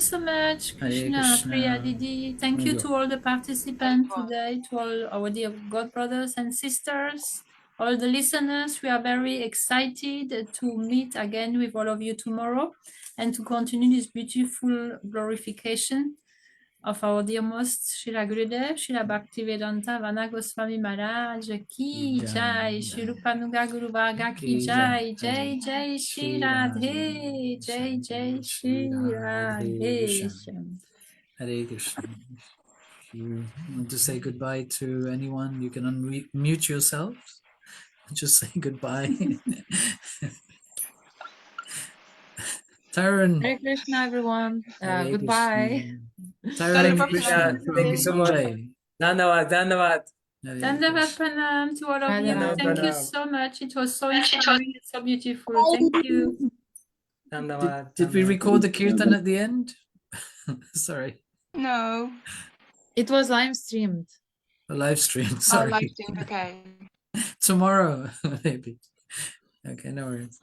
so much, Hare Krishna, Krishna. Priya Didi. Thank you Maybe. to all the participants today, to all our dear God brothers and sisters, all the listeners. We are very excited to meet again with all of you tomorrow and to continue this beautiful glorification of our dear most Srila Gurudev, Srila Bhaktivedanta Vana Goswami Maharaj ki jai, Shrilupanuga Guru Varga ki jai, jai jai Shri Radhe, jai jai Shri Radhe. Hare Krishna. If you want to say goodbye to anyone, you can unmute yourself. Just say goodbye. Taran. Hare Krishna, everyone. Hare Goodbye. Taran Hare Krishna Krishna. Thank you so from much. Mumbai. Dhanyavad, dhanyavad. Hare Dandavat Krishna. Pranam to all of you. Dhanyavad Thank you Pranam. so much. It was so inspiring and so beautiful. Thank you. Dhanyavad. Did we dhanyavad. record the kirtan at the end? Sorry. No, It was live streamed. A live stream. our Sorry. live stream. Okay. Tomorrow, maybe. Okay, no worries.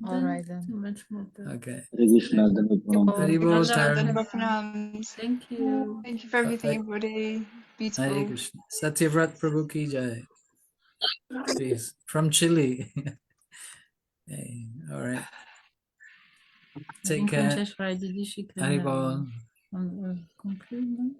All right then. Too much more. Okay. Oh, Haribol, Dandavat Taran. Pranam. Pranams. Thank you. Thank you for everything, everybody. Hare Beautiful. Krishna. Satyavrat Prabhu ki jai. Please. From Chile. Hey, all right. I Take think care. Princess Didi, she can Haribol. conclude. No?